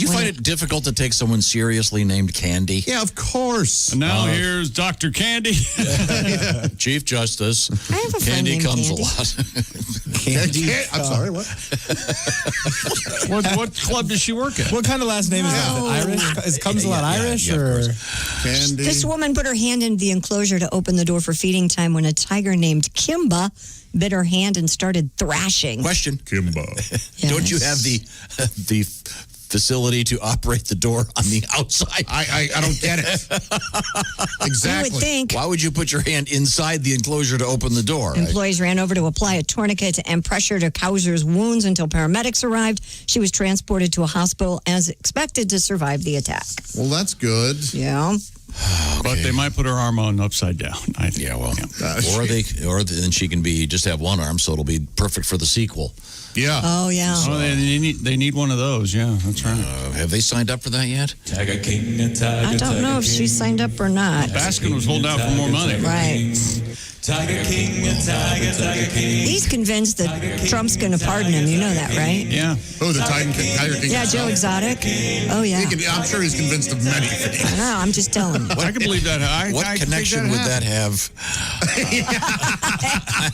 you find it difficult to take someone seriously named Candy? Yeah, of course. And now here's Dr. Candy. Chief Justice. I have a friend Candy named comes Candy. a lot. Candy. I'm sorry, what? What club does she work at? What kind of last name is that? Irish? Is comes a lot Irish or Candy. This woman put her hand into the enclosure to open the door for feeding time when a tiger named Kimba bit her hand and started thrashing. Question. Kimba. Don't you have the facility to operate the door on the outside? I don't get it. Exactly. You would think. Why would you put your hand inside the enclosure to open the door? Employees ran over to apply a tourniquet and pressure to Kauser's wounds until paramedics arrived. She was transported to a hospital as expected to survive the attack. Well, that's good. Yeah. But they might put her arm on upside down. I think. Yeah, well, or then she can just have one arm, so it'll be perfect for the sequel. Yeah. Oh, yeah. Oh, they need one of those. Yeah, that's right. Have they signed up for that yet? Tiger King, a tiger, I don't know if she signed up or not. Baskin was holding out for more money. Right. Tiger King, a tiger, Tiger King. He's convinced that Trump's going to pardon him. You know that, right? Yeah. Oh, the Tiger King. Yeah, Joe Exotic. Oh, yeah. I'm sure he's convinced of many things. I know. I'm just telling you. I can believe that. What connection would that have?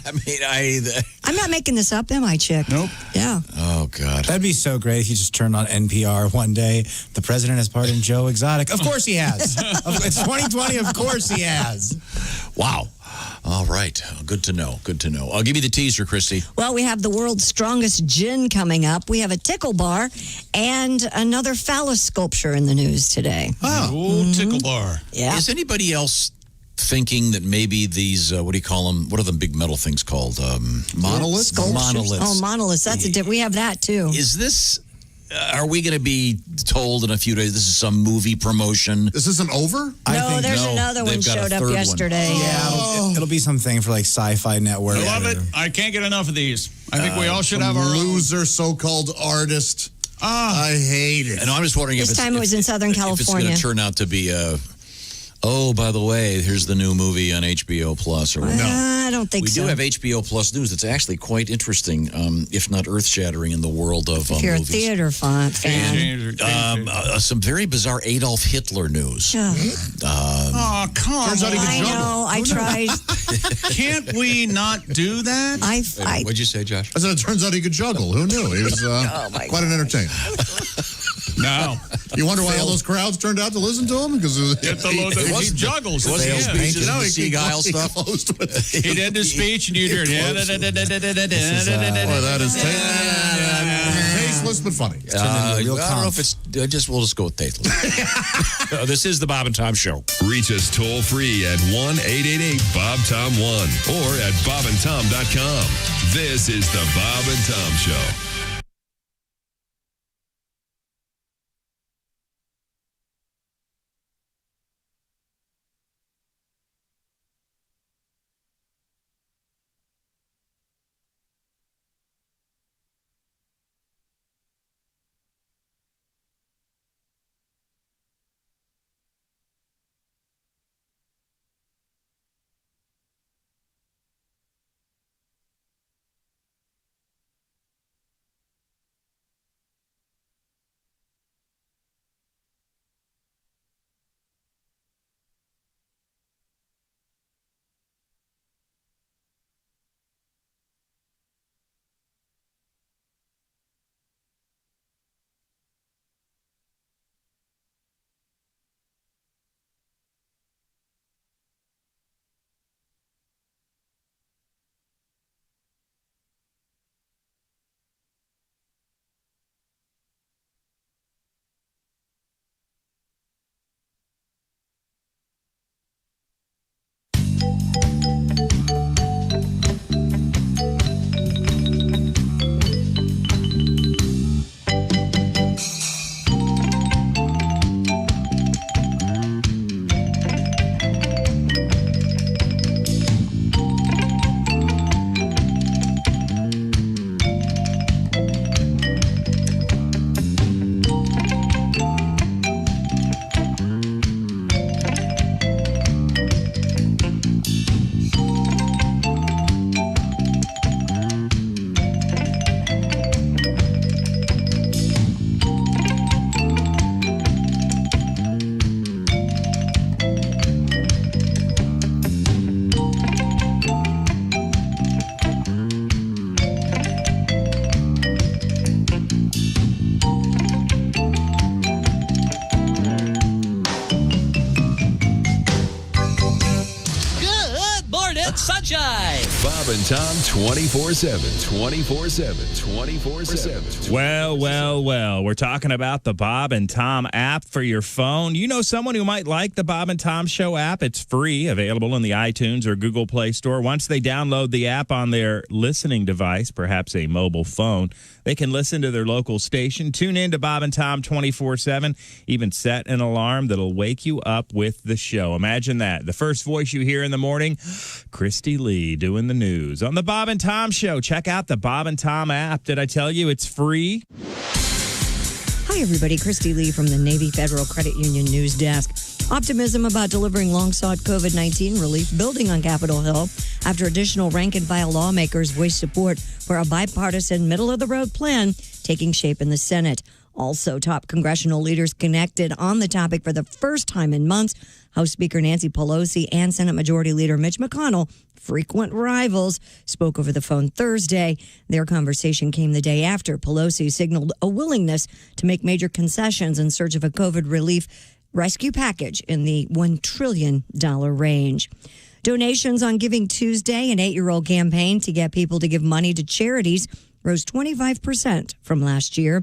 I mean, I'm not making this up, am I, Chick? Nope. Yeah. Oh, God. That'd be so great if you just turned on NPR one day. The president has pardoned Joe Exotic. Of course he has. It's 2020. Of course he has. Wow. All right. Good to know. Good to know. I'll give you the teaser, Christy. Well, we have the world's strongest gin coming up. We have a tickle bar and another phallus sculpture in the news today. Oh, tickle bar. Yeah. Is anybody else thinking that maybe these, what do you call them? What are the big metal things called? Monoliths? Sculptures? Monoliths. Oh, monoliths. That's we have that too. Is this... are we going to be told in a few days this is some movie promotion? This isn't over? No, there's another one showed up yesterday. Yeah, it'll be something for like Sci-Fi Network. I love it. I can't get enough of these. I think we all should have our loser so-called artist. I hate it. And I'm just wondering This time it was in Southern if it's California. going to turn out to be oh, by the way, here's the new movie on HBO Plus. Or I don't think we so. do have HBO Plus news that's actually quite interesting, if not earth-shattering in the world of If you're movies. a theater fan. Some very bizarre Adolf Hitler news. Oh, come on. Turns out he could I juggle. know. I tried. Can't we not do that? What'd you say, Josh? I said it turns out he could juggle. Who knew? He was quite an entertainer. No. You wonder why all those crowds turned out to listen to him? Because he juggles. Was Yeah. speeches and the he Seagull he stuff? closed with- He did the speech and you heard Boy, that is tasteless but funny. I don't know if it's. We'll just go with tasteless. This is the Bob and Tom Show. Reach us toll free at 1-888-BOB-TOM-1 or at bobandtom.com. This is the Bob and Tom Show. Jive. Bob and Tom 24/7. 24/7. 24/7. Well. We're talking about the Bob and Tom app for your phone. You know someone who might like the Bob and Tom Show app? It's free, available in the iTunes or Google Play Store. Once they download the app on their listening device, perhaps a mobile phone, they can listen to their local station, tune in to Bob and Tom 24/7, even set an alarm that'll wake you up with the show. Imagine that. The first voice you hear in the morning, Christy Lee doing the news on the Bob and Tom Show. Check out the Bob and Tom app. Did I tell you it's free? Hi, everybody. Christy Lee from the Navy Federal Credit Union News Desk. Optimism about delivering long-sought COVID-19 relief building on Capitol Hill after additional rank-and-file lawmakers voiced support for a bipartisan, middle-of-the-road plan taking shape in the Senate. Also, top congressional leaders connected on the topic for the first time in months. House Speaker Nancy Pelosi and Senate Majority Leader Mitch McConnell, frequent rivals, spoke over the phone Thursday. Their conversation came the day after Pelosi signaled a willingness to make major concessions in search of a COVID relief rescue package in the $1 trillion range. Donations on Giving Tuesday, an 8-year-old campaign to get people to give money to charities, rose 25% from last year.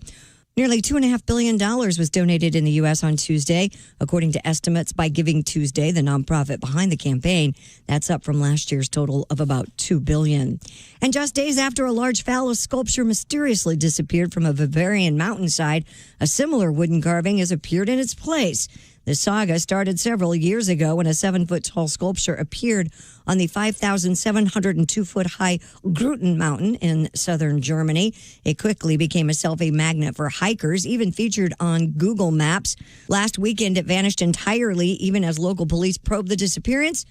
Nearly $2.5 billion was donated in the U.S. on Tuesday, according to estimates by Giving Tuesday, the nonprofit behind the campaign. That's up from last year's total of about $2 billion. And just days after a large phallus sculpture mysteriously disappeared from a Bavarian mountainside, a similar wooden carving has appeared in its place. The saga started several years ago when a 7-foot-tall sculpture appeared on the 5,702-foot-high Gruten Mountain in southern Germany. It quickly became a selfie magnet for hikers, even featured on Google Maps. Last weekend, it vanished entirely, even as local police probed the disappearance.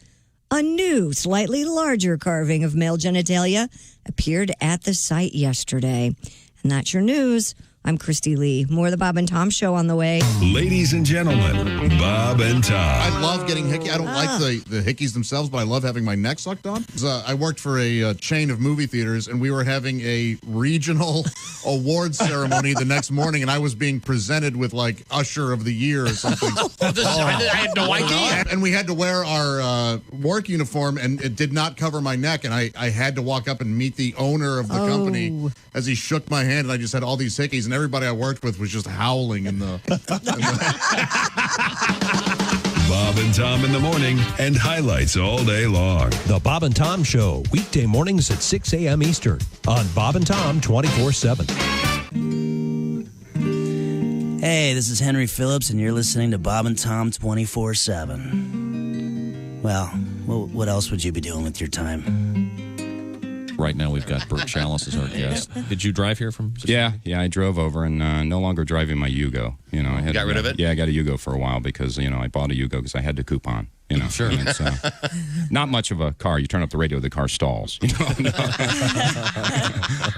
A new, slightly larger carving of male genitalia appeared at the site yesterday. And that's your news. I'm Christy Lee. More of the Bob and Tom Show on the way. Ladies and gentlemen, Bob and Tom. I love getting hickey. I don't like the hickeys themselves, but I love having my neck sucked on. I worked for a chain of movie theaters, and we were having a regional awards ceremony the next morning, and I was being presented with, like, Usher of the Year or something. I had no idea. And we had to wear our work uniform, and it did not cover my neck, and I had to walk up and meet the owner of the company as he shook my hand, and I just had all these hickeys, and everybody I worked with was just howling in the... Bob and Tom in the morning and highlights all day long. The Bob and Tom Show, weekday mornings at 6 a.m. Eastern on Bob and Tom 24/7. Hey, this is Henry Phillips, and you're listening to Bob and Tom 24/7. Well, what else would you be doing with your time? Right now, we've got Bert Chalice as our guest. Did you drive here from? Yeah, I drove over and no longer driving my Yugo. You know, I had got rid of it? Yeah, I got a Yugo for a while because I bought a Yugo because I had the coupon. You know, sure. And it's not much of a car. You turn up the radio, the car stalls. You know,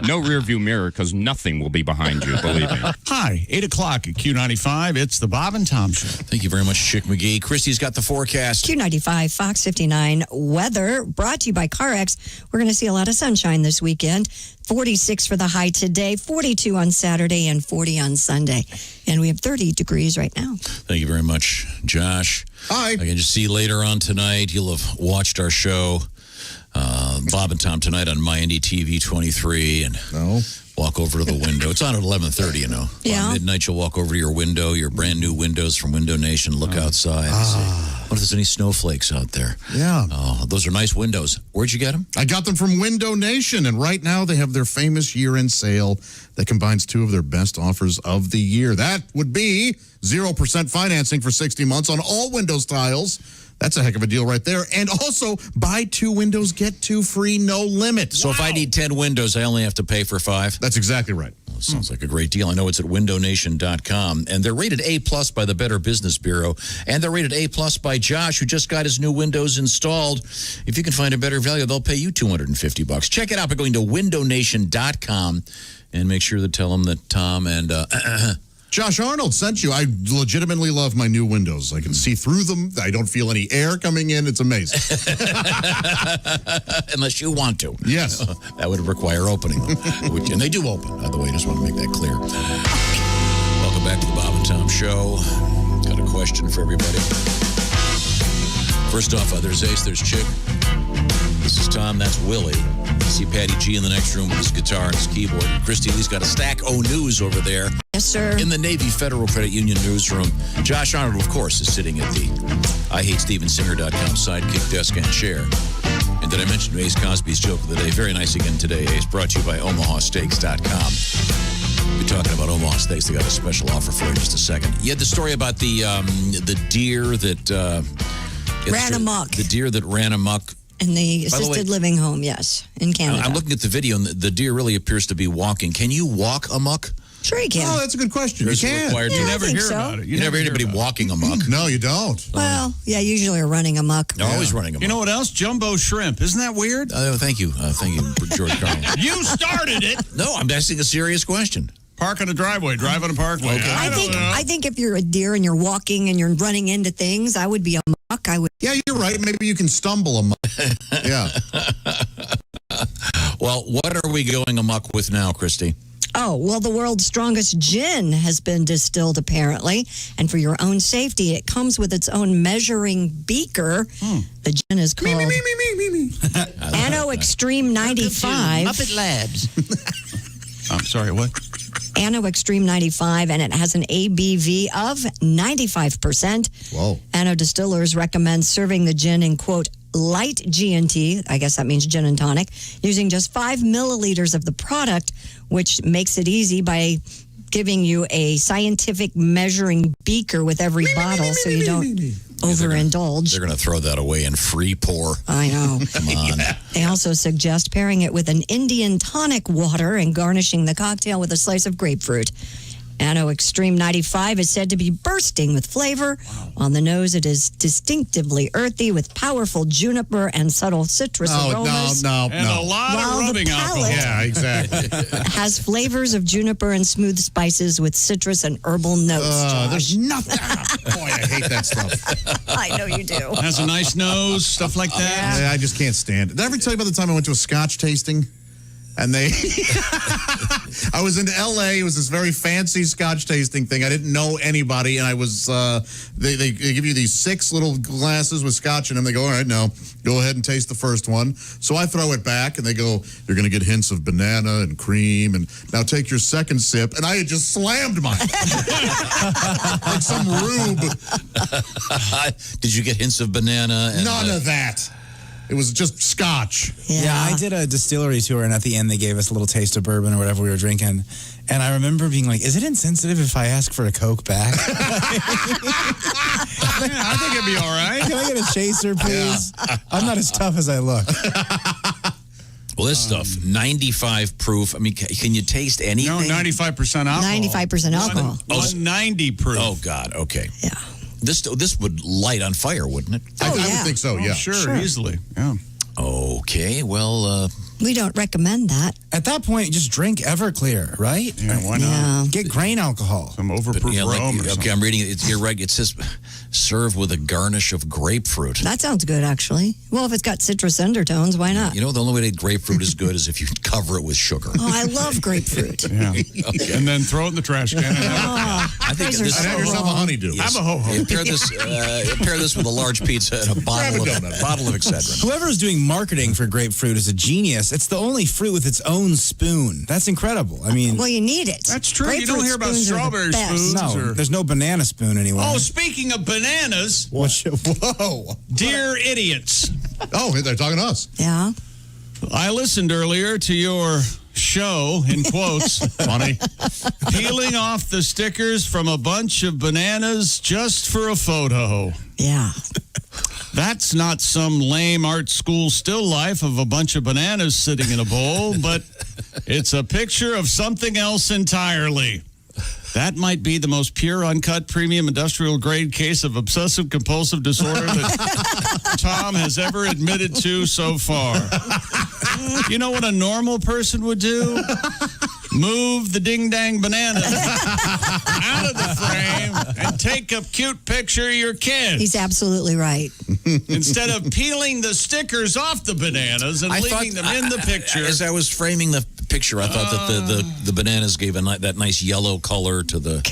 no rear view mirror because nothing will be behind you. Believe me. Hi, 8 o'clock at Q95. It's the Bob and Tom Show. Thank you very much, Chick McGee. Christy's got the forecast. Q95, Fox 59 weather brought to you by CarX. We're going to see a lot of sunshine this weekend. 46 for the high today, 42 on Saturday, and 40 on Sunday. And we have 30 degrees right now. Thank you very much, Josh. Hi. I can just see later on tonight, you'll have watched our show, Bob and Tom Tonight on MyNDTV 23, and walk over to the window. It's on at 11:30, you know. Yeah. By midnight, you'll walk over to your window, your brand new windows from Window Nation, look outside and say, what if there's any snowflakes out there? Yeah. Oh, those are nice windows. Where'd you get them? I got them from Window Nation, and right now they have their famous year-end sale that combines two of their best offers of the year. That would be 0% financing for 60 months on all Windows tiles. That's a heck of a deal right there. And also, buy 2 windows, get 2 free, no limit. So if I need 10 windows, I only have to pay for 5? That's exactly right. Well, sounds like a great deal. I know it's at windownation.com. And they're rated A+ by the Better Business Bureau. And they're rated A+ by Josh, who just got his new windows installed. If you can find a better value, they'll pay you $250. Check it out by going to windownation.com and make sure to tell them that Tom and... Josh Arnold sent you. I legitimately love my new windows. I can see through them. I don't feel any air coming in. It's amazing. Unless you want to. Yes. That would require opening them. And they do open, by the way. I just want to make that clear. Welcome back to the Bob and Tom Show. Got a question for everybody. First off, there's Ace, there's Chick. This is Tom. That's Willie. See Patty G in the next room with his guitar and his keyboard. Christy Lee's got a stack of news over there. Yes, sir. In the Navy Federal Credit Union newsroom. Josh Arnold, of course, is sitting at the IHateStevenSinger.com sidekick desk and chair. And did I mention Ace Cosby's joke of the day? Very nice again today, Ace. Brought to you by OmahaSteaks.com. We're talking about Omaha Steaks. They got a special offer for you in just a second. You had the story about the deer that... ran amok. The deer that ran amok. In the assisted living home, yes, in Canada. I'm looking at the video, and the deer really appears to be walking. Can you walk amok? Sure you can. Oh, that's a good question. You can. You never hear about it. You never hear anybody walking amok. No, you don't. Well, yeah, usually are running amok. They're always running amok. You know what else? Jumbo shrimp. Isn't that weird? Thank you. Thank you, George Carlin. You started it. No, I'm asking a serious question. Park on the driveway. Drive on a parkway. Okay. I think if you're a deer and you're walking and you're running into things, I would be amok. I would. Yeah, you're right. Maybe you can stumble amok. Yeah. Well, what are we going amok with now, Christy? Oh, well, the world's strongest gin has been distilled, apparently. And for your own safety, it comes with its own measuring beaker. The gin is called Anno Extreme 95. Muppet Labs. I'm sorry, what? Anno Extreme 95, and it has an ABV of 95%. Whoa. Anno Distillers recommend serving the gin in, quote, light G&T, I guess that means gin and tonic, using just 5 milliliters of the product, which makes it easy by giving you a scientific measuring beaker with every bottle so you don't overindulge. They're going to throw that away in free pour. I know. Come on. They also suggest pairing it with an Indian tonic water and garnishing the cocktail with a slice of grapefruit. Anno Extreme 95 is said to be bursting with flavor. Wow. On the nose, it is distinctively earthy with powerful juniper and subtle citrus aromas. And a lot of rubbing alcohol. Yeah, exactly. Has flavors of juniper and smooth spices with citrus and herbal notes. There's nothing. Boy, I hate that stuff. I know you do. Has a nice nose, stuff like that. Yeah, I just can't stand it. Did I ever tell you about the time I went to a Scotch tasting? And I was in LA. It was this very fancy Scotch tasting thing. I didn't know anybody, and I was. They give you these 6 little glasses with Scotch in them. They go, all right, now go ahead and taste the first one. So I throw it back, and they go, you're going to get hints of banana and cream, and now take your second sip. And I had just slammed mine like some rube. Did you get hints of banana? And, None of that. It was just Scotch. Yeah, I did a distillery tour, and at the end, they gave us a little taste of bourbon or whatever we were drinking. And I remember being like, is it insensitive if I ask for a Coke back? I think it'd be all right. Can I get a chaser, please? Yeah. I'm not as tough as I look. Well, this stuff, 95 proof. I mean, can you taste anything? No, 95% alcohol. 95% alcohol. 190 proof. Oh, God. Okay. Yeah. This would light on fire, wouldn't it? I would think so, yeah. Sure, easily. Yeah. Okay, well... we don't recommend that. At that point, just drink Everclear, right? Yeah, why not? Yeah. Get grain alcohol. Some overproof rum or something. Okay, I'm reading it. You're right. It says serve with a garnish of grapefruit. That sounds good, actually. Well, if it's got citrus undertones, why not? You know, the only way that grapefruit is good is if you cover it with sugar. Oh, I love grapefruit. Yeah. Okay. And then throw it in the trash can. I think have yourself a honeydew. Have a ho-ho. Yeah, pair this with a large pizza and a bottle of Excedrin. Whoever is doing marketing for grapefruit is a genius. It's the only fruit with its own spoon. That's incredible. I mean... Well, you need it. That's true. Grapefruit you don't hear about strawberry spoons. No, there's no banana spoon anywhere. Oh, speaking of bananas. Whoa. Dear idiots. Oh, they're talking to us. Yeah. I listened earlier to your show, in quotes. Funny. Peeling off the stickers from a bunch of bananas just for a photo. Yeah. That's not some lame art school still life of a bunch of bananas sitting in a bowl, but it's a picture of something else entirely. That might be the most pure, uncut, premium, industrial-grade case of obsessive-compulsive disorder that Tom has ever admitted to so far. You know what a normal person would do? Move the ding-dang banana out of the frame and take a cute picture of your kids. He's absolutely right. Instead of peeling the stickers off the bananas and leaving them in the picture. As I was framing the picture, I thought that the bananas gave that nice yellow color to the.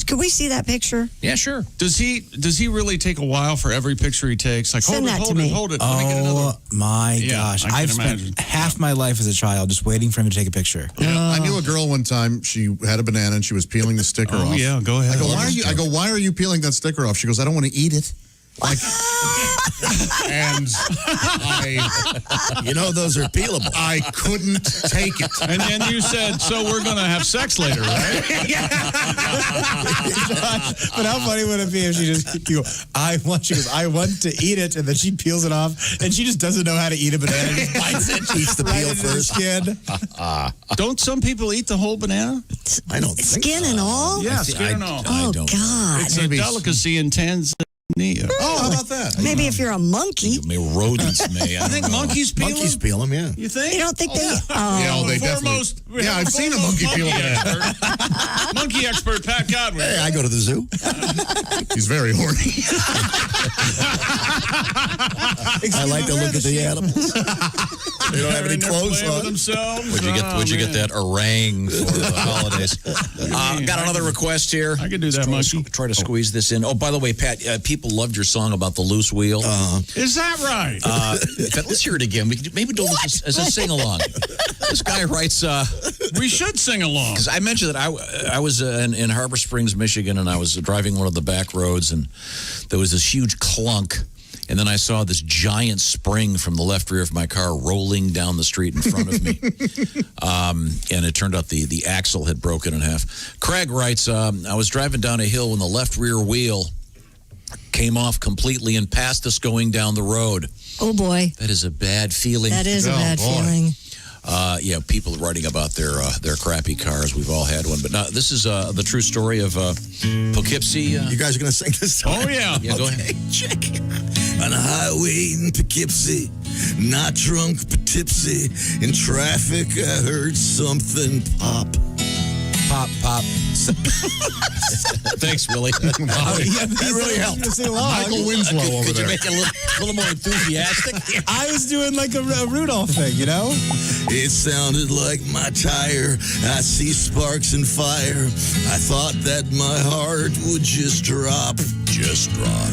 Could we see that picture? Yeah, sure. Does he really take a while for every picture he takes? Like, Send that to me. hold it. Let me get another. Oh my gosh! I've spent half my life as a child just waiting for him to take a picture. I knew a girl one time. She had a banana and she was peeling the sticker off. Oh yeah, go ahead. I go, why are you peeling that sticker off? She goes, I don't want to eat it. Like, and those are peelable. I couldn't take it. And then you said, so we're going to have sex later, right? But how funny would it be if she goes, I want to eat it, and then she peels it off, and she just doesn't know how to eat a banana. Just bites it, eats the peel first. Skin. Don't some people eat the whole banana? I don't think Skin and all? Yeah, skin and all. Oh, God. It's a delicacy in Tanzania. Oh, how about that? Maybe if you're a monkey. Rodents may. I think monkeys peel them. Monkeys peel them, yeah. You think? You don't think they... they foremost, definitely... Yeah, I've seen a monkey peel a banana. Monkey expert, Pat Godwin. Hey, I go to the zoo. He's very horny. I like to look at the animals. They don't have any clothes on. Would you get that orang for the holidays? Got another request here. I can do that, monkey. Try to squeeze this in. Oh, by the way, Pat, people loved your song about the loose wheel. Is that right? Let's hear it again. Maybe do this as a sing-along. This guy writes... we should sing along. Because I mentioned that I was in Harbor Springs, Michigan, and I was driving one of the back roads, and there was this huge clunk. And then I saw this giant spring from the left rear of my car rolling down the street in front of me. And it turned out the axle had broken in half. Craig writes, I was driving down a hill when the left rear wheel came off completely and passed us going down the road. Oh, boy. That is a bad feeling. That is a bad feeling. People writing about their crappy cars. We've all had one. But now, this is the true story of Poughkeepsie. You guys are going to sing this time? Oh, yeah. Yeah, go ahead. Check. On a highway in Poughkeepsie, not drunk but tipsy. In traffic, I heard something pop. Pop, pop. Thanks, Willie. That really helped. Michael Winslow over Could there. you make it a little more enthusiastic? I was doing like a Rudolph thing, you know? It sounded like my tire. I see sparks and fire. I thought that my heart would just drop. Just drop.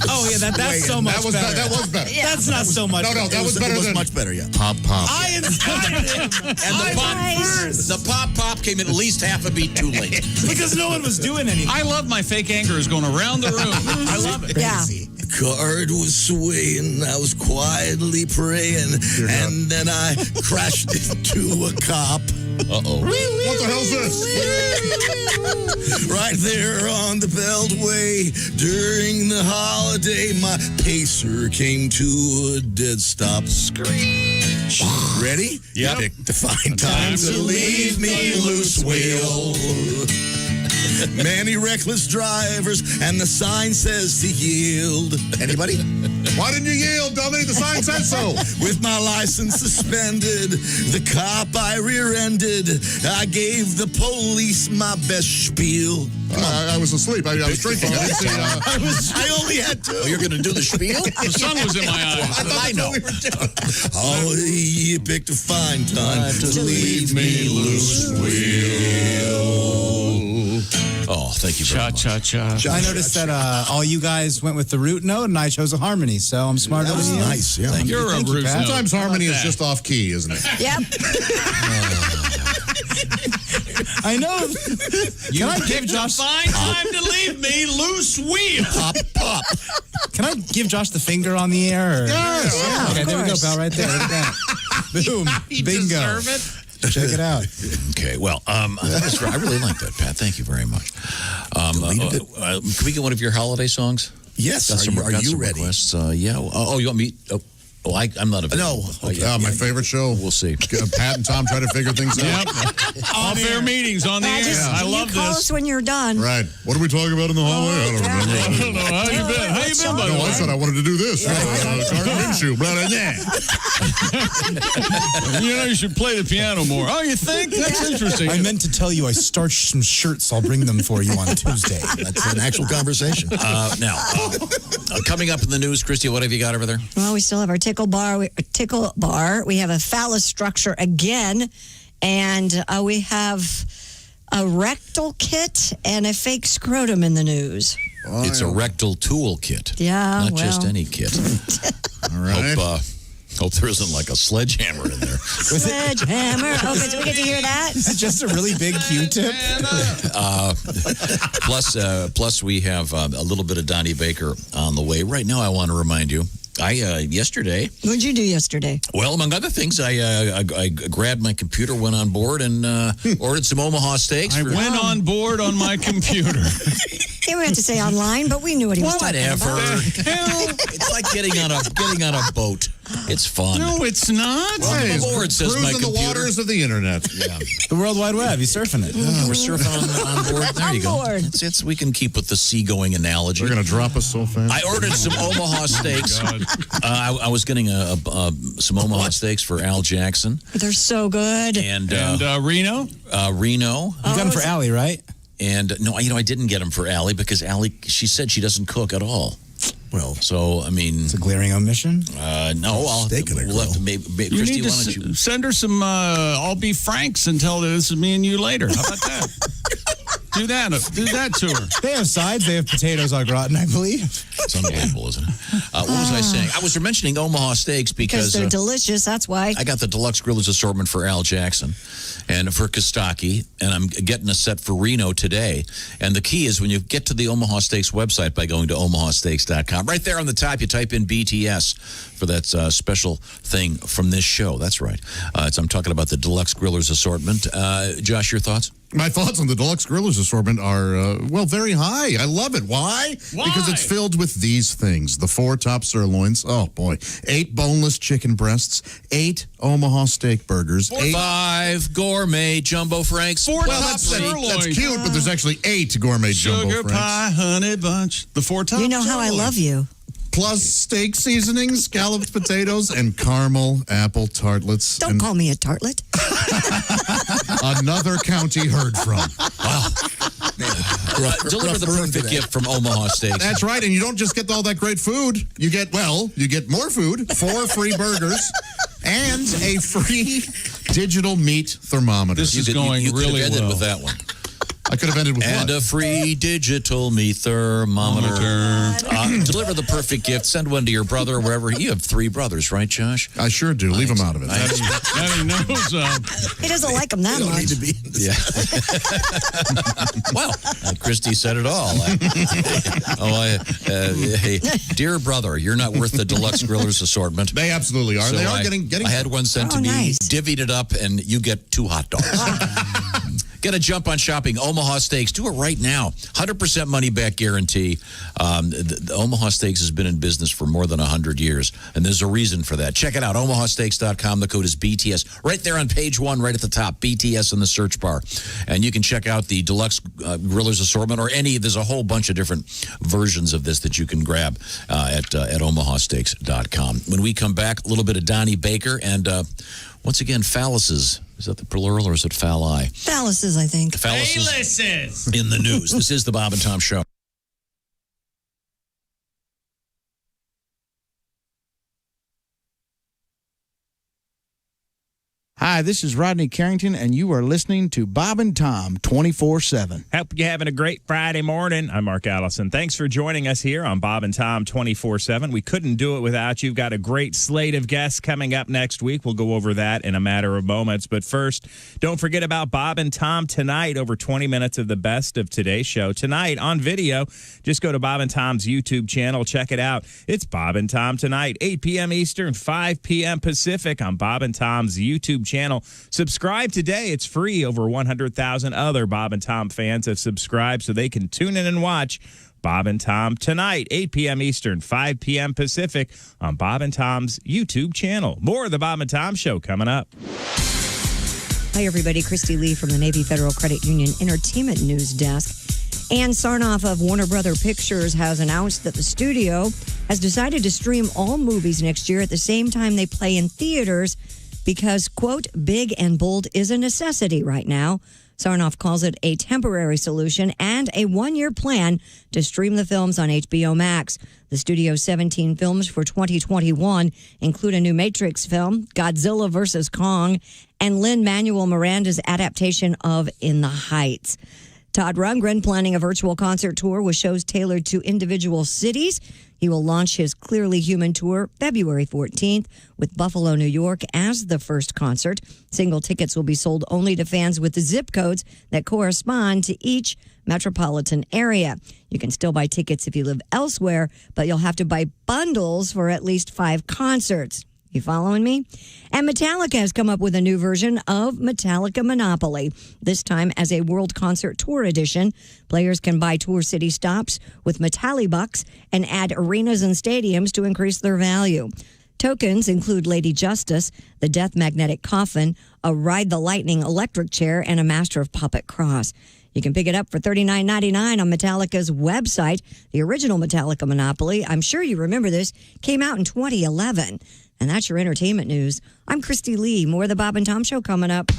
Oh, yeah, that's so much better. That was better. That's not so much better. No, that was better. It was much better, yeah. Pop, pop. I inspired him. And the pop came at least half a beat too late. Because no one was doing anything. I love my fake anger is going around the room. I love it. Yeah. The card was swaying. I was quietly praying. And then I crashed into a cop. Uh-oh. What the hell's this? Right there on the Beltway. During the holiday, my pacer came to a dead stop. Screech. Ready? Yep. Pick the fine time to leave me loose wheel. Many reckless drivers, and the sign says to yield. Anybody? Why didn't you yield, dummy? The sign said so. With my license suspended, the cop I rear-ended. I gave the police my best spiel. I was asleep. I was drinking. I only had two. Oh, you're going to do the spiel? The sun was in my eyes. I know. Oh, you picked a fine time to leave me loose wheel. Oh, thank you very much. Cha-cha-cha. I noticed that all you guys went with the root note, and I chose a harmony, so I'm smarter than you. Nice, yeah. You're a root note. Sometimes harmony is just off key, isn't it? Yep. I know. Can I give Josh Fine time to leave me loose wheel. Pop, pop. Can I give Josh the finger on the air? Or? Yes. Yeah, Okay, of there we go, course. pal, right there. Look at that. Boom. You Bingo. deserve it. Check it out. Okay, well, I really like that, Pat. Thank you very much. Can we get one of your holiday songs? Yes. Got Are you some ready? requests. Yeah. Oh, you want me? I'm not available. No. My favorite show. We'll see. Pat and Tom try to figure things out. Off-air meetings on the air. I love Call this. us when you're done. Right. What are we talking about in the hallway? I don't remember. I don't know. How you been? How you am, by the way. No, I said I wanted to do this. Carton shoe. Blah, blah, blah. You should play the piano more. Oh, you think? That's interesting. I meant to tell you I starched some shirts. I'll bring them for you on Tuesday. That's an actual conversation. Now, coming up in the news, Christy, what have you got over there? Well, we still have our tickle bar. We have a phallus structure again. And we have a rectal kit and a fake scrotum in the news. It's a rectal tool kit. Yeah, Not just any kit. All right. Hope there isn't like a sledgehammer in there. Sledgehammer. Okay, so we get to hear that? Is it just a really big Q-tip? Plus, we have a little bit of Donnie Baker on the way. Right now, I want to remind you, yesterday. What'd you do yesterday? Well, among other things, I grabbed my computer, went on board, and ordered some Omaha steaks. I went on board on my computer. Yeah, we had to say online, but we knew what he was talking Whatever. about. It's like getting on a boat. It's fun. No, it's not. On the board says my Cruising computer. the waters of the internet. Yeah. The World Wide Web. You're surfing it. We're surfing on board. There you go. We can keep with the seagoing analogy. They're going to drop us so fast. I ordered some Omaha steaks. I was getting some Omaha steaks for Al Jackson. They're so good. And Reno? Reno. You got them for Allie, right? And no, I didn't get them for Allie because Allie, she said she doesn't cook at all. Well, so I mean, it's a glaring omission. No, we'll have to maybe You Christy, need to why don't you send her some all beef franks and tell her this is me and you later. How about that? Do that to her. They have sides. They have potatoes au gratin, I believe. It's unbelievable, isn't it? What was I saying? I was mentioning Omaha steaks because they're delicious. That's why. I got the deluxe grillers assortment for Al Jackson and for Kostaki, and I'm getting a set for Reno today. And the key is when you get to the Omaha Steaks website by going to omahasteaks.com. Right there on the top, you type in BTS for that special thing from this show. That's right. I'm talking about the deluxe grillers assortment. Josh, your thoughts? My thoughts on the deluxe grillers assortment are, very high. I love it. Why? Because it's filled with these things. The 4 top sirloins. Oh, boy. 8 boneless chicken breasts. 8 Omaha steak burgers. 5 gourmet jumbo franks. 4 top sirloins. That's cute, but there's actually 8 gourmet jumbo Sugar franks. pie, honey bunch. The 4 top You know how I love you. Plus steak seasonings, scalloped potatoes, and caramel apple tartlets. Don't call me a tartlet. Another county heard from. Wow. Deliver the perfect gift from Omaha Steaks. That's right, and you don't just get all that great food. You get more food, 4 free burgers, and a free digital meat thermometer. This is going you really could have ended well. with that one. I could have ended with And what? a free digital meat thermometer. Deliver the perfect gift. Send one to your brother, wherever. You have 3 brothers, right, Josh? I sure do. Leave them out of it. Daddy knows. He doesn't like them that much. Yeah. Well, Christy said it all. Hey, dear brother, you're not worth the deluxe grillers assortment. They absolutely are. So They are getting. I had one sent to me, nice. divvied it up, and you get 2 hot dogs. Get a jump on shopping. Omaha Steaks. Do it right now. 100% money back guarantee. The Omaha Steaks has been in business for more than 100 years, and there's a reason for that. Check it out. omahasteaks.com. The code is BTS. Right there on page 1, right at the top. BTS in the search bar. And you can check out the deluxe grillers assortment or there's a whole bunch of different versions of this that you can grab at omahasteaks.com. When we come back, a little bit of Donnie Baker and once again, phalluses. Is that the plural or is it phalli? Phalluses, I think. Phalluses. In the news. This is the Bob and Tom Show. Hi, this is Rodney Carrington, and you are listening to Bob and Tom 24/7. Hope you're having a great Friday morning. I'm Mark Allison. Thanks for joining us here on Bob and Tom 24/7. We couldn't do it without you. We've got a great slate of guests coming up next week. We'll go over that in a matter of moments. But first, don't forget about Bob and Tom tonight. Over 20 minutes of the best of today's show. Tonight on video, just go to Bob and Tom's YouTube channel. Check it out. It's Bob and Tom tonight, 8 p.m. Eastern, 5 p.m. Pacific on Bob and Tom's YouTube channel. Subscribe today. It's free. Over 100,000 other Bob and Tom fans have subscribed so they can tune in and watch Bob and Tom tonight, 8 p.m. Eastern, 5 p.m. Pacific on Bob and Tom's YouTube channel. More of the Bob and Tom Show coming up. Hi, everybody. Christy Lee from the Navy Federal Credit Union Entertainment News Desk. Ann Sarnoff of Warner Brother Pictures has announced that the studio has decided to stream all movies next year at the same time they play in theaters because, quote, big and bold is a necessity right now. Sarnoff calls it a temporary solution and a one-year plan to stream the films on HBO Max. The studio's 17 films for 2021 include a new Matrix film, Godzilla vs. Kong, and Lin-Manuel Miranda's adaptation of In the Heights. Todd Rundgren planning a virtual concert tour with shows tailored to individual cities. He will launch his Clearly Human tour February 14th with Buffalo, New York as the first concert. Single tickets will be sold only to fans with the zip codes that correspond to each metropolitan area. You can still buy tickets if you live elsewhere, but you'll have to buy bundles for at least 5 concerts. You following me? And Metallica has come up with a new version of Metallica Monopoly, this time as a World Concert Tour edition. Players can buy tour city stops with Metallibucks and add arenas and stadiums to increase their value. Tokens include Lady Justice, the Death Magnetic Coffin, a Ride the Lightning electric chair, and a Master of Puppet Cross. You can pick it up for $39.99 on Metallica's website. The original Metallica Monopoly, I'm sure you remember this, came out in 2011. And that's your entertainment news. I'm Christy Lee. More of the Bob and Tom Show coming up.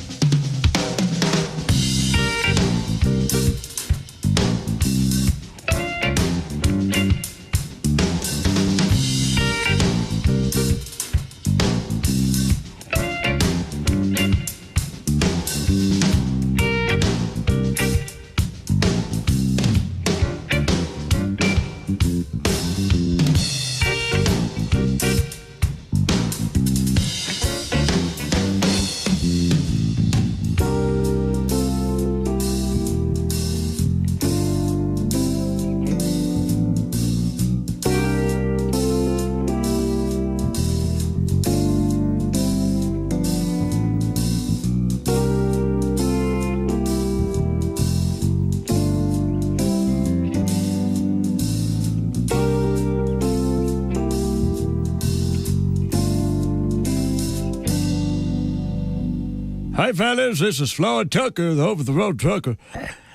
Hi, fellas. This is Floyd Tucker, the over-the-road trucker.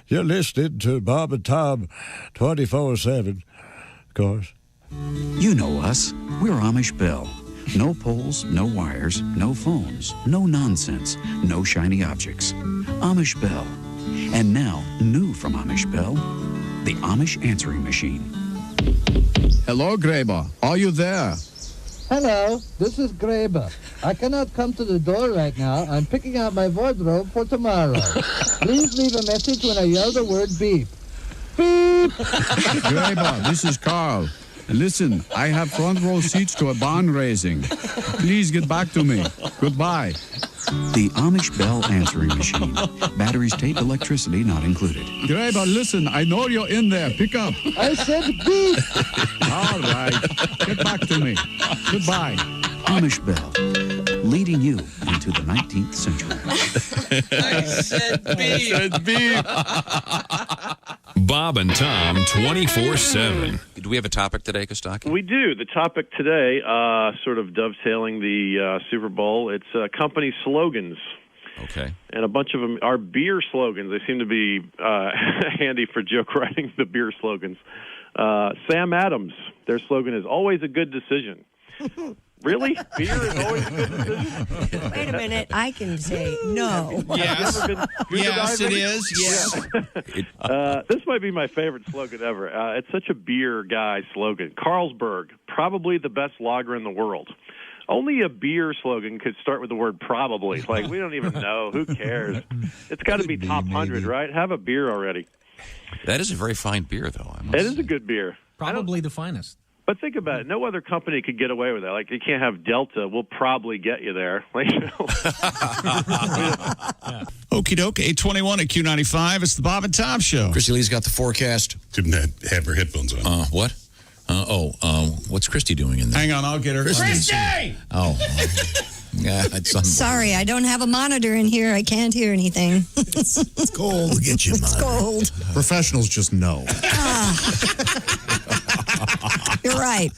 You're listening to Bob and Tom 24/7, of course. You know us. We're Amish Bell. No poles, no wires, no phones, no nonsense, no shiny objects. Amish Bell. And now, new from Amish Bell, the Amish answering machine. Hello, Graber. Are you there? Hello, this is Graber. I cannot come to the door right now. I'm picking out my wardrobe for tomorrow. Please leave a message when I yell the word beep. Beep! Graber, this is Carl. Listen, I have front row seats to a barn raising. Please get back to me. Goodbye. The Amish Bell answering machine. Batteries, tape, electricity not included. Graber, listen, I know you're in there. Pick up. I said beep! All right. Get back to me. Goodbye. Amish Bell, leading you into the 19th century. I said beep. I said beep. Bob and Tom 24/7. Do we have a topic today, Kostaki? We do. The topic today, sort of dovetailing the Super Bowl, it's company slogans. Okay. And a bunch of them are beer slogans. They seem to be handy for joke writing, the beer slogans. Sam Adams, their slogan is always a good decision. Really? Beer is always a good decision? Wait a minute. I can say no. Yes. Yes, it is. Yes. This might be my favorite slogan ever. It's such a beer guy slogan. Carlsberg, probably the best lager in the world. Only a beer slogan could start with the word probably. Like, we don't even know. Who cares? It's got to be top 100, right? Have a beer already. That is a very fine beer, though. It is a good beer. Probably the finest. But think about it. No other company could get away with that. Like, you can't have Delta. We'll probably get you there. Like, you know. Okie doke, 821 at Q95. It's the Bob and Tom Show. Christy Lee's got the forecast. Couldn't have her headphones on. What? What's Christy doing in there? Hang on, I'll get her. Christy! Oh. Yeah, it's unbelievable. Sorry, I don't have a monitor in here. I can't hear anything. It's cold. We'll get you a It's monitor. cold. Professionals just know. You're right.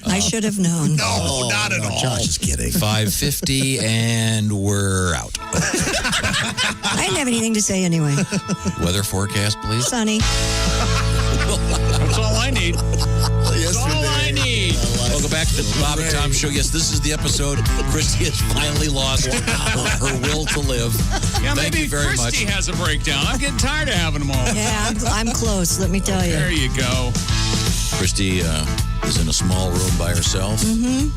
I should have known. No, not at all. Josh is kidding. 5:50, and we're out. I didn't have anything to say anyway. Weather forecast, please. Sunny. That's all I need. That's all I need. Welcome back to the Bob and Tom Show. Yes, this is the episode. Christy has finally lost her will to live. Yeah, Thank maybe you very Christy much. has a breakdown. I'm getting tired of having them all. Yeah, I'm close, let me tell you. There you go. Christy is in a small room by herself. Mm-hmm.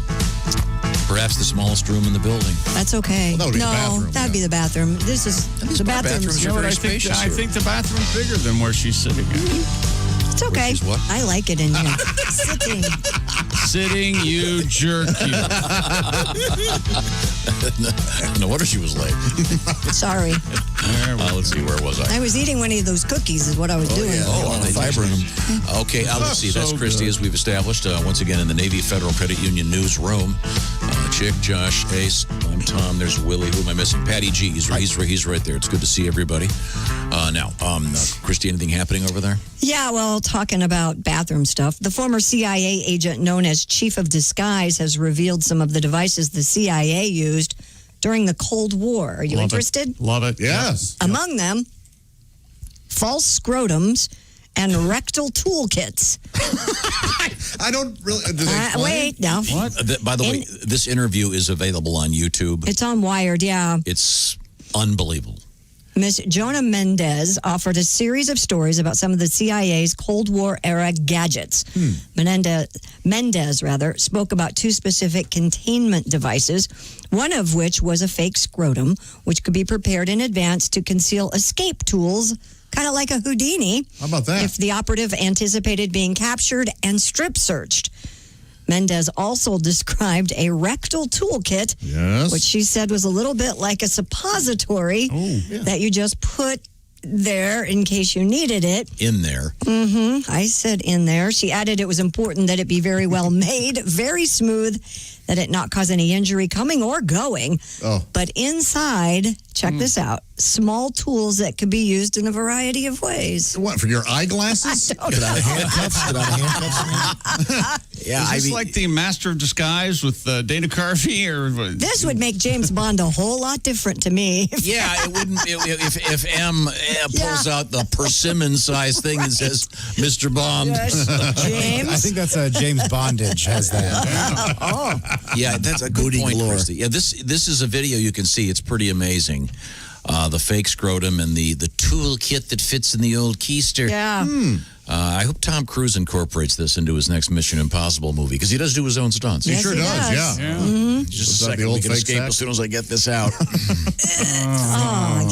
Perhaps the smallest room in the building. That's okay. Well, that would be the no, bathroom, that'd be the bathroom. This is the bathroom. bathrooms You are know what very I think? spacious I here. think the bathroom's bigger than where she's sitting. It's okay. Which is what? I like it in here. Sitting. Sitting, you jerk, you. No wonder she was late. Sorry. Let's see, where was I? I was eating one of those cookies is what I was doing. Oh, lot of fiber in them. Okay, let's see. That's So Christy, good. as we've established. Once again, in the Navy Federal Credit Union newsroom. Chick, Josh, Ace, I'm Tom. There's Willie. Who am I missing? Patty G. He's right there. It's good to see everybody. Now, Christy, anything happening over there? Yeah, well, talking about bathroom stuff, the former CIA agent known as Chief of Disguise has revealed some of the devices the CIA used during the Cold War. Are you interested? Love it. Yes. Among them, false scrotums and rectal toolkits. I don't really. Wait, now. What? By the way, this interview is available on YouTube. It's on Wired, yeah. It's unbelievable. Miss Jonah Mendez offered a series of stories about some of the CIA's Cold War era gadgets. Mendez spoke about two specific containment devices, one of which was a fake scrotum, which could be prepared in advance to conceal escape tools, kind of like a Houdini. How about that? If the operative anticipated being captured and strip searched. Mendez also described a rectal toolkit, which she said was a little bit like a suppository that you just put there in case you needed it. In there. Mm-hmm. I said in there. She added it was important that it be very well made, very smooth, that it not cause any injury coming or going. But inside, check this out, small tools that could be used in a variety of ways. What, for your eyeglasses? I don't know. Yeah, is this like the Master of Disguise with Dana Carvey? Or This would make James Bond a whole lot different to me. Yeah, it wouldn't. If M pulls out the persimmon-sized thing and says, "Mr. Bond." Yes, James. I think that's James Bondage has that. Oh. Yeah, that's a good point, Christy. Yeah, this is a video you can see. It's pretty amazing. The fake scrotum and the tool kit that fits in the old keister. Yeah. I hope Tom Cruise incorporates this into his next Mission Impossible movie because he does do his own stunts. He sure does, yeah. Mm-hmm. Just a Was that second, the old we can fake escape sack? as soon as I get this out.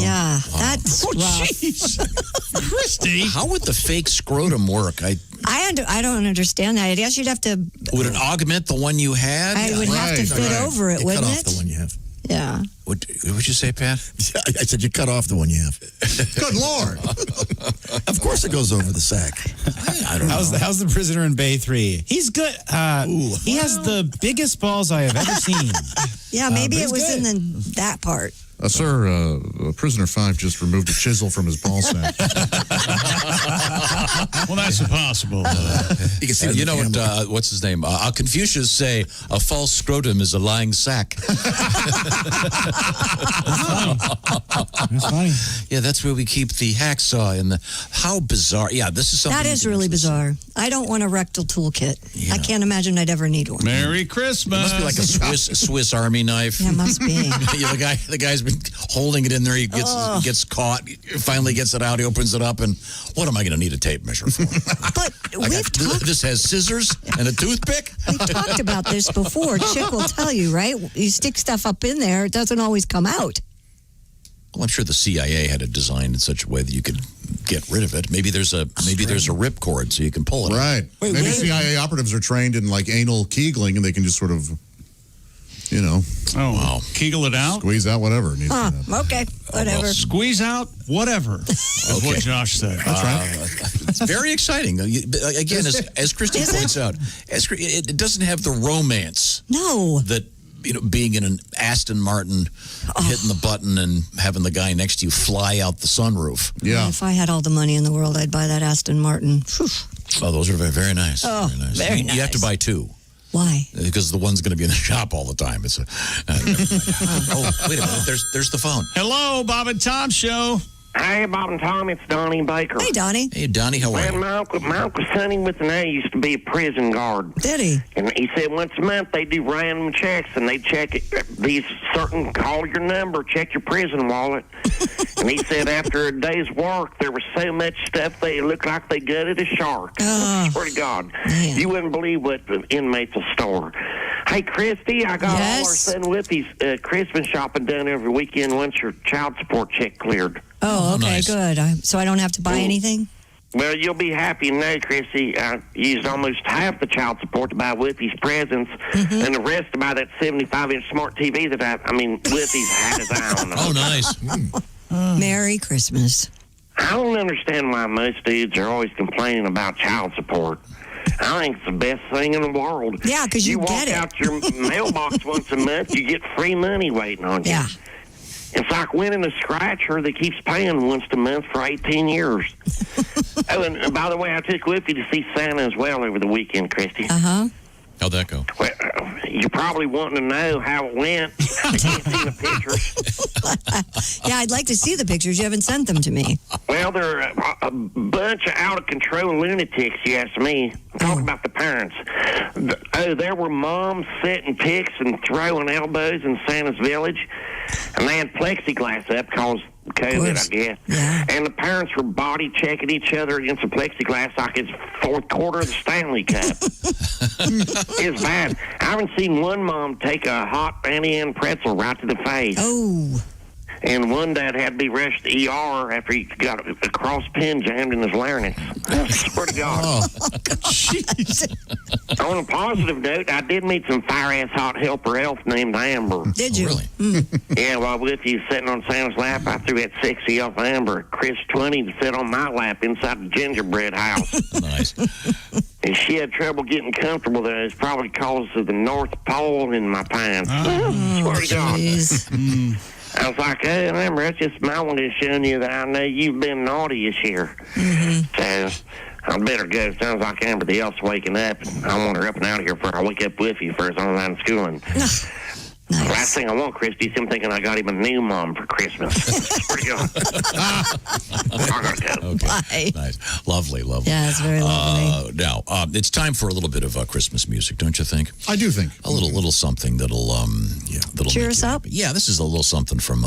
Yeah. That's rough. Christy, how would the fake scrotum work? I don't understand that. I guess you'd have to. Would it augment the one you had? I would have to fit over it, wouldn't cut it? off the one you have. Yeah. What would you say, Pat? I said you cut off the one you have. Good Lord. Of course it goes over the sack. I don't know. How's the prisoner in Bay 3? He's good. He has the biggest balls I have ever seen. Yeah, maybe but it he's was good. in that part. Sir, Prisoner 5 just removed a chisel from his ball sack. Well, that's impossible. You can see You know what? What's his name? Confucius say a false scrotum is a lying sack. That's funny. Yeah, that's where we keep the hacksaw in the. How bizarre! Yeah, this is something. That is really bizarre. I don't want a rectal toolkit. I can't imagine I'd ever need one. Merry It Christmas. must be like a Swiss Army knife. Yeah, it must be. Yeah, the guy's been holding it in there. He gets caught. Finally gets it out. He opens it up, and what am I going to need a tape measure for? But This has scissors and a toothpick. we talked about this before. Chick will tell you, right? You stick stuff up in there, it doesn't always come out. Well, I'm sure the CIA had it designed in such a way that you could get rid of it. Maybe there's a ripcord so you can pull it. Right. Wait, Maybe wait. CIA operatives are trained in like anal kegling and they can just sort of, Kegel it out? squeeze out whatever. Needs Huh, to okay, whatever. Squeeze out whatever. Is what Josh said. That's right. It's very exciting. Again, as Christy Is points out, it doesn't have the romance No. that being in an Aston Martin, hitting the button and having the guy next to you fly out the sunroof. Yeah. If I had all the money in the world, I'd buy that Aston Martin. Whew. Oh, those are very, very nice. Oh, very nice. very You have to nice. buy two. Why? Because the one's going to be in the shop all the time. It's oh, wait a minute. There's the phone. Hello, Bob and Tom Show. Hey, Bob and Tom, it's Donnie Baker. Hey, Donnie. Hey, Donnie, how are you? My uncle Sonny with an A used to be a prison guard. Did he? And he said once a month they do random checks, and they check these certain, call your number, check your prison wallet. And he said after a day's work, there was so much stuff they looked like they gutted a shark. Swear to God. Man. You wouldn't believe what the inmates will store. Hey, Christy, I got all our son Whippy's Christmas shopping done every weekend once your child support check cleared. Oh, okay, nice. good. So I don't have to buy anything? Well, you'll be happy to know, Chrissy, I used almost half the child support to buy Whippy's presents, and the rest to buy that 75-inch smart TV that Whippy's had his eye on. Oh, nice. Merry Christmas. I don't understand why most dudes are always complaining about child support. I think it's the best thing in the world. Yeah, because you get it. walk out your mailbox once a month, you get free money waiting on you. Yeah. It's like winning a scratcher that keeps paying once a month for 18 years. Oh, and by the way, I took Whippy to see Santa as well over the weekend, Christy. Uh-huh. How'd that go? Well, you're probably wanting to know how it went. I can't see the pictures. Yeah, I'd like to see the pictures. You haven't sent them to me. Well, they're a bunch of out-of-control lunatics, you ask me. I'm talking about the parents. There were moms setting pics and throwing elbows in Santa's village, and they had plexiglass up because COVID, I guess. Yeah. And the parents were body checking each other against the plexiglass like it's fourth quarter of the Stanley Cup. It's bad. I haven't seen one mom take a hot Annie Ann pretzel right to the face. Oh. And one dad had to be rushed to ER after he got a cross pin jammed in his larynx. I swear to God. Oh, jeez. On a positive note, I did meet some fire-ass hot helper elf named Amber. Did you? Really? Yeah, while Whippy was sitting on Santa's lap, I threw that sexy elf Amber, Chris 20, to sit on my lap inside the gingerbread house. Nice. And she had trouble getting comfortable there. It's probably because of the North Pole in my pants. Swear to God. I was like, hey, Amber, that's just my one is showing you that I know you've been naughty this year. So I better go. It sounds like Amber the elf's waking up. I want her up and out of here before I wake up with you for his online schooling. Last thing I want, Christy, is him thinking I got him a new mom for Christmas. Pretty good. I gotta go. Okay. Bye. Nice. Lovely, lovely. Yeah, it's very lovely. Now, it's time for a little bit of Christmas music, don't you think? I do think. A little something that'll Cheer make us you up? happy. Yeah, this is a little something from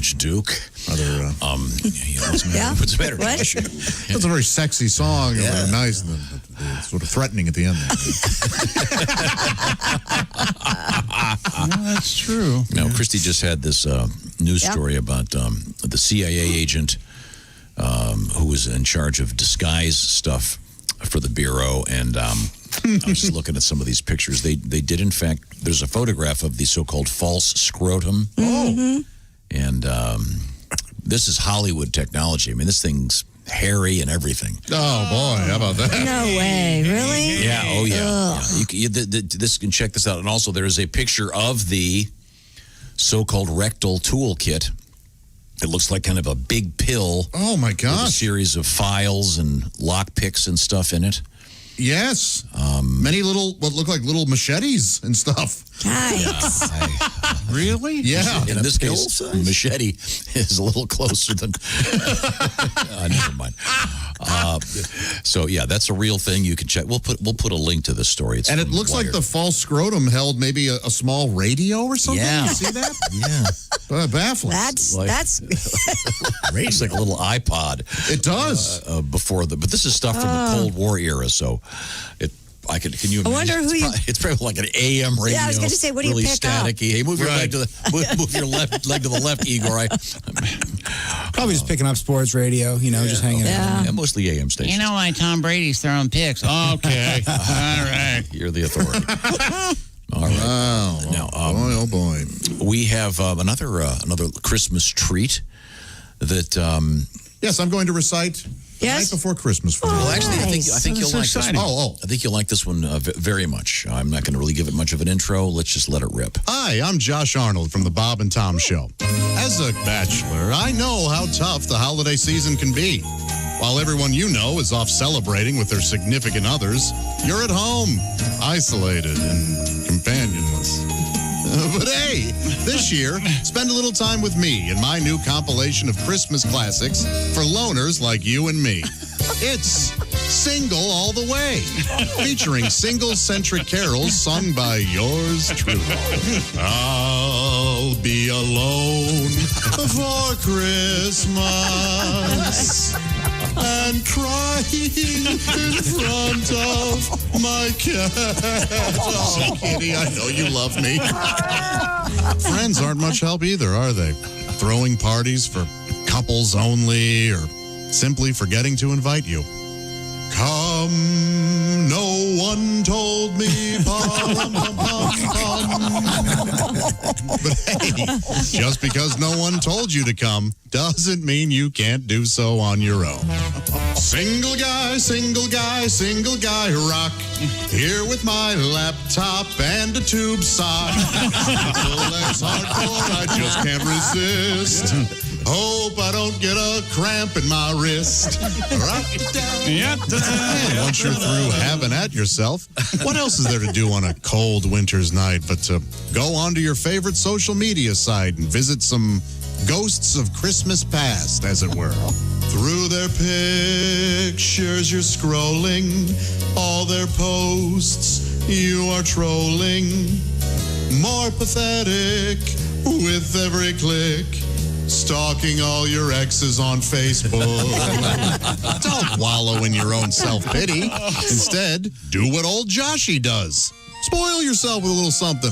Archduke. What's the matter? What? That's a very sexy song. Very nice. And sort of threatening at the end. That's true. Now, Christy just had this news story about the CIA agent who was in charge of disguise stuff for the Bureau. And I was just looking at some of these pictures. They did, in fact, there's a photograph of the so-called false scrotum. Mm-hmm. And this is Hollywood technology. I mean, this thing's hairy and everything. Oh, boy. How about that? No way. Really? Yeah. Oh, yeah. This can check this out. And also, there is a picture of the so-called rectal toolkit. It looks like kind of a big pill. Oh, my gosh. With a series of files and lockpicks and stuff in it. Yes. Many what look like little machetes and stuff. Yikes. Really? Yeah. In this case, machete is a little closer than... never mind. So, yeah, that's a real thing. You can check. We'll put a link to this story. It's and it looks like the false scrotum held maybe a small radio or something. Yeah. You see that? Yeah. Baffling. That's it's like a little iPod. It does. But this is stuff from the Cold War era, so can you imagine? I wonder who it's probably like an AM radio. Yeah, I was going to say, what do you really pick staticky. up? Hey, move your leg to the move your leg to the left, Igor. Probably just picking up sports radio, just hanging out. Yeah, mostly AM stations. You know why Tom Brady's throwing picks? Okay. All right. You're the authority. All right. Wow. Now, oh boy. We have another Christmas treat that. Yes, I'm going to recite. Right before Christmas for you. Well, actually, I think you'll like this one. I think you'll like this one very much. I'm not going to really give it much of an intro. Let's just let it rip. Hi, I'm Josh Arnold from the Bob and Tom Show. As a bachelor, I know how tough the holiday season can be. While everyone you know is off celebrating with their significant others, you're at home, isolated and companionless. But hey, this year, spend a little time with me in my new compilation of Christmas classics for loners like you and me. It's Single All the Way, featuring single-centric carols sung by yours truly. I'll be alone for Christmas and crying in front of my cat. Oh, Kitty, I know you love me. Friends aren't much help either, are they? Throwing parties for couples only or simply forgetting to invite you. Come, no one told me. But hey, just because no one told you to come doesn't mean you can't do so on your own. Single guy, rock. Here with my laptop and a tube sock. Legs hardcore, I just can't resist. Hope I don't get a cramp in my wrist. And once you're through having at yourself, what else is there to do on a cold winter's night but to go onto your favorite social media site and visit some ghosts of Christmas past, as it were. Through their pictures you're scrolling, all their posts you are trolling. More pathetic with every click. Stalking all your exes on Facebook. Don't wallow in your own self-pity. Instead, do what old Joshy does. Spoil yourself with a little something.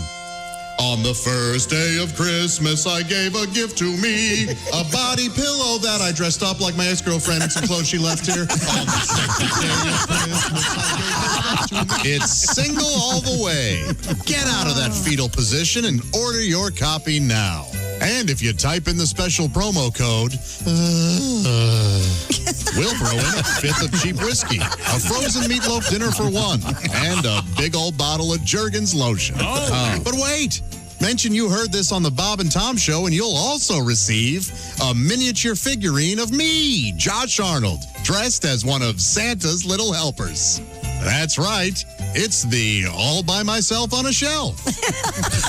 On the first day of Christmas, I gave a gift to me. A body pillow that I dressed up like my ex-girlfriend in some clothes she left here. On the second day of Christmas, I gave a gift to me. It's Single All the Way. Get out of that fetal position and order your copy now. And if you type in the special promo code, we'll throw in a fifth of cheap whiskey, a frozen meatloaf dinner for one, and a big old bottle of Jergens lotion. But wait, mention you heard this on the Bob and Tom Show, and you'll also receive a miniature figurine of me, Josh Arnold, dressed as one of Santa's little helpers. That's right. It's the all by myself on a shelf.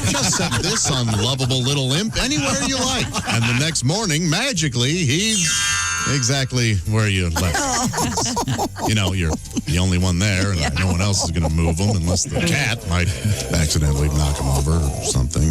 Just set this unlovable little imp anywhere you like. And the next morning, magically, he's exactly where you left. You know, you're the only one there, and no one else is going to move them unless the cat might accidentally knock them over or something.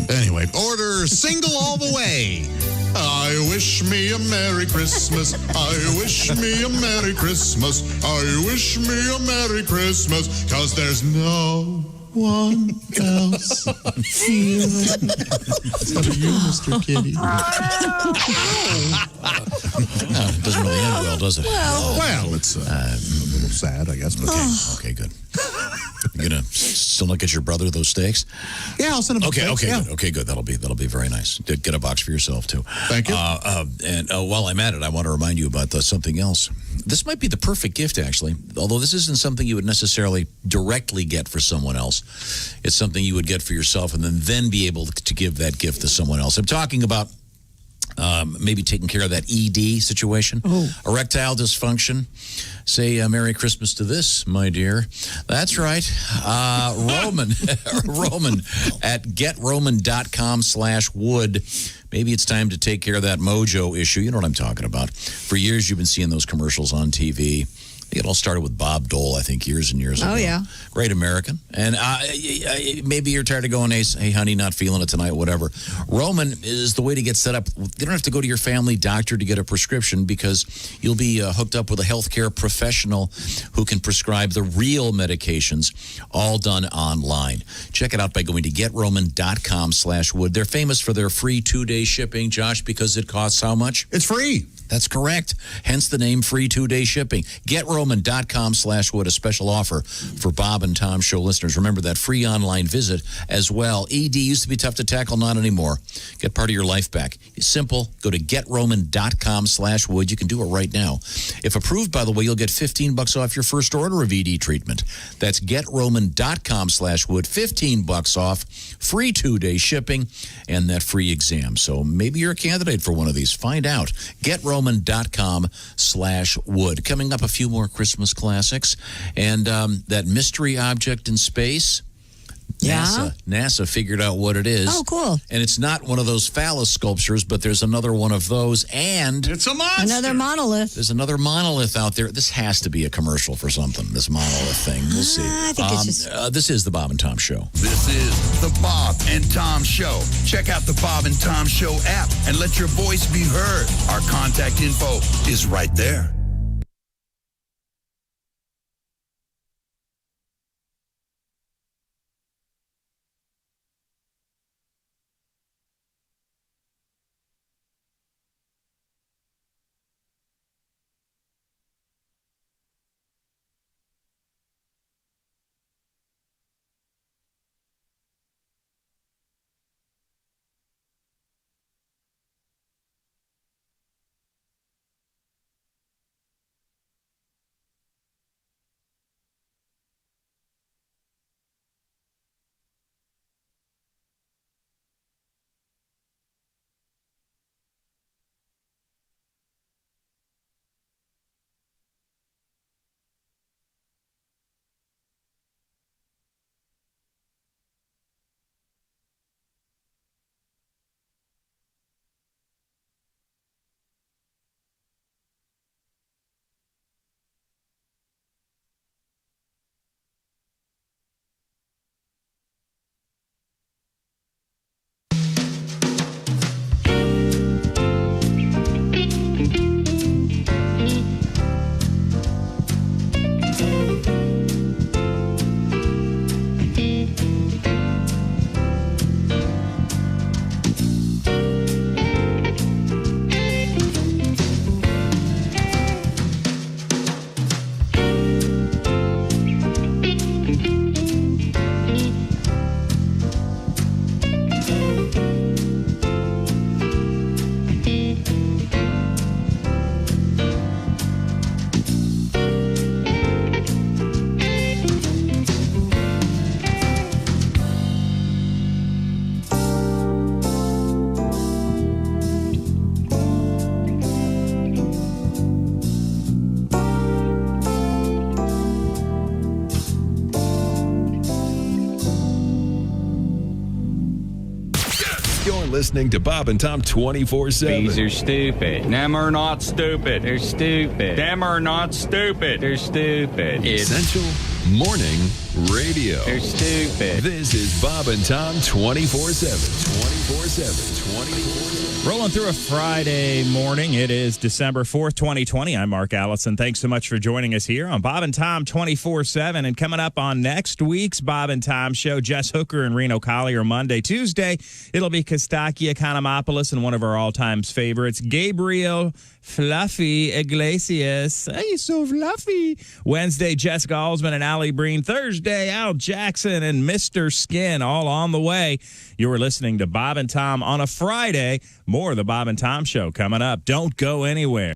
Anyway, order Single All the Way. I wish me a Merry Christmas. I wish me a Merry Christmas. I wish me a Merry Christmas. 'Cause there's no one else here. Instead of you, Mr. Kitty. It doesn't really end well, does it? Well, it's a little sad, I guess. But Okay, good. You're gonna still not get your brother those steaks? Yeah, I'll send him. Okay, yeah. good. Okay, good. That'll be very nice. Get a box for yourself too. Thank you. And while I'm at it, I want to remind you about something else. This might be the perfect gift, actually. Although this isn't something you would necessarily directly get for someone else. It's something you would get for yourself, and then be able to give that gift to someone else. I'm talking about maybe taking care of that ED situation, erectile dysfunction. Say Merry Christmas to this, my dear. That's right. Roman at getroman.com/wood. Maybe it's time to take care of that mojo issue. You know what I'm talking about. For years, you've been seeing those commercials on TV. It all started with Bob Dole, I think, years and years ago. Oh, yeah. Great American. And maybe you're tired of going, hey, honey, not feeling it tonight, whatever. Roman is the way to get set up. You don't have to go to your family doctor to get a prescription because you'll be hooked up with a healthcare professional who can prescribe the real medications, all done online. Check it out by going to getroman.com/wood. They're famous for their free 2-day shipping, Josh, because it costs how much? It's free. That's correct. Hence the name free 2-day shipping. GetRoman.com/wood, a special offer for Bob and Tom Show listeners. Remember that free online visit as well. ED used to be tough to tackle, not anymore. Get part of your life back. It's simple. Go to GetRoman.com/wood. You can do it right now. If approved, by the way, you'll get $15 off your first order of ED treatment. That's GetRoman.com/wood. $15 off, free 2-day shipping, and that free exam. So maybe you're a candidate for one of these. Find out. GetRoman.com/wood. Coming up, a few more Christmas classics. And that mystery object in space. Yeah. NASA figured out what it is. Oh, cool. And it's not one of those phallus sculptures, but there's another one of those. And it's a monster. Another monolith. There's another monolith out there. This has to be a commercial for something, this monolith thing. We'll see. I think it's just... this is the Bob and Tom Show. This is the Bob and Tom Show. Check out the Bob and Tom Show app and let your voice be heard. Our contact info is right there. listening to Bob and Tom 24/7. Bees are stupid. Them are not stupid. They're stupid. Them are not stupid. They're stupid. Essential Morning Radio. They're stupid. This is Bob and Tom 24/7. 24/7. 24/7. Rolling through a Friday morning. It is December 4th, 2020. I'm Mark Allison. Thanks so much for joining us here on Bob and Tom 24/7. And coming up on next week's Bob and Tom show, Jess Hooker and Reno Collier Monday. Tuesday, it'll be Kostaki Economopoulos and one of our all-time favorites, Gabriel Fluffy Iglesias. Hey, so fluffy. Wednesday, Jess Galsman and Allie Breen. Thursday, Al Jackson and Mr. Skin, all on the way. You're listening to Bob and Tom on a Friday. More of the Bob and Tom show coming up. Don't go anywhere.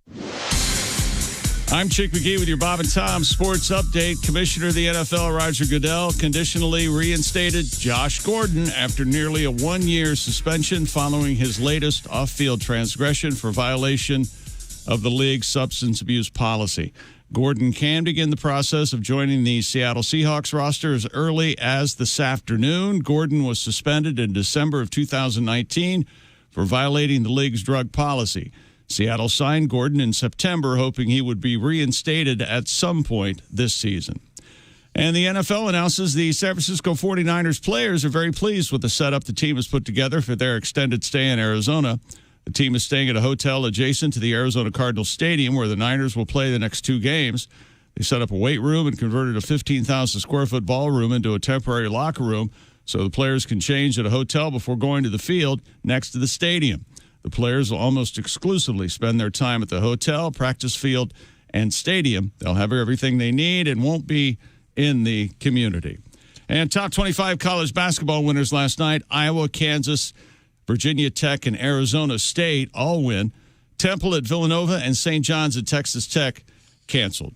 I'm Chick McGee with your Bob and Tom Sports Update. Commissioner of the NFL, Roger Goodell, conditionally reinstated Josh Gordon after nearly a one-year suspension following his latest off-field transgression for violation of the league's substance abuse policy. Gordon can begin the process of joining the Seattle Seahawks roster as early as this afternoon. Gordon was suspended in December of 2019 for violating the league's drug policy. Seattle signed Gordon in September, hoping he would be reinstated at some point this season. And the NFL announces the San Francisco 49ers players are very pleased with the setup the team has put together for their extended stay in Arizona. The team is staying at a hotel adjacent to the Arizona Cardinals Stadium, where the Niners will play the next two games. They set up a weight room and converted a 15,000-square-foot ballroom into a temporary locker room so the players can change at a hotel before going to the field next to the stadium. The players will almost exclusively spend their time at the hotel, practice field, and stadium. They'll have everything they need and won't be in the community. And top 25 college basketball winners last night: Iowa, Kansas, Virginia Tech, and Arizona State all win. Temple at Villanova and St. John's at Texas Tech canceled.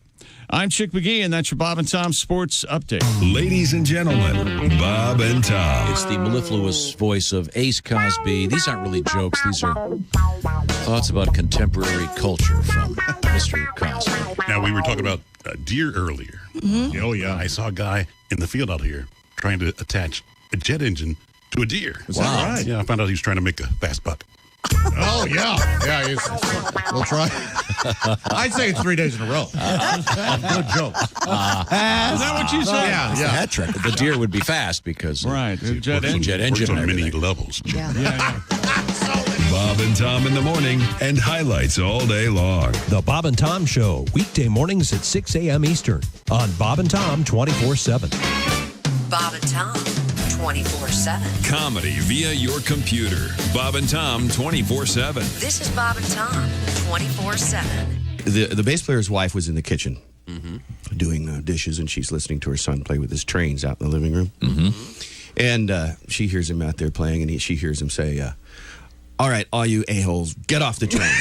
I'm Chick McGee, and that's your Bob and Tom Sports Update. Ladies and gentlemen, Bob and Tom. It's the mellifluous voice of Ace Cosby. These aren't really jokes. These are thoughts about contemporary culture from Mr. Cosby. Now, we were talking about deer earlier. Mm-hmm. Oh, yeah. I saw a guy in the field out here trying to attach a jet engine to a deer. Is that right? Yeah, I found out he was trying to make a fast buck. Oh, yeah. Yeah, we'll try. I'd say it's 3 days in a row. Good joke. Is that what you said? Yeah. Hat trick. The deer would be fast because the jet engine. Works on many levels. Yeah. Bob and Tom in the morning and highlights all day long. The Bob and Tom Show, weekday mornings at 6 a.m. Eastern on Bob and Tom 24/7. Bob and Tom 24/7. Comedy via your computer. Bob and Tom 24/7. This is Bob and Tom 24/7. The bass player's wife was in the kitchen doing dishes, and she's listening to her son play with his trains out in the living room. And she hears him out there playing, and she hears him say, all right, all you a-holes, get off the train.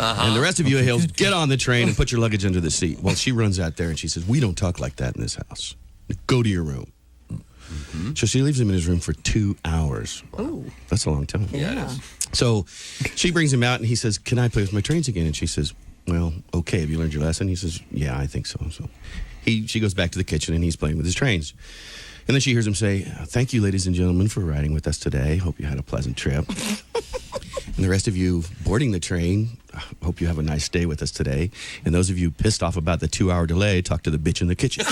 And the rest of you a-holes, get on the train and put your luggage under the seat. Well, she runs out there, and she says, we don't talk like that in this house. Go to your room. So she leaves him in his room for 2 hours. Oh. That's a long time. Yeah. So she brings him out, and he says, can I play with my trains again? And she says, well, okay, have you learned your lesson? He says, yeah, I think so. So she goes back to the kitchen, and he's playing with his trains. And then she hears him say, thank you, ladies and gentlemen, for riding with us today. Hope you had a pleasant trip. And the rest of you boarding the train, hope you have a nice stay with us today. And those of you pissed off about the 2-hour delay, talk to the bitch in the kitchen.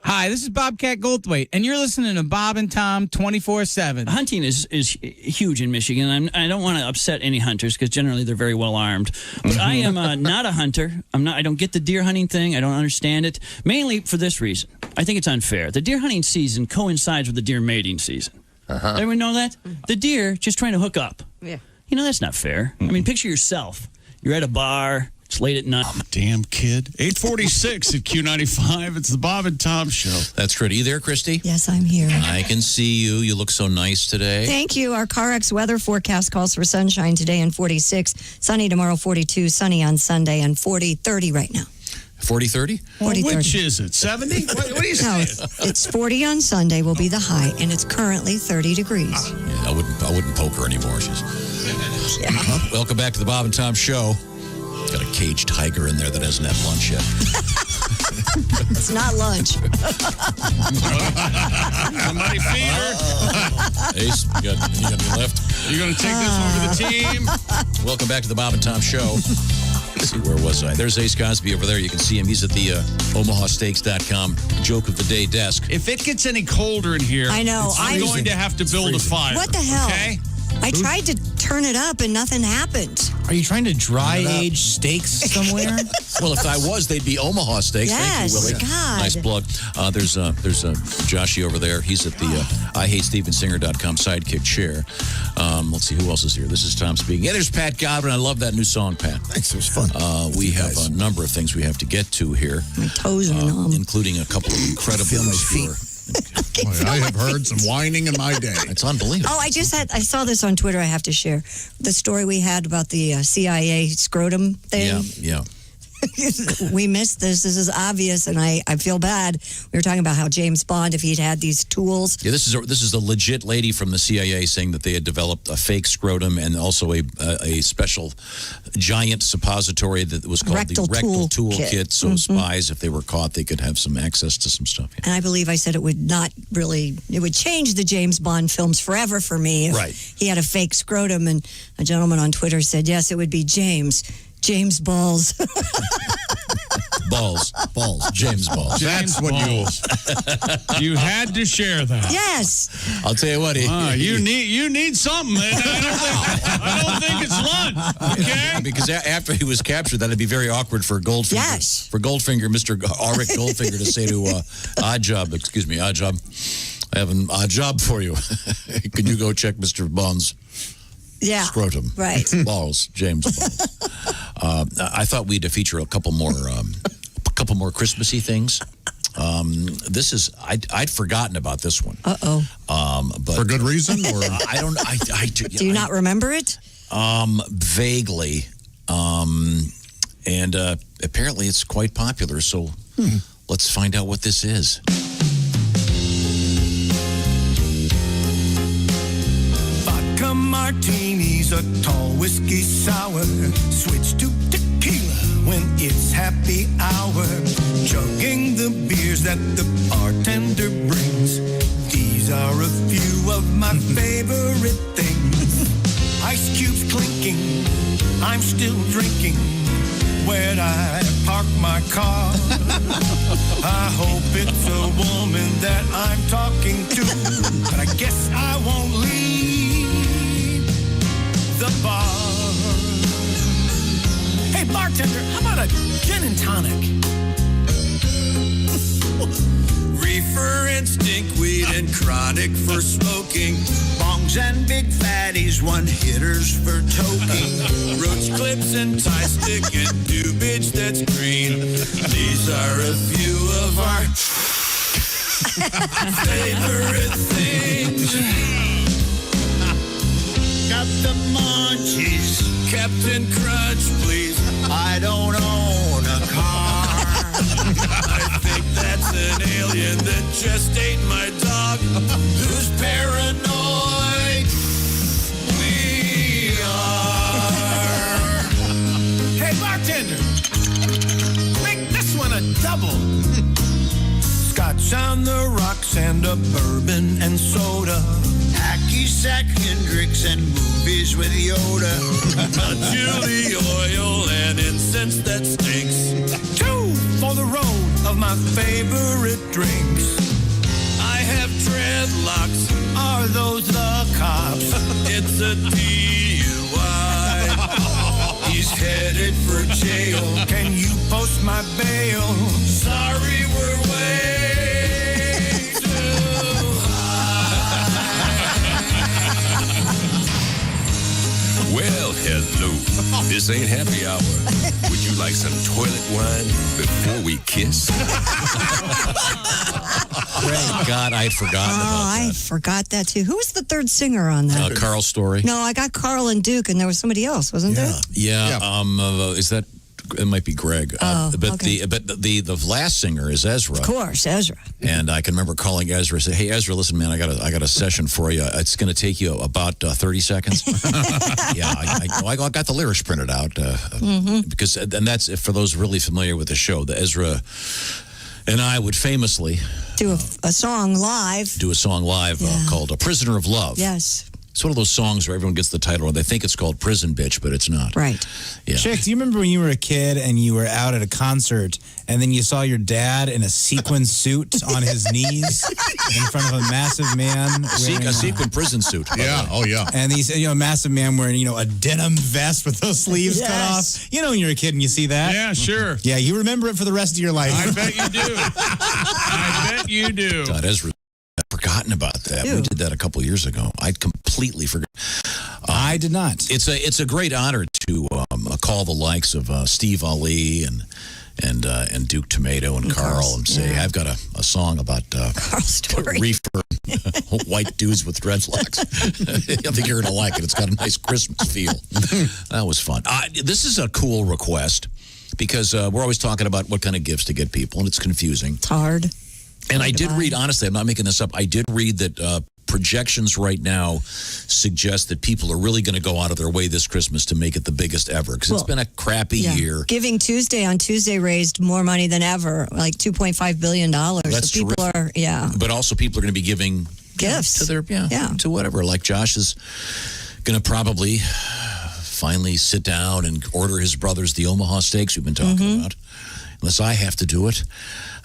Hi, this is Bobcat Goldthwait, and you're listening to Bob and Tom 24/7. Hunting is huge in Michigan. I don't want to upset any hunters because generally they're very well armed. But I am not a hunter. I don't get the deer hunting thing. I don't understand it. Mainly for this reason. I think it's unfair. The deer hunting season coincides with the deer mating season. Everyone know that? The deer just trying to hook up. Yeah. You know, that's not fair. I mean, picture yourself. You're at a bar. It's late at night. I'm a damn kid. 846 at Q95. It's the Bob and Tom Show. That's great. Are you there, Christy? Yes, I'm here. I can see you. You look so nice today. Thank you. Our CarX weather forecast calls for sunshine today and 46, sunny tomorrow 42, sunny on Sunday and 40-30 right now. 40-30? 40-30. Which is it? 70? What are you saying? No, it's 40 on Sunday will be the high, and it's currently 30 degrees. Yeah, I wouldn't poke her anymore. Welcome back to the Bob and Tom Show. Got a caged tiger in there that hasn't had lunch yet. It's not lunch. Somebody feed her. Ace, you got any left? You're going to take this one for the team. Welcome back to the Bob and Tom Show. Let's see, where was I? There's Ace Cosby over there. You can see him. He's at the omahasteaks.com joke of the day desk. If it gets any colder in here, I know. I'm going to have to build a fire. What the hell? Okay? I tried to turn it up and nothing happened. Are you trying to dry age steaks somewhere? Well, if I was, they'd be Omaha steaks. Yes, thank you, Willie. God. Nice plug. There's Joshy over there. He's at the IHateStevenSinger.com sidekick chair. Let's see who else is here. This is Tom speaking. Yeah, there's Pat Godwin. I love that new song, Pat. Thanks. It was fun. We have a number of things we have to get to here. My toes are numb. Including a couple of incredible feet. I have heard some whining in my day. It's unbelievable. Oh, I saw this on Twitter. I have to share the story we had about the CIA scrotum thing. Yeah. We missed this. This is obvious, and I feel bad. We were talking about how James Bond, if he'd had these tools. Yeah, this is the legit lady from the CIA saying that they had developed a fake scrotum and also a special giant suppository that was called the rectal tool kit. So spies, if they were caught, they could have some access to some stuff. Yeah. And I believe I said it would change the James Bond films forever for me if he had a fake scrotum. And a gentleman on Twitter said, yes, it would be James Balls. Balls. James Balls. That's what you had to share that. Yes. I'll tell you what. You need something. I don't think it's lunch. Okay. Because after he was captured, that'd be very awkward for Goldfinger. Yes. For Goldfinger, Mr. Auric Goldfinger, to say to Oddjob, I have an odd job for you. Can you go check Mr. Bond's scrotum? Right. Balls. James Balls. I thought we'd feature a couple more Christmassy things. This is I'd forgotten about this one. Uh-oh. But for good reason, or I don't. Do you not remember it? Vaguely. And apparently it's quite popular. So let's find out what this is. Vodka martinis, a tall whiskey sour. Switch to tequila when it's happy hour. Chugging the beers that the bartender brings. These are a few of my favorite things. Ice cubes clinking, I'm still drinking when I park my car. I hope it's a woman that I'm talking to, but I guess I won't leave the bar. Hey, bartender, how about a gin and tonic? Reefer and stinkweed and chronic for smoking. Bongs and big fatties, one-hitters for toking. Roach clips and tie stick and dubage that's green. These are a few of our favorite things. Got the munchies. Captain Crunch, please. I don't own a car. I think that's an alien that just ate my dog. Who's paranoid? We are. Hey, bartender, make this one a double. Scotch on the rocks and a bourbon and soda. Hacky sack Hendrix and movies with Yoda. A chili oil and incense that stinks. 2 for the road of my favorite drinks. I have dreadlocks. Are those the cops? It's a DUI. He's headed for jail. Can you post my bail? Sorry, we're way too high. Well, hello. This ain't happy hour. Would you like some toilet wine before we kiss? Great God, I had forgotten about that. I forgot that too. Who was the third singer on that? Carl Story. No, I got Carl and Duke, and there was somebody else, wasn't there? Yeah. Is that It might be Greg. But the last singer is Ezra. Of course, Ezra. And I can remember calling Ezra and say, "Hey, Ezra, listen, man, I got a session for you. It's going to take you about 30 seconds." Yeah, I got the lyrics printed out because, and that's for those really familiar with the show. The Ezra and I would famously do a song live. Called "A Prisoner of Love." Yes. It's one of those songs where everyone gets the title and they think it's called Prison Bitch, but it's not. Right. Yeah. Chick, do you remember when you were a kid and you were out at a concert and then you saw your dad in a sequin suit on his knees in front of a massive man? A sequin prison suit. Yeah. Oh, yeah. And he's a massive man wearing, a denim vest with those sleeves cut off. You know when you're a kid and you see that? Yeah, sure. Yeah, you remember it for the rest of your life. I bet you do. I bet you do. God, Ezra. I'd forgotten about that. We did that a couple years ago. I'd completely forgot. I did not. It's a great honor to call the likes of Steve Ali and Duke Tomato and Carl and say, I've got a song about reefer, white dudes with dreadlocks. I think you're going to like it. It's got a nice Christmas feel. That was fun. This is a cool request because we're always talking about what kind of gifts to get people, and it's confusing. It's hard. And I did read, honestly, I'm not making this up, I did read that projections right now suggest that people are really going to go out of their way this Christmas to make it the biggest ever because it's been a crappy year. Giving Tuesday on Tuesday raised more money than ever, like $2.5 billion. That's so people terrific. But also people are going to be giving gifts to their, to whatever. Like Josh is going to probably finally sit down and order his brothers the Omaha steaks we've been talking about. Unless I have to do it.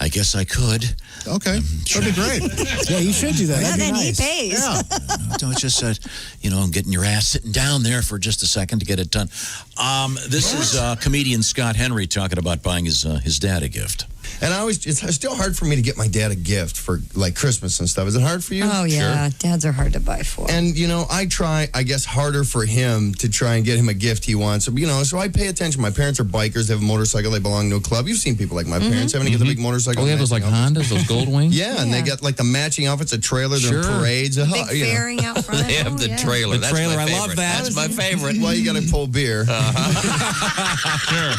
I guess I could. Okay. That'd be great. Yeah, you should do that. Yeah, That'd be then nice. he pays. Yeah. Don't just, getting your ass sitting down there for just a second to get it done. This is comedian Scott Henry talking about buying his dad a gift. And it's still hard for me to get my dad a gift for like Christmas and stuff. Is it hard for you? Oh, yeah. Sure. Dads are hard to buy for. And, I try, I guess, harder for him to try and get him a gift he wants. So I pay attention. My parents are bikers. They have a motorcycle. They belong to a club. You've seen people like my parents having to get the big motorcycle. Oh, they have those like Hondas, those gold wings? Yeah, and they got like the matching outfits, a trailer, their parades. Big fairing out front. They have the trailer. The That's trailer, my I favorite. love that. That's my favorite. Well, you got to pull beer. Sure.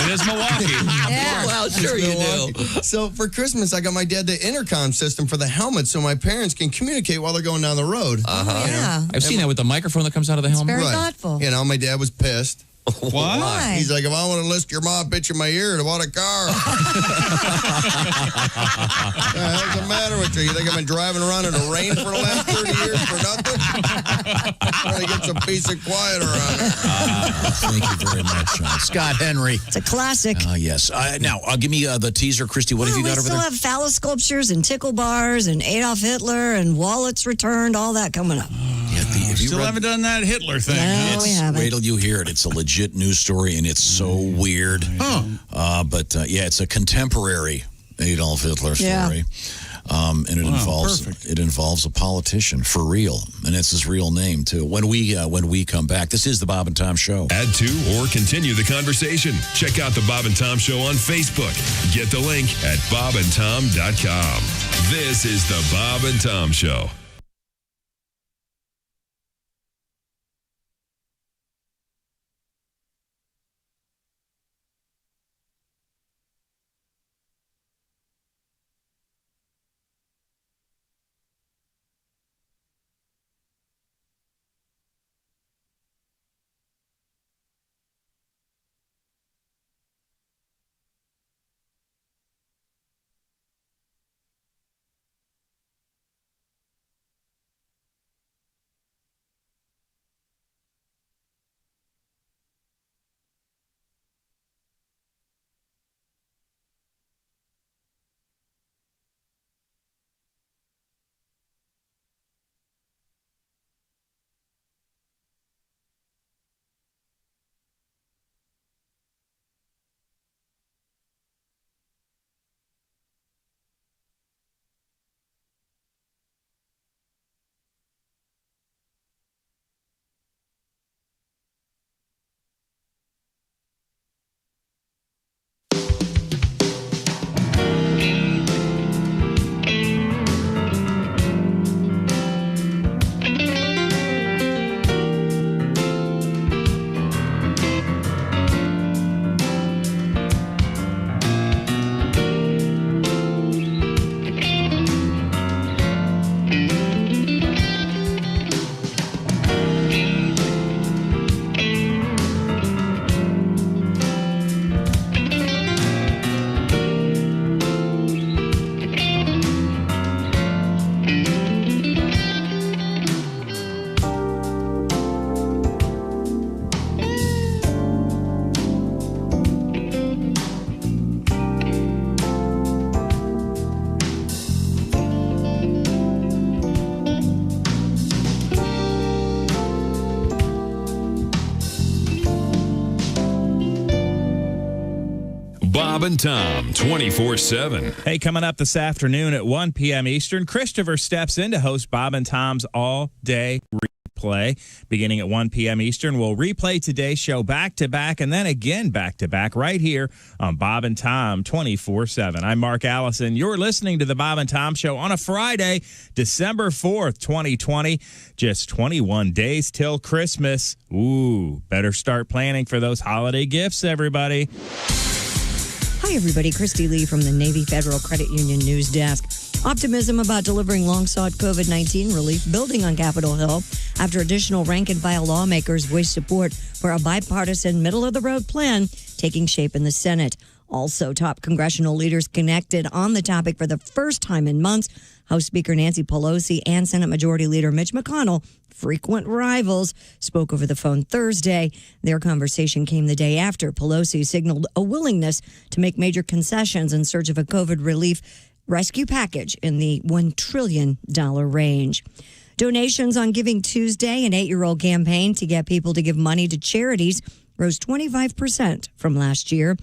It is Milwaukee. Yeah. Well, sure you do. So for Christmas, I got my dad the intercom system for the helmet so my parents can communicate while they're going down the road. Yeah. I've seen that with the microphone that comes out of the helmet. Very thoughtful. My dad was pissed. Why? He's like, if I want to list your mom bitch in my ear, I want a car. What's the matter with you? You think I've been driving around in the rain for the last 30 years for nothing? Trying to get some peace and quiet around here. Thank you very much, Scott Henry. It's a classic. Yes. Now, give me the teaser, Christy. What have you got over there? We still have phallus sculptures and tickle bars and Adolf Hitler and wallets returned, all that coming up. Still haven't done that Hitler thing. No, we haven't. Wait till you hear it. It's a legit news story, and it's so weird. But it's a contemporary Adolf Hitler story. Yeah. And it involves a politician for real, and it's his real name too. When we come back, this is the Bob and Tom Show. Add to or continue the conversation. Check out the Bob and Tom Show on Facebook. Get the link at bobandtom.com. This is the Bob and Tom Show. Bob and Tom, 24/7. Hey, coming up this afternoon at 1 p.m. Eastern, Christopher steps in to host Bob and Tom's all-day replay. Beginning at 1 p.m. Eastern, we'll replay today's show back-to-back and then again back-to-back right here on Bob and Tom 24/7. I'm Mark Allison. You're listening to the Bob and Tom Show on a Friday, December 4th, 2020. Just 21 days till Christmas. Ooh, better start planning for those holiday gifts, everybody. Hi, everybody. Christy Lee from the Navy Federal Credit Union News Desk. Optimism about delivering long-sought COVID-19 relief building on Capitol Hill after additional rank-and-file lawmakers voiced support for a bipartisan middle-of-the-road plan taking shape in the Senate. Also, top congressional leaders connected on the topic for the first time in months. House Speaker Nancy Pelosi and Senate Majority Leader Mitch McConnell, frequent rivals, spoke over the phone Thursday. Their conversation came the day after Pelosi signaled a willingness to make major concessions in search of a COVID relief rescue package in the $1 trillion range. Donations on Giving Tuesday, an 8-year-old campaign to get people to give money to charities, rose 25% from last year.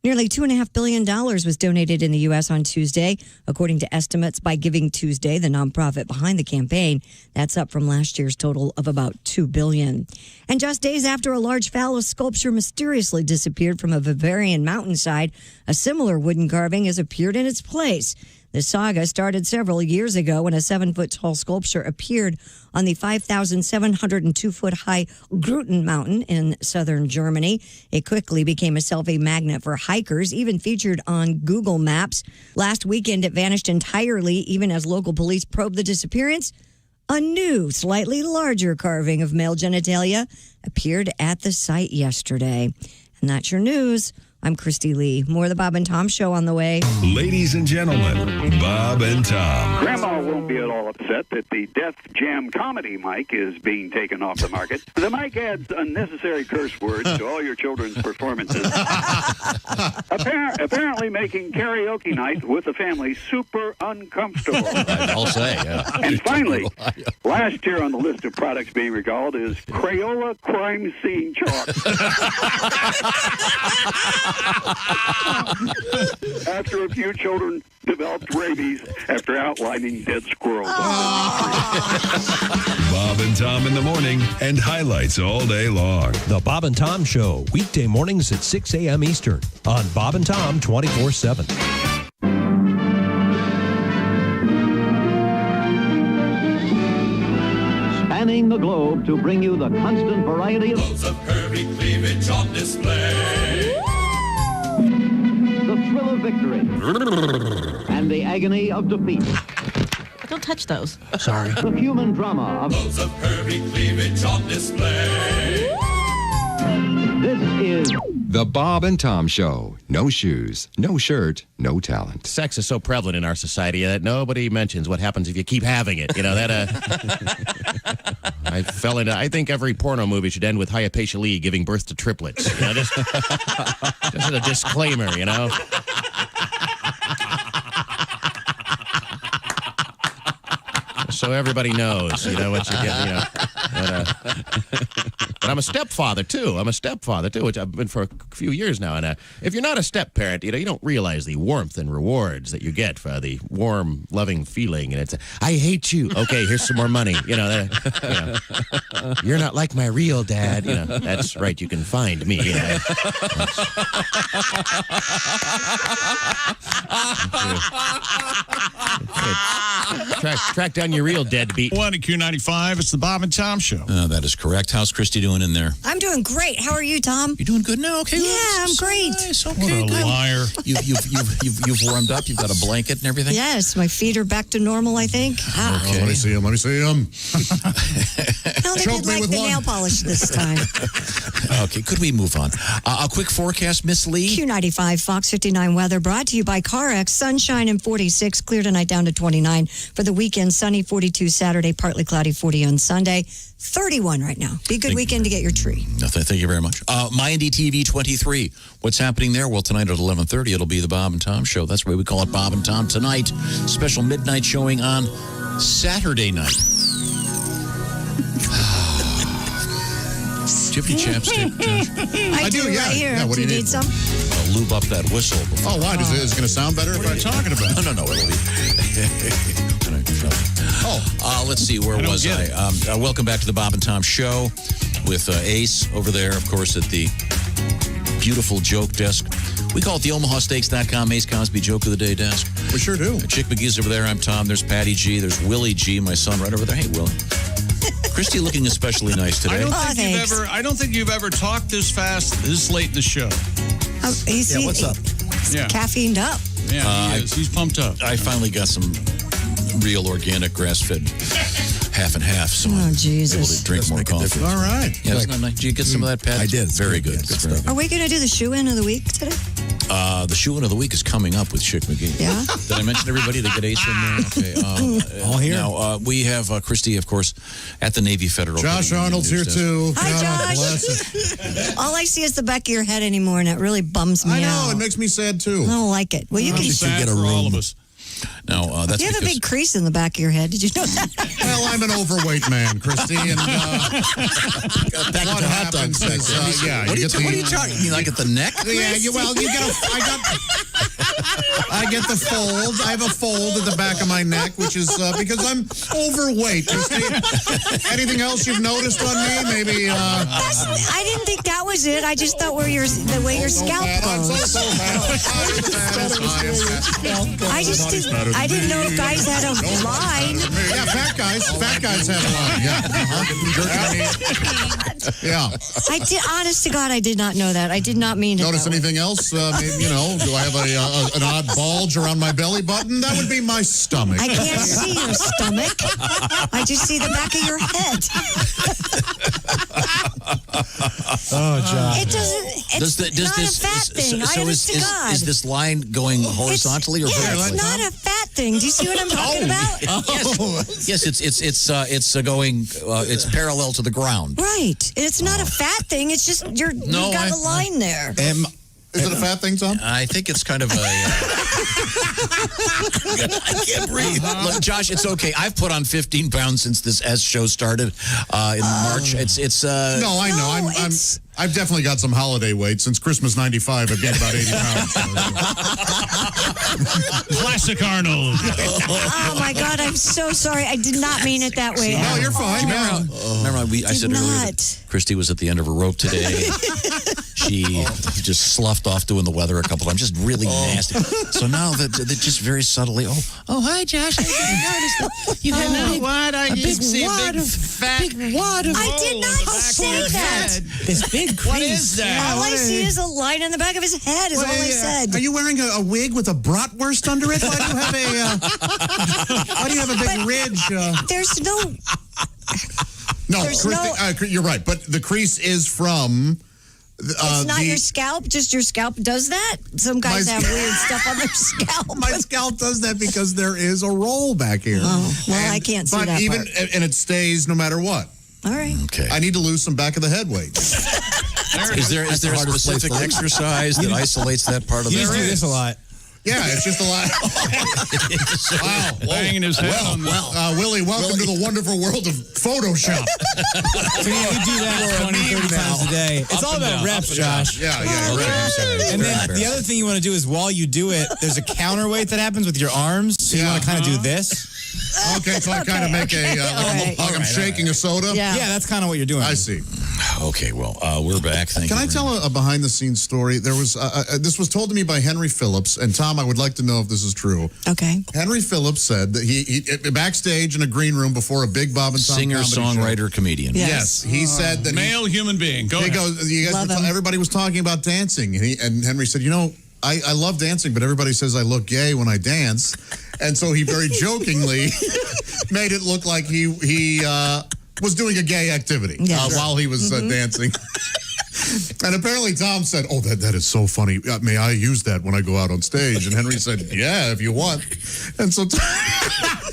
Nearly $2.5 billion was donated in the U.S. on Tuesday, according to estimates by Giving Tuesday, the nonprofit behind the campaign. That's up from last year's total of about $2 billion. And just days after a large phallus sculpture mysteriously disappeared from a Bavarian mountainside, a similar wooden carving has appeared in its place. The saga started several years ago when a 7-foot-tall sculpture appeared on the 5,702-foot-high Gruten Mountain in southern Germany. It quickly became a selfie magnet for hikers, even featured on Google Maps. Last weekend, it vanished entirely, even as local police probed the disappearance. A new, slightly larger carving of male genitalia appeared at the site yesterday. And that's your news. I'm Christy Lee. More of the Bob and Tom Show on the way. Ladies and gentlemen, Bob and Tom. Grandma won't be at all upset that the Def Jam comedy mic is being taken off the market. The mic adds unnecessary curse words to all your children's performances. Apparently making karaoke night with the family super uncomfortable. I'll say, yeah. And finally, last year on the list of products being recalled is Crayola crime scene chalk. After a few children developed rabies after outlining dead squirrels. Bob and Tom in the morning and highlights all day long. The Bob and Tom Show, weekday mornings at 6 a.m. Eastern on Bob and Tom 24/7. Spanning the globe to bring you the constant variety of Loads of curvy cleavage on display. the thrill of victory and the agony of defeat. Don't touch those. Sorry. The human drama of Loads of curvy cleavage on display. This is The Bob and Tom Show. No shoes, no shirt, no talent. Sex is so prevalent in our society that nobody mentions what happens if you keep having it. You know, that, I think every porno movie should end with Hayapeisha Lee giving birth to triplets. You know, just as a disclaimer, you know. So everybody knows, you know, what you get, you know. But I'm a stepfather, too. Which I've been for a few years now. And if you're not a step-parent, you know, you don't realize the warmth and rewards that you get for the warm, loving feeling. And it's, I hate you. Okay, here's some more money. You know, you're not like my real dad. You know, that's right. You can find me. You know. Track down your real deadbeat. 1 at Q95. It's the Bob and Tom Show. That is correct. How's Christy doing in there? I'm doing great. How are you, Tom? You doing good now? Okay. Yeah, I'm great. Nice. Okay, What a good. liar. You've warmed up. You've got a blanket and everything. Yes, my feet are back to normal, I think. Ah. Let me see him. No, they did like the nail polish this time. Okay, could we move on? A quick forecast, Miss Lee? Q95 Fox 59 weather brought to you by CarX. Sunshine and 46, clear tonight down to 29. For the weekend, sunny 42 Saturday, partly cloudy 40 on Sunday. 31 right now. Be a good weekend to get your tree. Thank you very much. Mindy TV 23. What's happening there? Well, tonight at 11:30, it'll be the Bob and Tom Show. That's why we call it Bob and Tom Tonight. Special midnight showing on Saturday night. Do you have any chapstick, Josh? I do, yeah. right here. Yeah, what do you need? some? I'll lube up that whistle. Oh, why? Is it going to sound better if I'm talking about it? No. It'll be. Let's see. Where was I? Welcome back to the Bob and Tom Show with Ace over there, of course, at the beautiful joke desk. We call it the OmahaSteaks.com Ace Cosby Joke of the Day desk. We sure do. Chick McGee's over there. I'm Tom. There's Patty G. There's Willie G, my son, right over there. Hey, Willie. Christy looking especially nice today. I don't think you've ever talked this fast this late in the show. What's up? Yeah. Caffeined up. Yeah, he's pumped up. I finally got some real organic grass-fed half and half, so I'm able to drink more coffee. All right. Yeah, isn't that nice? Did you get some of that, Pat? I did. Very good. Good stuff. Are we going to do the shoe-in of the week today? The shoe-in of the week is coming up with Chick McGee. Yeah? Did I mention everybody that get Ace in there? Okay. All here. Now, we have Christy, of course, at the Navy Federal. Josh Credit Arnold's here, Union too. Hi, God Josh. bless it. All I see is the back of your head anymore, and it really bums me I know. out. It makes me sad, too. I don't like it. Well, you can. Sad for all of us. Now, that's You have a because big crease in the back of your head. Did you know that? Well, I'm an overweight man, Christy, and what happens is, what are you talking? You mean like at the neck? Yeah, you get I get the fold. I have a fold at the back of my neck, which is because I'm overweight. Christy. Anything else you've noticed on me? Maybe. I didn't think that was it. I just thought the way your scalp goes. I didn't know if guys had a line. Yeah, fat guys have a line. Yeah. I did. Honest to God, I did not know that. I did not mean to. Notice anything else? Maybe, do I have an odd bulge around my belly button? That would be my stomach. I can't see your stomach. I just see the back of your head. Oh, Josh. It doesn't. It's not a fat thing. Honest to God. Is this line going horizontally or vertically? It's not a fat thing. Do you see what I'm talking about? Yes, it's going. It's parallel to the ground. Right. It's not a fat thing. It's just you've got a line there. Is it a fat thing, Tom? I think it's kind of a. I can't breathe. Look, Josh, it's okay. I've put on 15 pounds since this S show started in March. It's. No, I know. I've definitely got some holiday weight. Since Christmas '95, I've gained about 80 pounds. Classic Arnold. Oh my God! I'm so sorry. I did not mean it that way. No, you're fine. Remember, I said earlier that Christy was at the end of her rope today. She just sloughed off doing the weather a couple times, just really nasty. So now that just very subtly, oh, hi, Josh. I didn't notice that you had a big wad. I did see a big fat wad of. I did not say that. This big crease. What is that? All I see is a line on the back of his head. Is all I said. Are you wearing a wig with a bratwurst under it? Why do you have a big ridge? There's no. No, Christy, you're right. But the crease is from. It's not your scalp, just your scalp does that? Some guys have weird stuff on their scalp. My scalp does that because there is a roll back here. Oh, well, I can't see that part. And it stays no matter what. All right. Okay. I need to lose some back of the head weight. Is there a specific exercise that isolates that part of the head? You do this a lot. Yeah, it's just a lot. Wow. Banging his head on Willie, welcome to the wonderful world of Photoshop. So yeah, we do that 20, 30 times a day. It's all about reps, Josh. Yeah, right. And then the other thing you want to do is while you do it, there's a counterweight that happens with your arms. So you want to kind of do this. Okay, so I kind of make like I'm shaking a soda? Yeah, that's kind of what you're doing. I see. Okay, well, we're back. Thank you. Can I tell a behind-the-scenes story? There was this was told to me by Henry Phillips, and Tom, I would like to know if this is true. Okay. Henry Phillips said that he backstage in a green room before a big Bob and Tom singer, comedy songwriter, show. comedian. Yes, he said that male human being. Go ahead. Goes, you guys everybody was talking about dancing, and Henry said, I love dancing, but everybody says I look gay when I dance. And so he very jokingly made it look like he was doing a gay activity while he was dancing. And apparently Tom said, oh, that is so funny. May I use that when I go out on stage? And Henry said, yeah, if you want. And so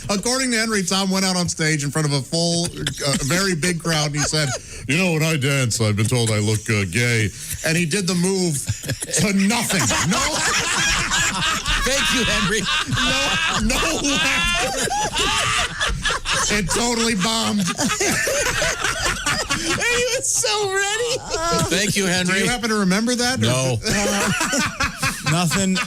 according to Henry, Tom went out on stage in front of a full, very big crowd. And he said, when I dance, I've been told I look gay. And he did the move to nothing. No. Thank you, Henry. No laughter. It totally bombed. he was so ready. Thank you, Henry. Do you happen to remember that? No. Nothing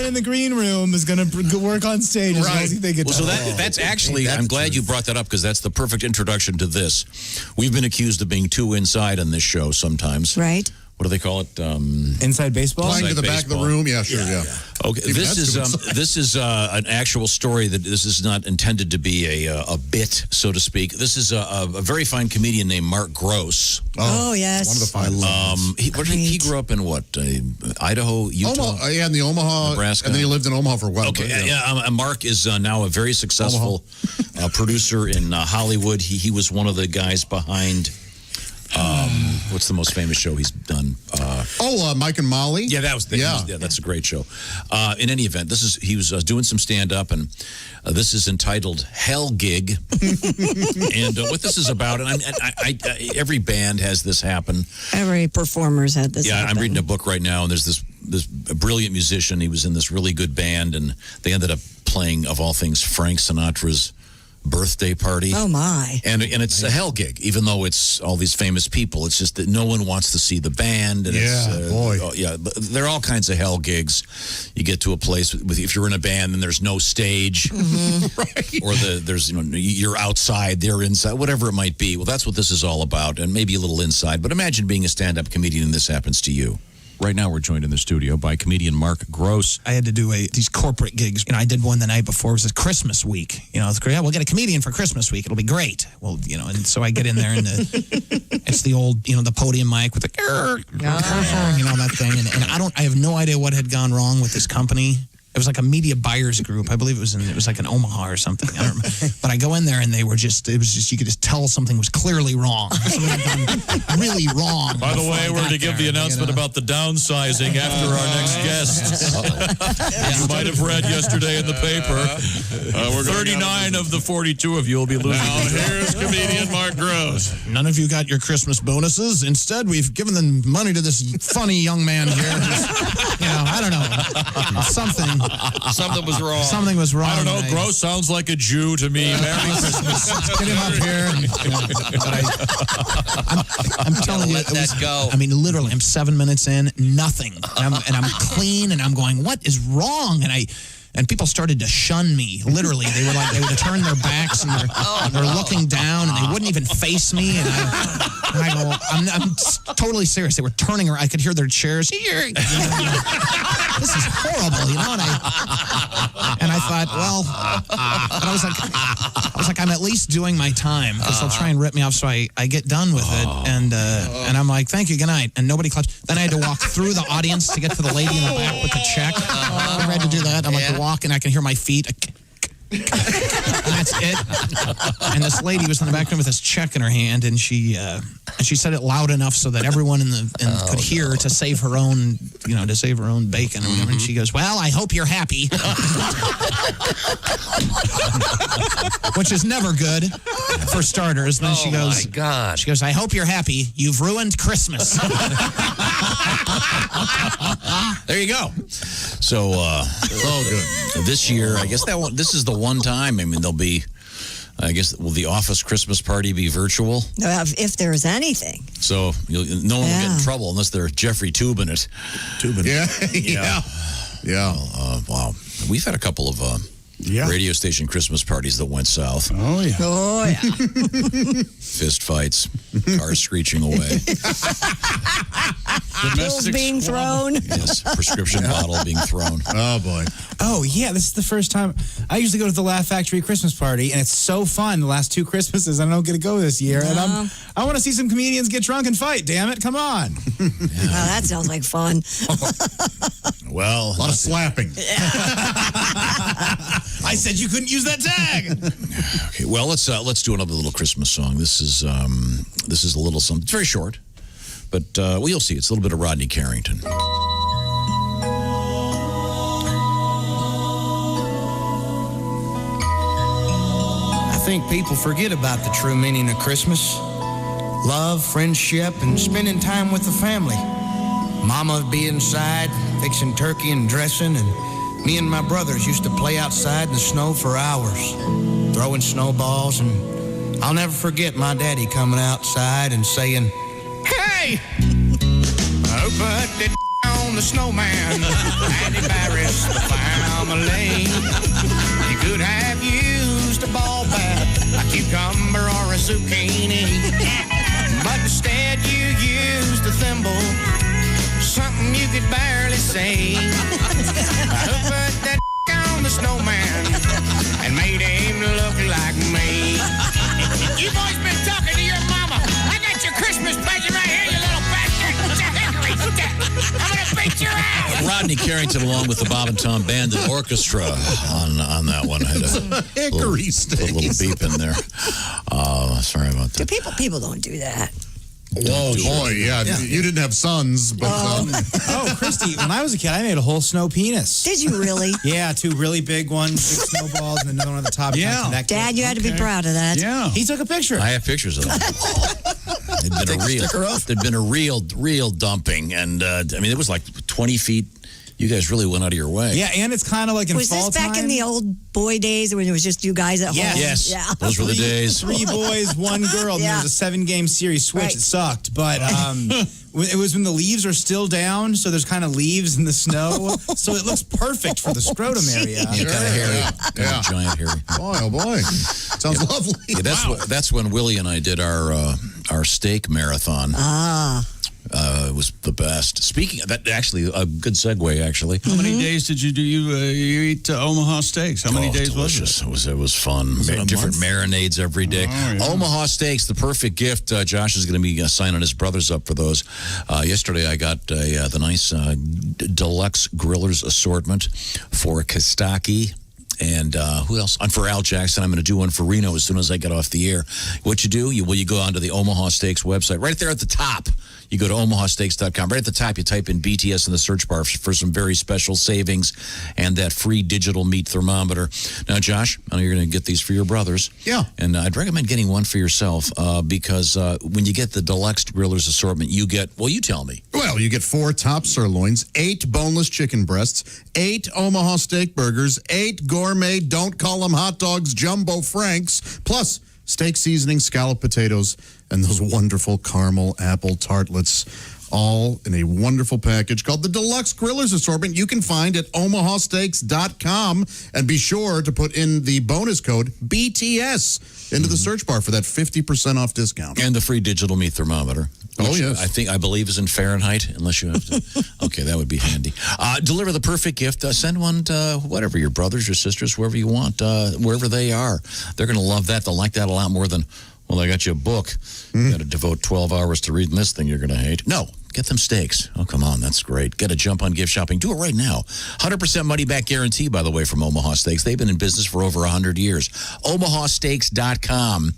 in the green room is going to work on stage as long as you think it Well, does. so that's actually, I'm glad you brought that up because that's the perfect introduction to this. We've been accused of being too inside on this show sometimes. Right. What do they call it? Inside baseball? Playing to the back of the room? Yeah, sure, yeah. Okay, Even this that's is too inside. this is an actual story that this is not intended to be a bit, so to speak. This is a very fine comedian named Mark Gross. Oh, yes. One of the fine He grew up in what? Idaho, Utah? Omaha, yeah, in the Omaha, Nebraska. and then he lived in Omaha for a while. Okay, but, yeah. Mark is now a very successful producer in Hollywood. He was one of the guys behind. What's the most famous show he's done? Mike and Molly. Yeah, that was that's a great show. In any event, he was doing some stand up, and this is entitled "Hell Gig." And what this is about, and every band has this happen. Every performer's had this. Yeah, happen. I'm reading a book right now, and there's this brilliant musician. He was in this really good band, and they ended up playing, of all things, Frank Sinatra's birthday party. Oh my. And it's a hell gig, even though it's all these famous people. It's just that no one wants to see the band. And there are all kinds of hell gigs. You get to a place if you're in a band and there's no stage, right? Or there's you're outside, they're inside, whatever it might be. Well, that's what this is all about, and maybe a little inside. But imagine being a stand-up comedian and this happens to you. Right now, we're joined in the studio by comedian Mark Gross. I had to do these corporate gigs. I did one the night before. It was a Christmas week. It's great. We'll get a comedian for Christmas week. It'll be great. Well, and so I get in there, and it's the old, the podium mic with the, that thing. And I have no idea what had gone wrong with this company. It was like a media buyers group. I believe it was like in Omaha or something. I don't remember. But I go in there and it was just you could just tell something was clearly wrong. Something had done really wrong. By the way, we're to give the announcement about the downsizing after our next guest. You might have read yesterday in the paper. 39 of the 42 of you will be losing. Now here's comedian Mark Gross. None of you got your Christmas bonuses. Instead, we've given the money to this funny young man here. I don't know. Something was wrong. Something was wrong. I don't know. Gross sounds like a Jew to me. Merry Christmas. Let's get him up here. I'm telling you, that go. Literally, I'm 7 minutes in, nothing, and I'm clean, and I'm going, what is wrong? And people started to shun me. Literally, they would turn their backs and they're looking down, and they wouldn't even face me. And I go, I'm totally serious. They were turning around. I could hear their chairs. This is horrible, And I thought, well, and I was like, I'm at least doing my time because they'll try and rip me off. So I get done with it, and I'm like, thank you, good night. And nobody claps. Then I had to walk through the audience to get to the lady in the back with the check. I had to do that. I'm like, walk, and I can hear my feet. And that's it. And this lady was in the back room with this check in her hand, and she said it loud enough so that everyone could hear to save her own, to save her own bacon or whatever. And she goes, "Well, I hope you're happy," which is never good for starters. And then she goes, "My God!" She goes, "I hope you're happy. You've ruined Christmas." There you go. So, good. This year, I guess this is the one time. There'll be, will the office Christmas party be virtual? If there's anything. So no one will get in trouble unless they're Jeffrey Tubin it. Yeah. Wow. We've had a couple of radio station Christmas parties that went south. Oh, yeah. Fist fights, cars screeching away. Pills being thrown. Yes, prescription bottle being thrown. Oh, boy. Oh, yeah, this is the first time. I usually go to the Laugh Factory Christmas party, and it's so fun the last 2 Christmases. I don't get to go this year. And I want to see some comedians get drunk and fight, damn it. Come on. Well, that sounds like fun. Well, a lot of slapping. I said you couldn't use that tag. Okay, well, let's do another little Christmas song. This is a little something. It's very short, but you'll see. It's a little bit of Rodney Carrington. I think people forget about the true meaning of Christmas. Love, friendship, and spending time with the family. Mama would be inside fixing turkey and dressing, and me and my brothers used to play outside in the snow for hours, throwing snowballs and I'll never forget my daddy coming outside and saying, "Hey, who put the on the snowman and embarrassed the family? You could have used a ball bat, a cucumber, or a zucchini, but instead you used a thimble, something you could barely say. Who put that on the snowman and made him look like me?" You boys been talking to your mama. I got your Christmas present right here, you little bastard. It's a hickory stick. I'm gonna beat your ass. Rodney Carrington, along with the Bob and Tom Band and Orchestra, on that one. I had a hickory stick. A little beep in there. Sorry about that. People don't do that. Whoa, boy, yeah. You didn't have sons, but... Oh, Christy, when I was a kid, I made a whole snow penis. Did you really? Yeah, 2 really big ones, big snowballs, and another one on the top. Yeah. Dad, you had to be proud of that. Yeah. He took a picture. I have pictures of them. There'd been a real dumping, and I mean, it was like 20 feet. You guys really went out of your way. Yeah, and it's kind of like in was fall this back time. in the old boy days when it was just you guys at home? Yes. Yeah. Those were the days. 3 boys, 1 girl. And Yeah. there was a 7-game series switch. Right. It sucked, but it was when the leaves are still down, so there's kind of leaves in the snow, so it looks perfect for the scrotum area. Yeah, kind of hairy. Kind of giant hairy. Boy, oh boy. Sounds lovely. Yeah, that's when Willie and I did our steak marathon. It was the best. Speaking of that, actually, a good segue, actually. How many days did you do? You eat Omaha steaks? How many days delicious. was it? It was fun. Different marinades every day. Oh, yeah. Omaha steaks, the perfect gift. Josh is going to be signing his brothers up for those. Yesterday, I got the nice deluxe grillers assortment for Kostaki. And who else? And for Al Jackson, I'm going to do one for Reno as soon as I get off the air. What you do, you go onto the Omaha Steaks website. Right there at the top, you go to omahasteaks.com. Right at the top, you type in BTS in the search bar for some very special savings and that free digital meat thermometer. Now, Josh, I know you're going to get these for your brothers. Yeah. And I'd recommend getting one for yourself because when you get the deluxe grillers assortment, you get, well, you tell me. Well, you get 4 top sirloins, 8 boneless chicken breasts, 8 Omaha steak burgers, 8 gourmet, don't call them hot dogs, jumbo franks, plus steak seasoning, scalloped potatoes, and those wonderful caramel apple tartlets, all in a wonderful package called the Deluxe Grillers Assortment. You can find at omahasteaks.com, and be sure to put in the bonus code BTS into the search bar for that 50% off discount. And the free digital meat thermometer. Oh, yes. I believe is in Fahrenheit, unless you have to. Okay, that would be handy. Deliver the perfect gift. Send one to whatever, your brothers, your sisters, whoever you want, wherever they are. They're going to love that. They'll like that a lot more than, well, I got you a book. You got to devote 12 hours to reading this thing you're going to hate. No. Get them steaks. Oh, come on. That's great. Get a jump on gift shopping. Do it right now. 100% money back guarantee, by the way, from Omaha Steaks. They've been in business for over 100 years. omahasteaks.com.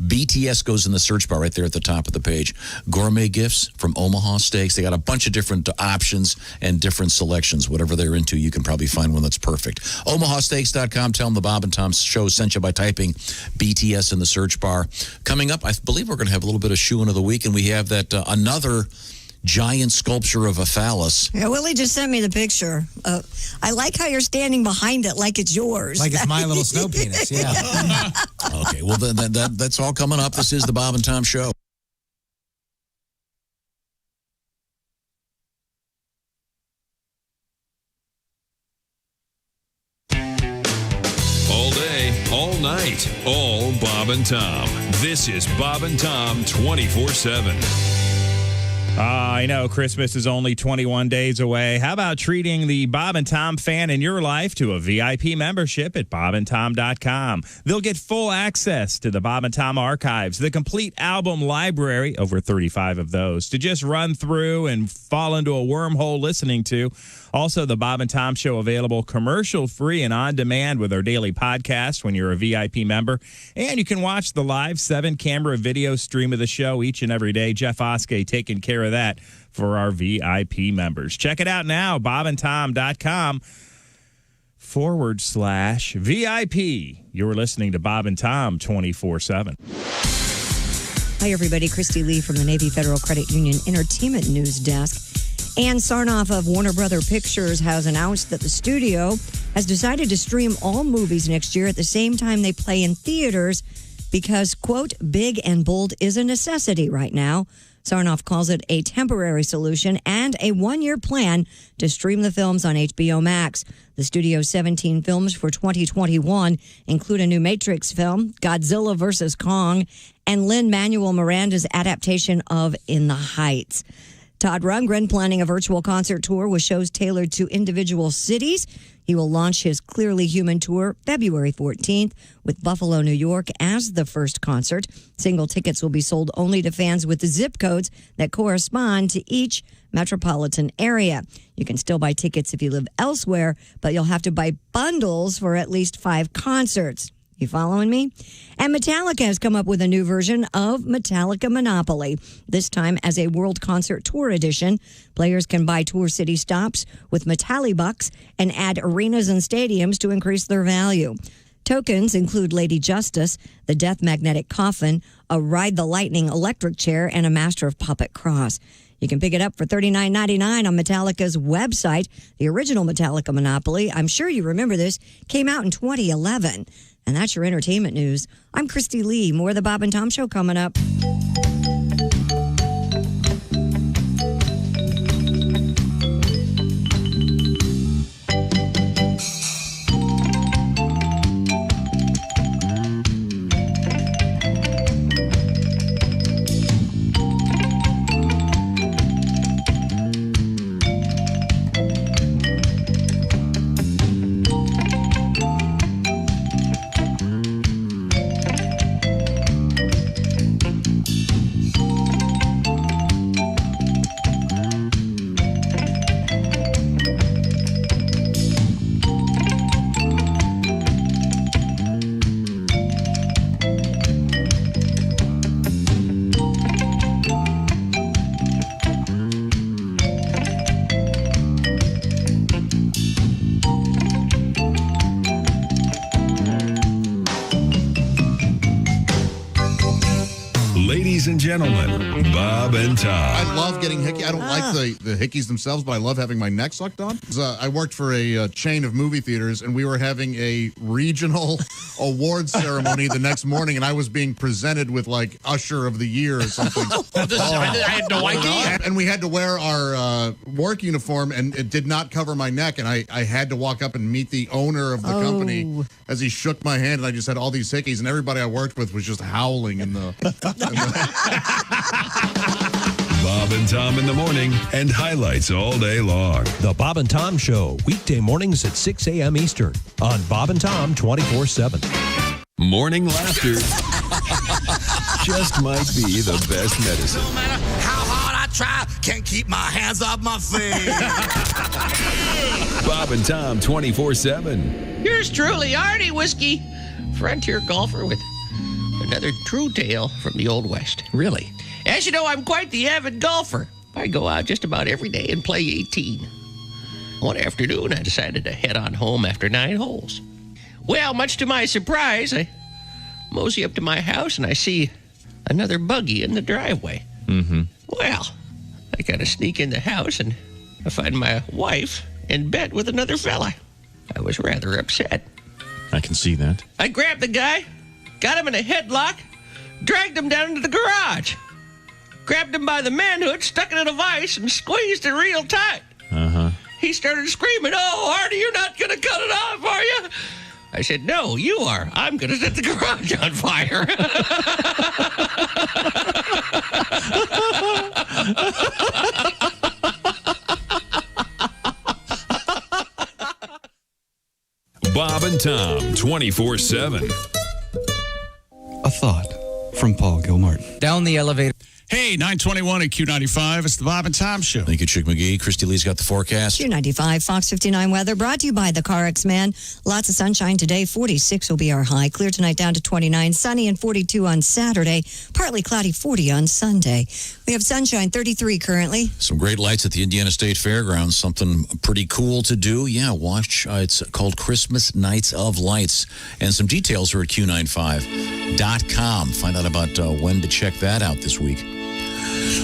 BTS goes in the search bar right there at the top of the page. Gourmet gifts from Omaha Steaks. They got a bunch of different options and different selections. Whatever they're into, you can probably find one that's perfect. omahasteaks.com. Tell them the Bob and Tom Show sent you by typing BTS in the search bar. Coming up, I believe we're going to have a little bit of shoe-in of the week, and we have that another giant sculpture of a phallus. Yeah, Willie just sent me the picture. I like how you're standing behind it like it's yours. Like it's my little snow penis, yeah. Okay, well, that's all coming up. This is the Bob and Tom Show. All day, all night, all Bob and Tom. This is Bob and Tom 24/7. I know Christmas is only 21 days away. How about treating the Bob and Tom fan in your life to a VIP membership at bobandtom.com? They'll get full access to the Bob and Tom archives, the complete album library, over 35 of those, to just run through and fall into a wormhole listening to. Also, the Bob and Tom Show available commercial-free and on-demand with our daily podcast when you're a VIP member. And you can watch the live 7-camera video stream of the show each and every day. Jeff Oskey taking care of that for our VIP members. Check it out now, bobandtom.com/VIP. You're listening to Bob and Tom 24/7. Hi, everybody. Christy Lee from the Navy Federal Credit Union Entertainment News Desk. Ann Sarnoff of Warner Brother Pictures has announced that the studio has decided to stream all movies next year at the same time they play in theaters because, quote, big and bold is a necessity right now. Sarnoff calls it a temporary solution and a one-year plan to stream the films on HBO Max. The studio's 17 films for 2021 include a new Matrix film, Godzilla vs. Kong, and Lin-Manuel Miranda's adaptation of In the Heights. Todd Rundgren planning a virtual concert tour with shows tailored to individual cities. He will launch his Clearly Human tour February 14th with Buffalo, New York as the first concert. Single tickets will be sold only to fans with the zip codes that correspond to each metropolitan area. You can still buy tickets if you live elsewhere, but you'll have to buy bundles for at least 5 concerts. You following me? And Metallica has come up with a new version of Metallica Monopoly, this time as a World Concert Tour edition. Players can buy tour city stops with Metallibucks and add arenas and stadiums to increase their value. Tokens include Lady Justice, the Death Magnetic Coffin, a Ride the Lightning electric chair, and a Master of Puppet Cross. You can pick it up for $39.99 on Metallica's website. The original Metallica Monopoly, I'm sure you remember this, came out in 2011. And that's your entertainment news. I'm Christy Lee. More of the Bob and Tom Show coming up. Ladies and gentlemen, Bob and Tom. I love getting hickey. I don't like the hickeys themselves, but I love having my neck sucked on. I worked for a chain of movie theaters, and we were having a regional awards ceremony the next morning, and I was being presented with, like, Usher of the Year or something. I had no idea. And we had to wear our work uniform, and it did not cover my neck, and I had to walk up and meet the owner of the company as he shook my hand, and I just had all these hickeys, and everybody I worked with was just howling in the... Bob and Tom in the morning and highlights all day long. The Bob and Tom Show, weekday mornings at 6 a.m. Eastern on Bob and Tom 24/7. Morning laughter just might be the best medicine. No matter how hard I try, can't keep my hands off my face. Bob and Tom 24/7. Yours truly, Artie Whiskey, frontier golfer with another true tale from the Old West. Really? As you know, I'm quite the avid golfer. I go out just about every day and play 18. One afternoon, I decided to head on home after 9 holes. Well, much to my surprise, I mosey up to my house and I see another buggy in the driveway. Mm-hmm. Well, I gotta sneak in the house and I find my wife in bed with another fella. I was rather upset. I can see that. I grabbed the guy, got him in a headlock, dragged him down into the garage, grabbed him by the manhood, stuck it in a vise, and squeezed it real tight. Uh-huh. He started screaming, "Oh, Artie, you're not going to cut it off, are you?" I said, "No, you are. I'm going to set the garage on fire." Bob and Tom 24/7. A thought from Paul Gilmartin. Down the elevator. Hey, 921 at Q95. It's the Bob and Tom Show. Thank you, Chick McGee. Christy Lee's got the forecast. Q95, Fox 59 weather brought to you by the CarX Man. Lots of sunshine today. 46 will be our high. Clear tonight down to 29. Sunny and 42 on Saturday. Partly cloudy, 40 on Sunday. We have sunshine, 33 currently. Some great lights at the Indiana State Fairgrounds. Something pretty cool to do. Yeah, watch. It's called Christmas Nights of Lights. And some details are at Q95.com. Find out about when to check that out this week.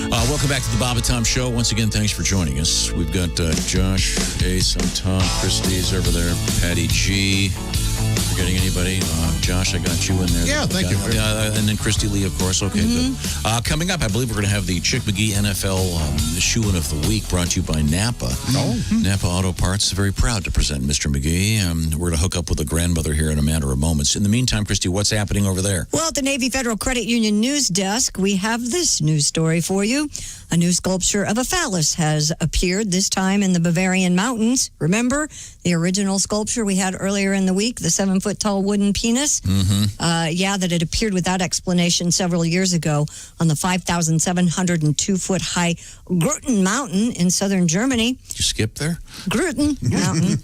Welcome back to the Bob and Tom Show. Once again, thanks for joining us. We've got Josh, Ace, I'm Tom, Christy's over there, Patty G. Forgetting anybody? Josh, I got you in there. Yeah, thank you. And then Christy Lee, of course. Okay, good. Coming up, I believe we're going to have the Chick McGee NFL Shoe-In of the Week brought to you by Napa. Napa Auto Parts is very proud to present Mr. McGee. We're going to hook up with a grandmother here in a matter of moments. In the meantime, Christy, what's happening over there? Well, at the Navy Federal Credit Union news desk, we have this news story for you. A new sculpture of a phallus has appeared, this time in the Bavarian Mountains. Remember the original sculpture we had earlier in the week, the 7-foot-tall wooden penis? That it appeared without explanation several years ago on the 5,702-foot high Gruten Mountain in southern Germany. Did you skip there? Gruten Mountain.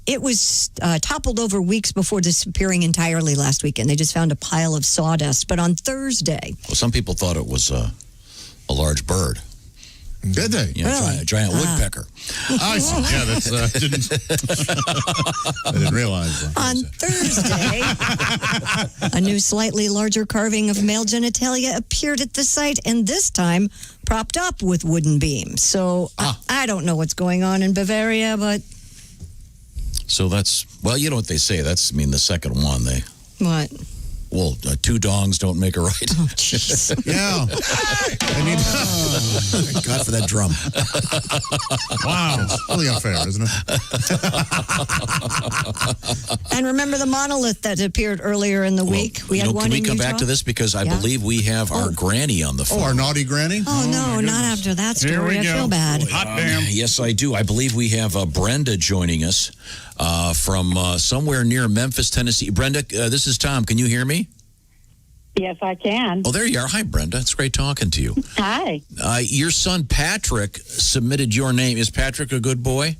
It was toppled over weeks before disappearing entirely last weekend. They just found a pile of sawdust. But on Thursday... Well, some people thought it was a large bird. Did they? Yeah, Really? giant woodpecker. I see. Yeah, that's. I didn't realize that. On Thursday, a new slightly larger carving of male genitalia appeared at the site, and this time propped up with wooden beams. So I don't know what's going on in Bavaria, but... So that's, well, you know what they say. That's, the second one. What? Well, two dongs don't make a right. Oh, jeez. Yeah. Thank God for that drum. Wow. It's really unfair, isn't it? And remember the monolith that appeared earlier in the week? We had one Can we in come Utah? back to this? Because I believe we have our granny on the phone. Oh, our naughty granny? Oh, no, not after that story. Here we I go. feel bad. Hot damn. Yes, I do. I believe we have Brenda joining us from somewhere near Memphis, Tennessee. Brenda, this is Tom. Can you hear me? Yes, I can. Oh, there you are. Hi, Brenda. It's great talking to you. Hi. Your son, Patrick, submitted your name. Is Patrick a good boy?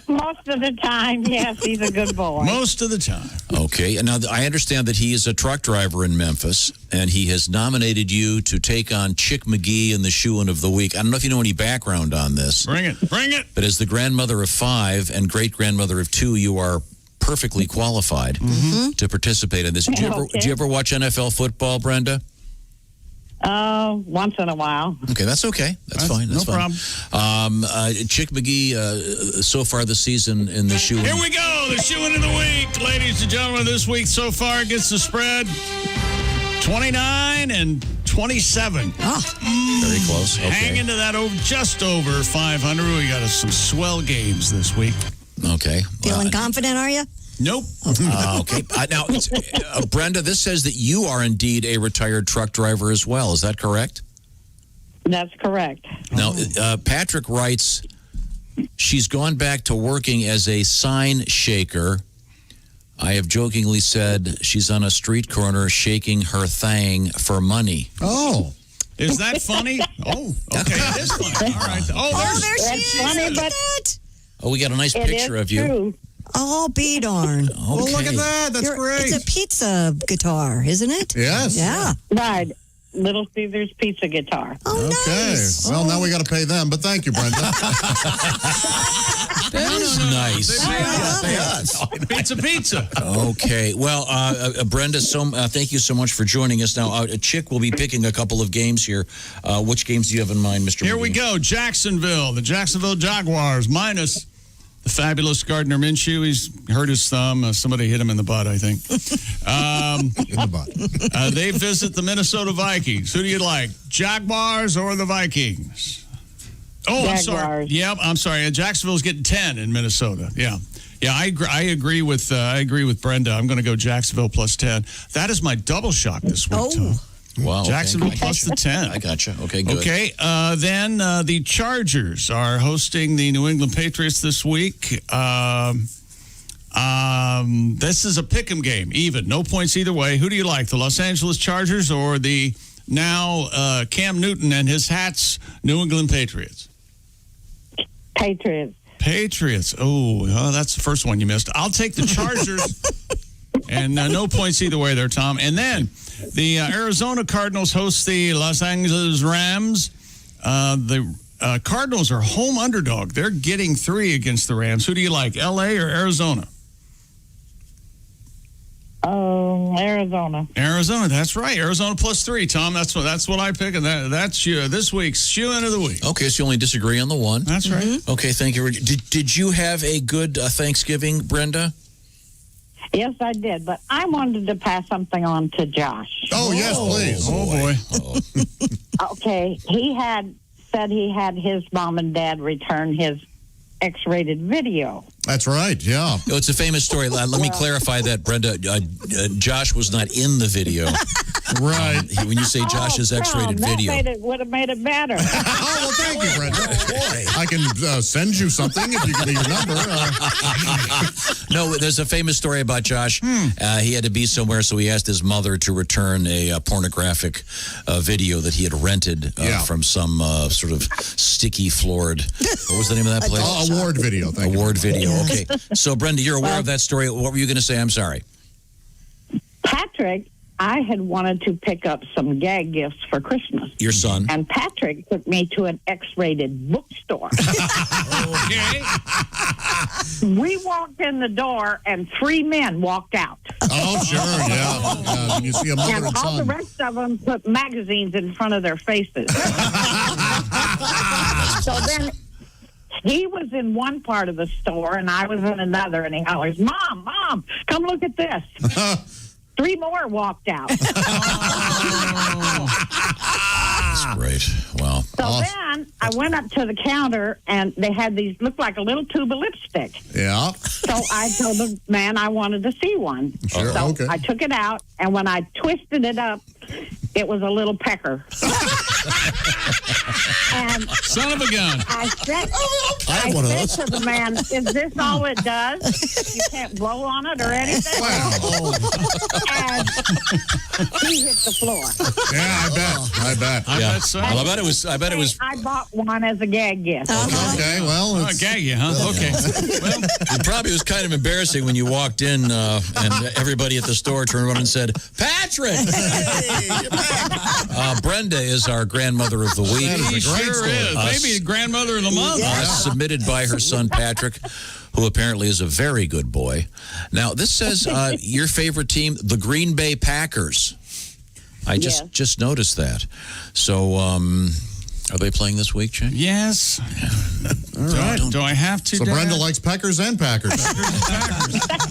Most of the time, yes, he's a good boy. Most of the time. Okay. And now I understand that he is a truck driver in Memphis, and he has nominated you to take on Chick McGee in the Shoe-In of the Week. I don't know if you know any background on this. Bring it. Bring it. But as the grandmother of 5 and great-grandmother of 2, you are perfectly qualified to participate in this. Do you ever watch NFL football, Brenda? Once in a while. Okay, that's okay. That's fine. That's no fine. Chick McGee, so far this season in the Shoe-In. Here we go. The Shoe-In of the Week. Ladies and gentlemen, this week so far gets the spread 29 and 27. Very close. Okay. Hanging to that just over 500. We got some swell games this week. Okay. Feeling confident, are you? Nope. Okay. Now, Brenda, this says that you are indeed a retired truck driver as well. Is that correct? That's correct. Now, Patrick writes, she's gone back to working as a sign shaker. I have jokingly said she's on a street corner shaking her thang for money. Oh. Is that funny? Oh, okay. It is funny. All right. Oh, there she is. Funny, but Oh, we got a nice picture of you. True. Oh, be darn. Okay. Well, look at that. That's great. It's a pizza guitar, isn't it? Yes. Yeah. Right. Little Caesar's pizza guitar. Oh, Okay. nice. Well, now we got to pay them, but thank you, Brenda. That is nice. Pizza. Okay. Well, Brenda, thank you so much for joining us. Now, Chick will be picking a couple of games here. Which games do you have in mind, Mr. Here McGee? we go. Jacksonville. The Jacksonville Jaguars minus the fabulous Gardner Minshew. He's hurt his thumb. Somebody hit him in the butt, I think. In the butt. They visit the Minnesota Vikings. Who do you like, Jaguars or the Vikings? Oh, I'm sorry. Jaguars. Yep, I'm sorry. Jacksonville's getting 10 in Minnesota. Yeah. I agree with Brenda. I'm going to go Jacksonville plus 10. That is my double shock this week, Tom. Wow. Jacksonville okay. plus the 10. I gotcha. Okay, good. Okay, then the Chargers are hosting the New England Patriots this week. This is a pick'em game, even. No points either way. Who do you like, the Los Angeles Chargers or the now Cam Newton and his hats New England Patriots? Patriots. Oh, that's the first one you missed. I'll take the Chargers. And no points either way there, Tom. And then the Arizona Cardinals host the Los Angeles Rams. The Cardinals are home underdog. They're getting 3 against the Rams. Who do you like, L.A. or Arizona? Arizona. Arizona, that's right. Arizona +3, Tom. That's what I pick, and that's this week's shoe-in of the week. Okay, so you only disagree on the one. That's right. Okay, thank you. Did you have a good Thanksgiving, Brenda? Yes, I did, but I wanted to pass something on to Josh. Oh, yes, please. Oh, boy. Okay, he had said he had his mom and dad return his X-rated video. That's right, yeah. Oh, it's a famous story. Let me clarify that, Brenda. Josh was not in the video. Right. When you say Josh's X-rated video. That would have made it better. Oh, well, thank you, Brenda. I can send you something if you give me your number. No, there's a famous story about Josh. He had to be somewhere, so he asked his mother to return a pornographic video that he had rented from some sort of sticky-floored, what was the name of that place? Award video. Thank Award you. video, okay. So, Brenda, you're aware of that story. What were you going to say? I'm sorry. Patrick, I had wanted to pick up some gag gifts for Christmas. Your son. And Patrick took me to an X-rated bookstore. Okay. We walked in the door, and 3 men walked out. Oh, sure, yeah. You see a mother And and all the son. rest of them put magazines in front of their faces. So then he was in one part of the store, and I was in another, and he hollers, Mom, come look at this. 3 more walked out. That's great. Wow. So then I went up to the counter, and they had these, looked like a little tube of lipstick. Yeah. So I told the man I wanted to see one. Sure, So okay. I took it out, and when I twisted it up, it was a little pecker. And Son of a gun. I said, have one of those. to the man, is this all it does? You can't blow on it or anything? Wow. And he hit the floor. Yeah, I bet. I bet so. Well, I bet it was. I bought one as a gag gift. Okay, well. Oh, gag you, huh? Okay. Well, It probably was kind of embarrassing when you walked in and everybody at the store turned around and said, Patrick! Brenda is our grandmother of the week. he sure is. Maybe grandmother of the month. Submitted by her son, Patrick, who apparently is a very good boy. Now, this says your favorite team, the Green Bay Packers. I just noticed that. So, are they playing this week, Chick? Yes. All right. Do I have to? So Dad? Brenda likes peckers and packers.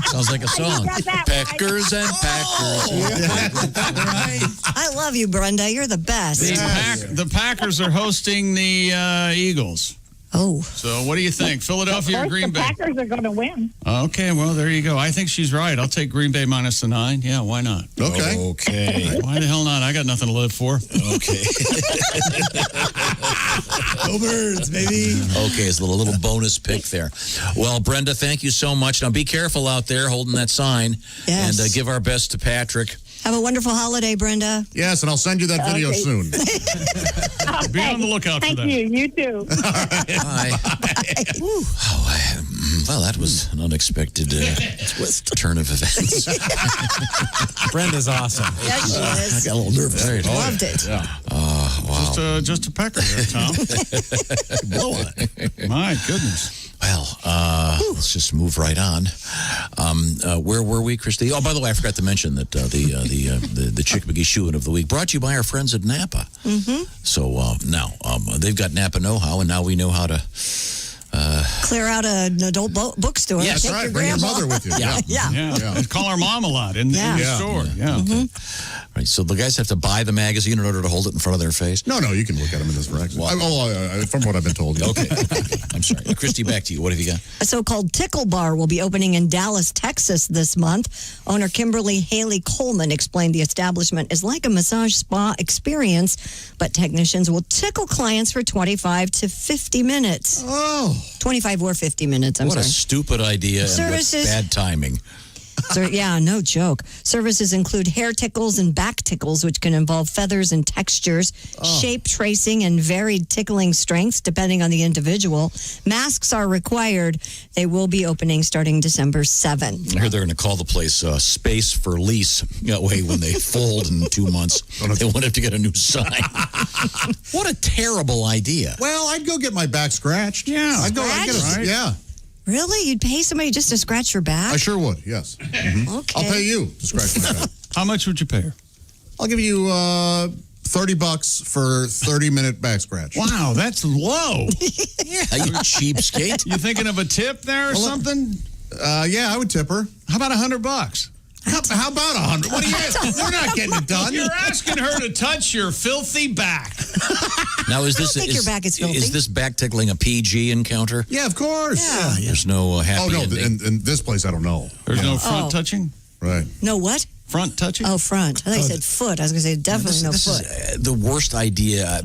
Sounds like a song. Peckers and Packers. I love you, Brenda. You're the best. The Packers are hosting the Eagles. Oh. So what do you think? Philadelphia or Green Bay? The Packers are going to win. Okay, well, there you go. I think she's right. I'll take Green Bay minus the 9. Yeah, why not? Okay. Okay. Why the hell not? I got nothing to live for. Okay. Go Birds, baby. Okay, it's a little bonus pick there. Well, Brenda, thank you so much. Now, be careful out there holding that sign. Yes. And give our best to Patrick. Have a wonderful holiday, Brenda. Yes, and I'll send you that video soon. Be on the lookout for that. Thank you. You too. Bye. Well, that was an unexpected turn of events. Brenda's awesome. Yes, she is. I got a little nervous. Loved it. Yeah. Wow. Just a pecker there, Tom. Blow on it. My goodness. Well, let's just move right on. Where were we, Christy? Oh, by the way, I forgot to mention that the Chick McGee Shoe-In of the Week brought to you by our friends at Napa. Mm-hmm. So now they've got Napa know-how, and now we know how to Clear out an adult bookstore. Yes, Take right. your Bring your grandma. mother with you. Yeah. And call our mom a lot in the store. Yeah. Mm-hmm. Right, so the guys have to buy the magazine in order to hold it in front of their face? No, you can look at them in this rack. From what I've been told. Okay. I'm sorry. Christy, back to you. What have you got? A so-called Tickle Bar will be opening in Dallas, Texas this month. Owner Kimberly Haley Coleman explained the establishment is like a massage spa experience, but technicians will tickle clients for 25 to 50 minutes. Oh. 25 or 50 minutes, I'm What sorry. a stupid idea Services- and what bad timing. So, yeah, no joke. Services include hair tickles and back tickles, which can involve feathers and textures, shape tracing, and varied tickling strengths, depending on the individual. Masks are required. They will be opening starting December 7th. I heard they're going to call the place Space for Lease. That way, when they fold in 2 months, they won't have to get a new sign. What a terrible idea. Well, I'd go get my back scratched. Yeah. I'd go. I'd get Scratched? yeah. Really? You'd pay somebody just to scratch your back? I sure would, yes. Mhm. Okay. I'll pay you to scratch my back. How much would you pay her? I'll give you $30 for 30-minute back scratch. Wow, that's low. Yeah, you cheapskate. You thinking of a tip there or something? Yeah, I would tip her. How about $100? How about 100? What are you? We're not getting it done. You're asking her to touch your filthy back. Now, is this think your back is filthy. is this back tickling a PG encounter? Yeah, of course. Yeah. There's no happy Oh, no, ending. in this place, I don't know. There's no front touching? Right. No what? Front touching? Oh, front. I thought you said foot. I was going to say definitely no This foot. is the worst idea.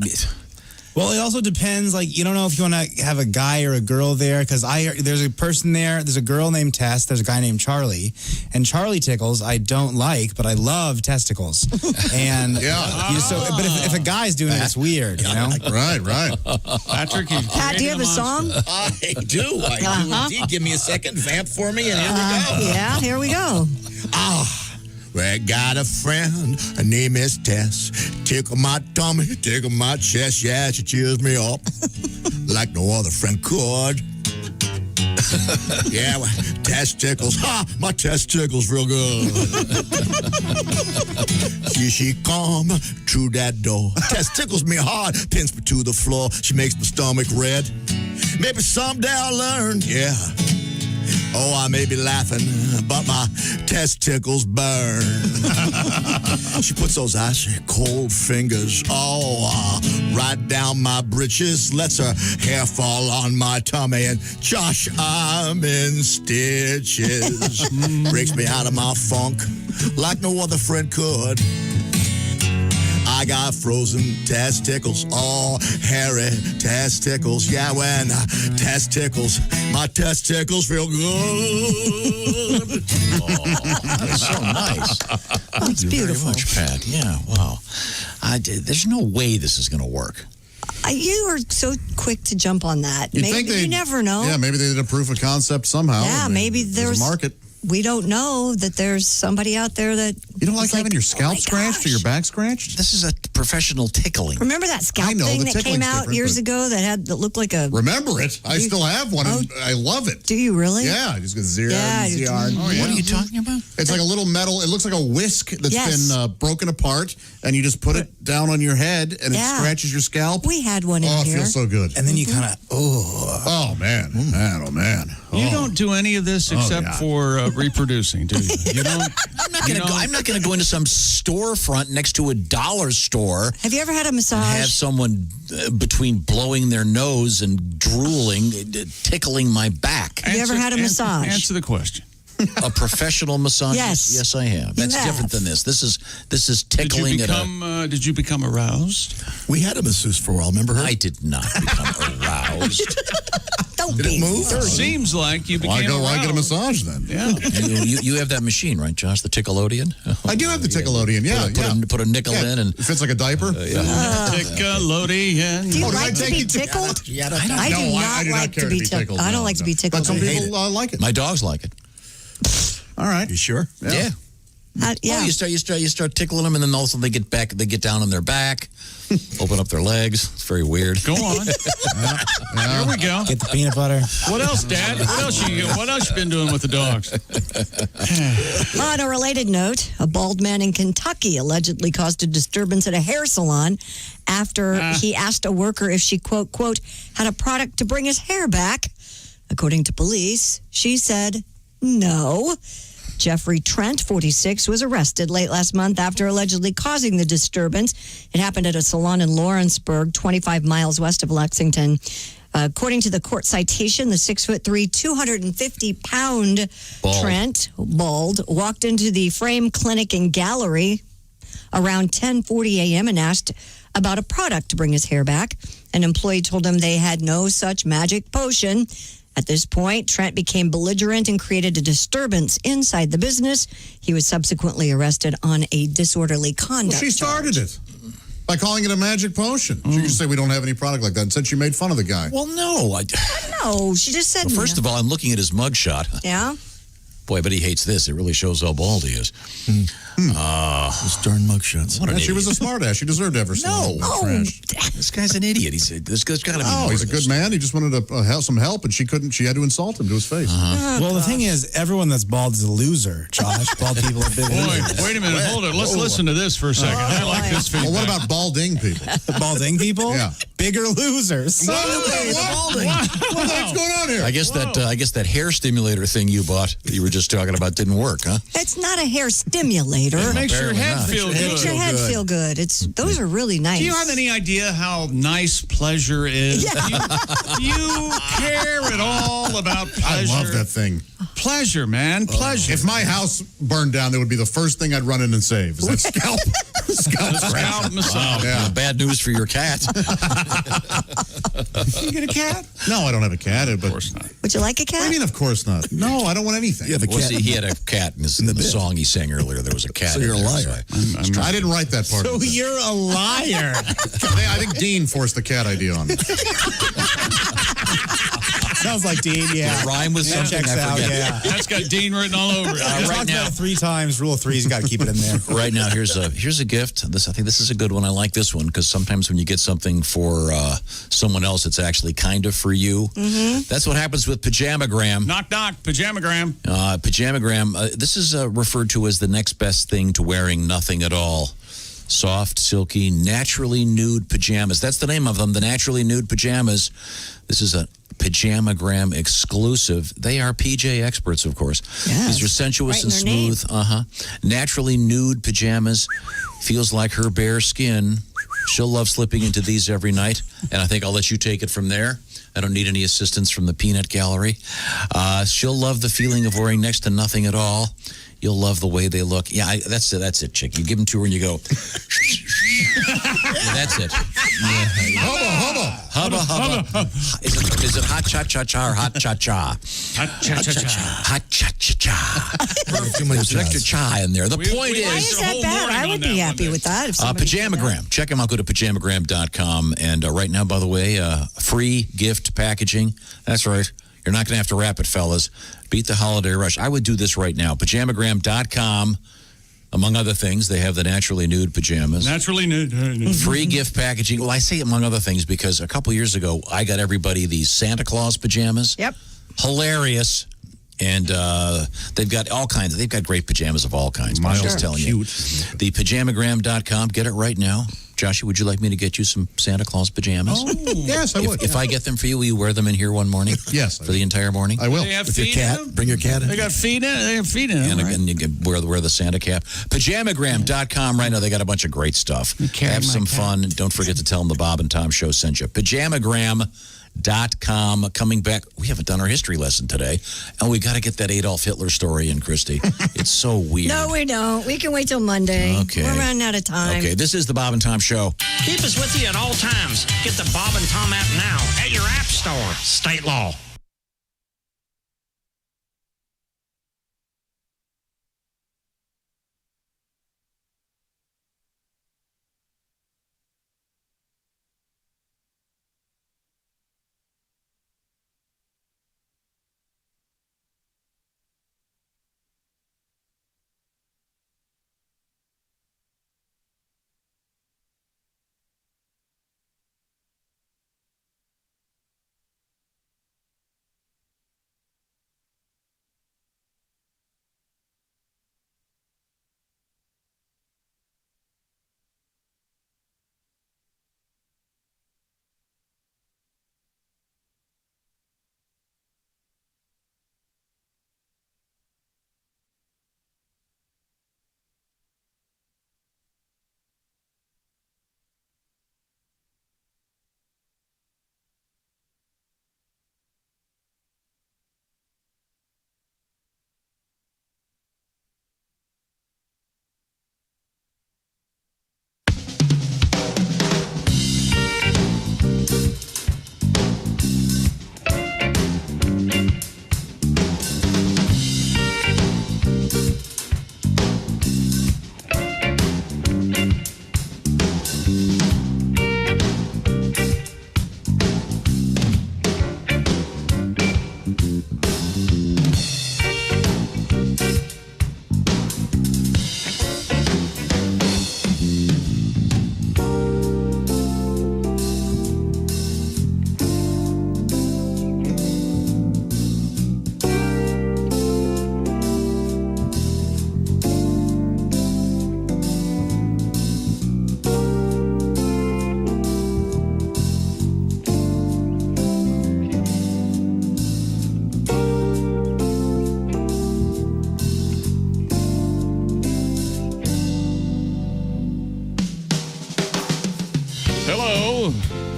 Well, it also depends. Like, you don't know if you want to have a guy or a girl there because there's a person there. There's a girl named Tess. There's a guy named Charlie, and Charlie tickles I don't like, but I love testicles. And but if a guy's doing it, it's weird. You know? Right. Patrick, Pat, do you have a song? I do indeed. Give me a second, vamp for me, and here we go. Yeah, here we go. Well, I got a friend, her name is Tess. Tickle my tummy, tickle my chest, yeah, she cheers me up like no other friend could. Yeah, well, testicles, my testicles real good. Here she come through that door. Testicles me hard, pins me to the floor. She makes my stomach red. Maybe someday I'll learn, yeah. Oh, I may be laughing, but my testicles burn. She puts those icy cold fingers right down my britches, lets her hair fall on my tummy, and Josh, I'm in stitches. Breaks me out of my funk like no other friend could. I got frozen testicles, hairy testicles. Yeah, when testicles, my testicles feel good. That's so nice. That's beautiful. Very much, Pat. Yeah, wow. There's no way this is going to work. You are so quick to jump on that. You never know. Yeah, maybe they did a proof of concept somehow. Yeah, maybe there's a market. We don't know that there's somebody out there that you don't like having your scalp scratched or your back scratched. This is a professional tickling. Remember that scalp thing that came out years ago that looked like a. Remember it? I still have one. And I love it. Do you really? Yeah, I just go zero. What are you talking about? It's like a little metal. It looks like a whisk that's been broken apart, and you just put it down on your head, and it scratches your scalp. We had one in here. Oh, it feels so good. And then you kind of oh man. You don't do any of this except for reproducing, do you? You don't. I'm not going to go into some storefront next to a dollar store. Have you ever had a massage? Have someone between blowing their nose and drooling, tickling my back. Have you ever had a massage? Answer the question. A professional massage? Yes, I have. That's different than this. This is tickling. Did you become aroused? We had a masseuse for a while. Remember her? I did not become aroused. Don't Did it move? It seems like you became aroused. Why get a massage then? Yeah. you have that machine, right, Josh? The Tickelodeon? I do have the Tickelodeon. Yeah. Put a nickel in and it fits like a diaper. Tickelodeon. Do you like to be tickled? I do not like to be tickled. I don't like to be tickled. But some people like it. My dogs like it. All right. You sure? Yeah. Yeah. Oh, you start tickling them, and then all of a sudden they get down on their back, open up their legs. It's very weird. Go on. Here we go. Get the peanut butter. What else, Dad? What else you been doing with the dogs? On a related note, a bald man in Kentucky allegedly caused a disturbance at a hair salon after he asked a worker if she, quote, had a product to bring his hair back. According to police, she said no. Jeffrey Trent, 46, was arrested late last month after allegedly causing the disturbance. It happened at a salon in Lawrenceburg, 25 miles west of Lexington. According to the court citation, the 6'3", 250-pound Trent, bald, walked into the Frame Clinic and Gallery around 10:40 a.m. and asked about a product to bring his hair back. An employee told him they had no such magic potion. At this point, Trent became belligerent and created a disturbance inside the business. He was subsequently arrested on a disorderly conduct Well, she started it by calling it a magic potion. She just said we don't have any product like that and said she made fun of the guy. Well, no. No, she just said First of all, I'm looking at his mugshot. Yeah? Boy, but he hates this. It really shows how bald he is. Those darn mugshots. What an She was a smartass. She deserved to have her son. Trash. This guy's an idiot. This guy's got to be. Oh, he's a good man. He just wanted to some help, and she couldn't. She had to insult him to his face. Well, the thing is, everyone that's bald is a loser, Josh. Bald people are big losers. Wait a minute. Hold it. Let's listen to this for a second. I like this feedback. Well, what about balding people? Balding people? Yeah. Bigger losers. What the heck's going on here? I guess that hair stimulator thing you bought that you were just talking about didn't work, huh? It's not a hair stimulator. It makes your head not. feel good. It makes your head feel good. Those are really nice. Do you have any idea how nice pleasure is? Yeah. You care at all about pleasure? I love that thing. Pleasure, man. Pleasure. If my house burned down, that would be the first thing I'd run in and save. Is that scalp? Scalp massage. Yeah. Bad news for your cat. You get a cat? No, I don't have a cat. But Of course not. Would you like a What do cat? you mean, of course not? No, I don't want anything. You have a Well, cat. see, he had a cat in the song he sang earlier. There was a cat. So you're a in there, liar. I didn't write that part. So you're a liar. I think Dean forced the cat idea on me. Sounds like Dean, yeah. The rhyme was something checks I out, forget. yeah. That's got Dean written all over it. We right talked now. about it 3 times. Rule of 3's you got to keep it in there. Right now, here's a gift. I think this is a good one. I like this one because sometimes when you get something for someone else, it's actually kind of for you. Mm-hmm. That's what happens with Pajamagram. Knock, knock. Pajamagram. Pajamagram. This is referred to as the next best thing to wearing nothing at all. Soft, silky, naturally nude pajamas. That's the name of them, the naturally nude pajamas. This is a Pajamagram exclusive. They are PJ experts, of course. Yes. These are sensuous Right and in their smooth. Naturally nude pajamas. Feels like her bare skin. She'll love slipping into these every night. And I think I'll let you take it from there. I don't need any assistance from the peanut gallery. She'll love the feeling of wearing next to nothing at all. You'll love the way they look. Yeah, that's it, chick. You give them to her and you go, yeah, that's it. Yeah. Hubba. Hubba. Is it hot cha-cha-cha or hot cha-cha? Hot cha-cha-cha. Hot cha-cha-cha. Too many There's an extra chas. cha in there. The point Why is... is that bad? I would be happy with that. If somebody did that. Pajamagram. Check them out. Go to pajamagram.com. And right now, by the way, free gift packaging. That's right. You're not going to have to wrap it, fellas. Beat the holiday rush. I would do this right now. Pajamagram.com. Among other things, they have the naturally nude pajamas. Naturally nude. Free gift packaging. Well, I say among other things because a couple years ago, I got everybody these Santa Claus pajamas. Yep. Hilarious. And they've got all kinds. They've got great pajamas of all kinds. I'm just telling you. The pajamagram.com. Get it right now. Joshua, would you like me to get you some Santa Claus pajamas? Oh, yes, I would. If I get them for you, will you wear them in here one morning? Yes. For the entire morning? I will. They have With your feet cat. in them? Bring your cat in. They got feet in it. They have feet in them. And, Right? and you can wear the Santa cap. Pajamagram.com right now. They got a bunch of great stuff. carry Have my some cat. fun. Don't forget to tell them the Bob and Tom Show sent you. Pajamagram.com. Coming back. We haven't done our history lesson today. And we got to get that Adolf Hitler story in, Christy. It's so weird. No, we don't. We can wait till Monday. Okay. We're running out of time. Okay, this is the Bob and Tom Show. Keep us with you at all times. Get the Bob and Tom app now at your app store. State law.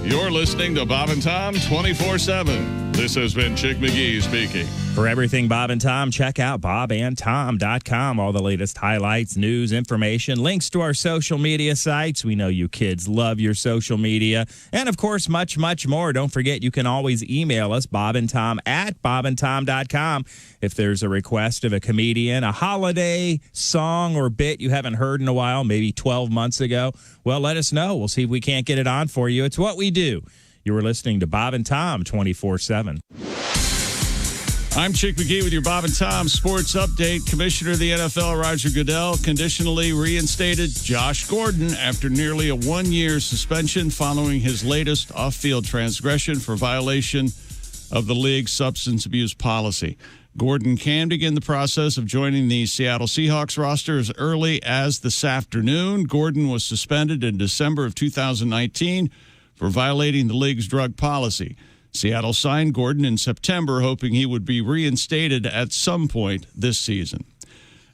You're listening to Bob and Tom 24/7. This has been Chick McGee speaking. For everything Bob and Tom, check out bobandtom.com. All the latest highlights, news, information, links to our social media sites. We know you kids love your social media. And, of course, much, much more. Don't forget, you can always email us, bobandtom@bobandtom.com. If there's a request of a comedian, a holiday song or bit you haven't heard in a while, maybe 12 months ago, well, let us know. We'll see if we can't get it on for you. It's what we do. You were listening to Bob and Tom 24/7. I'm Chick McGee with your Bob and Tom Sports Update. Commissioner of the NFL, Roger Goodell, conditionally reinstated Josh Gordon after nearly a one-year suspension following his latest off-field transgression for violation of the league's substance abuse policy. Gordon can begin the process of joining the Seattle Seahawks roster as early as this afternoon. Gordon was suspended in December of 2019 for violating the league's drug policy. Seattle signed Gordon in September, hoping he would be reinstated at some point this season.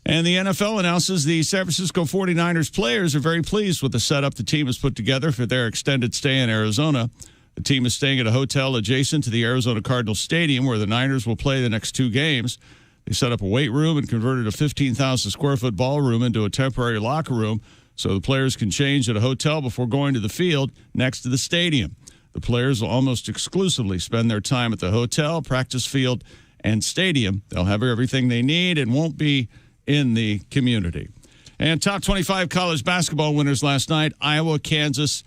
And the NFL announces the San Francisco 49ers players are very pleased with the setup the team has put together for their extended stay in Arizona. The team is staying at a hotel adjacent to the Arizona Cardinals Stadium, where the Niners will play the next two games. They set up a weight room and converted a 15,000-square-foot ballroom into a temporary locker room so the players can change at a hotel before going to the field next to the stadium. The players will almost exclusively spend their time at the hotel, practice field, and stadium. They'll have everything they need and won't be in the community. And top 25 college basketball winners last night: Iowa, Kansas,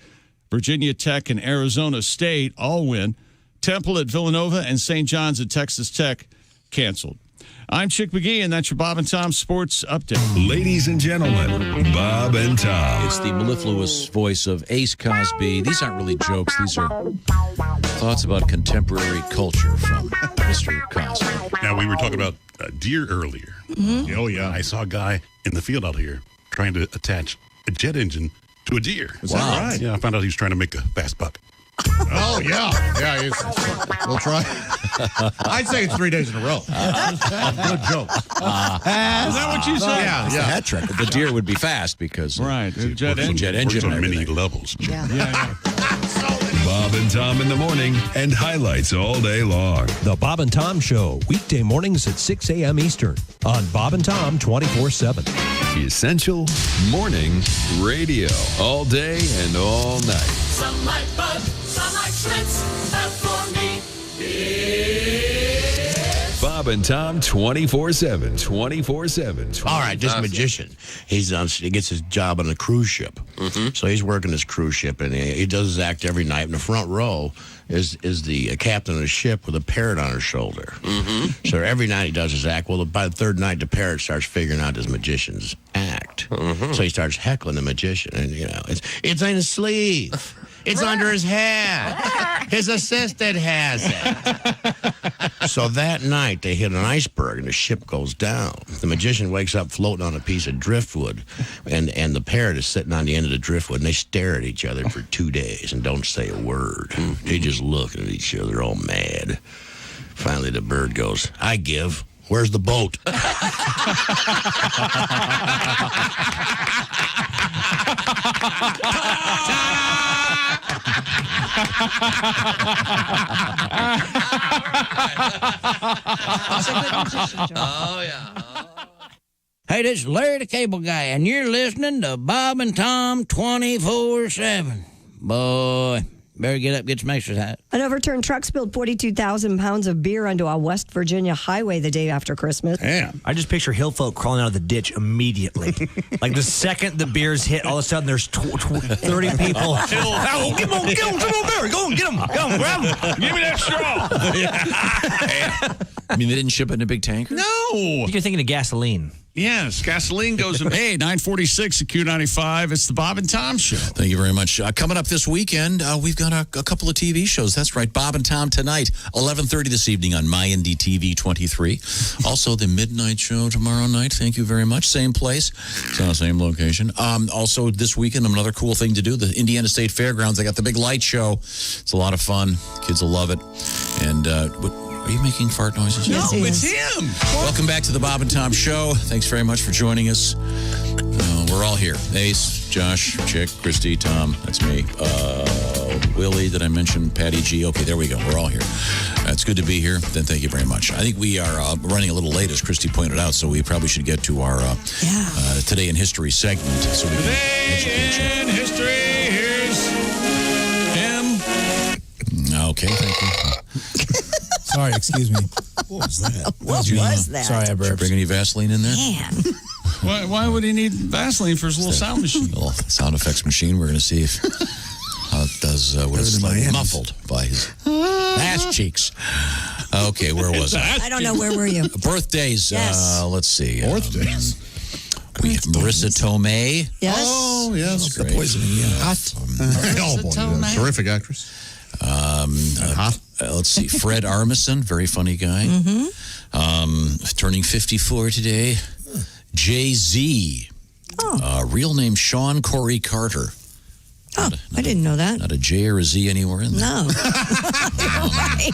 Virginia Tech, and Arizona State all win. Temple at Villanova and St. John's at Texas Tech canceled. I'm Chick McGee, and that's your Bob and Tom Sports Update. Ladies and gentlemen, Bob and Tom. It's the mellifluous voice of Ace Cosby. These aren't really jokes. These are thoughts about contemporary culture from Mr. Cosby. Now, we were talking about deer earlier. Mm-hmm. Oh, yeah. I saw a guy in the field out here trying to attach a jet engine to a deer. Is that right? Yeah, I found out he was trying to make a fast buck. Oh, yeah. Yeah, we'll try. I'd say it's 3 days in a row. Good joke. Is that what you said? Yeah. Hat trick. The deer would be fast because right, the jet engine. Works on many levels. Yeah. Bob and Tom in the morning and highlights all day long. The Bob and Tom Show, weekday mornings at 6 a.m. Eastern on Bob and Tom 24/7. Essential morning radio. All day and all night. Some like Bud, some like Schlitz, but for me, it's Bob and Tom 24/7. 24/7. All right, this magician, he gets his job on a cruise ship. So he's working this cruise ship, and he does his act every night. In the front row is the captain of the ship with a parrot on her shoulder. So every night he does his act. Well, by the third night, the parrot starts figuring out his magician's act. So he starts heckling the magician, and it's in his sleeve. It's under his hat. His assistant has it. So that night, they hit an iceberg, and the ship goes down. The magician wakes up floating on a piece of driftwood, and the parrot is sitting on the end of the driftwood, and they stare at each other for 2 days and don't say a word. They just look at each other all mad. Finally, the bird goes, "I give. Where's the boat?" Oh, yeah. Hey, this is Larry the Cable Guy, and you're listening to Bob and Tom 24/7. Boy, better get up, get some exercise. An overturned truck spilled 42,000 pounds of beer onto a West Virginia highway the day after Christmas. Damn. I just picture hill folk crawling out of the ditch immediately. Like the second the beers hit, all of a sudden there's 30 people. Oh, get them, some more beer. Go on, get them, grab them. Give me that straw. I mean, they didn't ship it in a big tanker? No. You're thinking of gasoline. Yes, gasoline goes in. Hey, 946 at Q95. It's the Bob and Tom Show. Thank you very much. Coming up this weekend, we've got a couple of TV shows. That's right, Bob and Tom tonight, 11:30 this evening on MyNDTV 23. Also, the Midnight Show tomorrow night. Thank you very much. Same place, same location. Also, this weekend, another cool thing to do, the Indiana State Fairgrounds. They got the big light show. It's a lot of fun. Kids will love it. And are you making fart noises? No, it's him. Welcome back to the Bob and Tom Show. Thanks very much for joining us. We're all here. Ace, Josh, Chick, Christy, Tom. That's me. Willie, did I mention Patty G? Okay, there we go. We're all here. It's good to be here. Then thank you very much. I think we are running a little late, as Christy pointed out, so we probably should get to our Today in History segment. So we can Today in History, here's him. Okay, thank you. Sorry, excuse me. What was that? What was that? Sorry, I Did you burped. bring any Vaseline in there? Man. Why would he need Vaseline for his little sound machine? Little sound effects machine. We're going to see if how it does what is muffled by his ass cheeks. Okay, where was I? I don't know. Where were you? Birthdays. Yes. Let's see. Birthdays. We have Marissa Tomei. Yes. Oh, yes. Great. The poisoning, yeah. Oh, boy. Yeah. Terrific actress. Hot. Let's see. Fred Armisen, very funny guy. Turning 54 today. Jay-Z. Real name Sean Corey Carter. Oh, I didn't know that. Not a J or a Z anywhere in there. No. Right.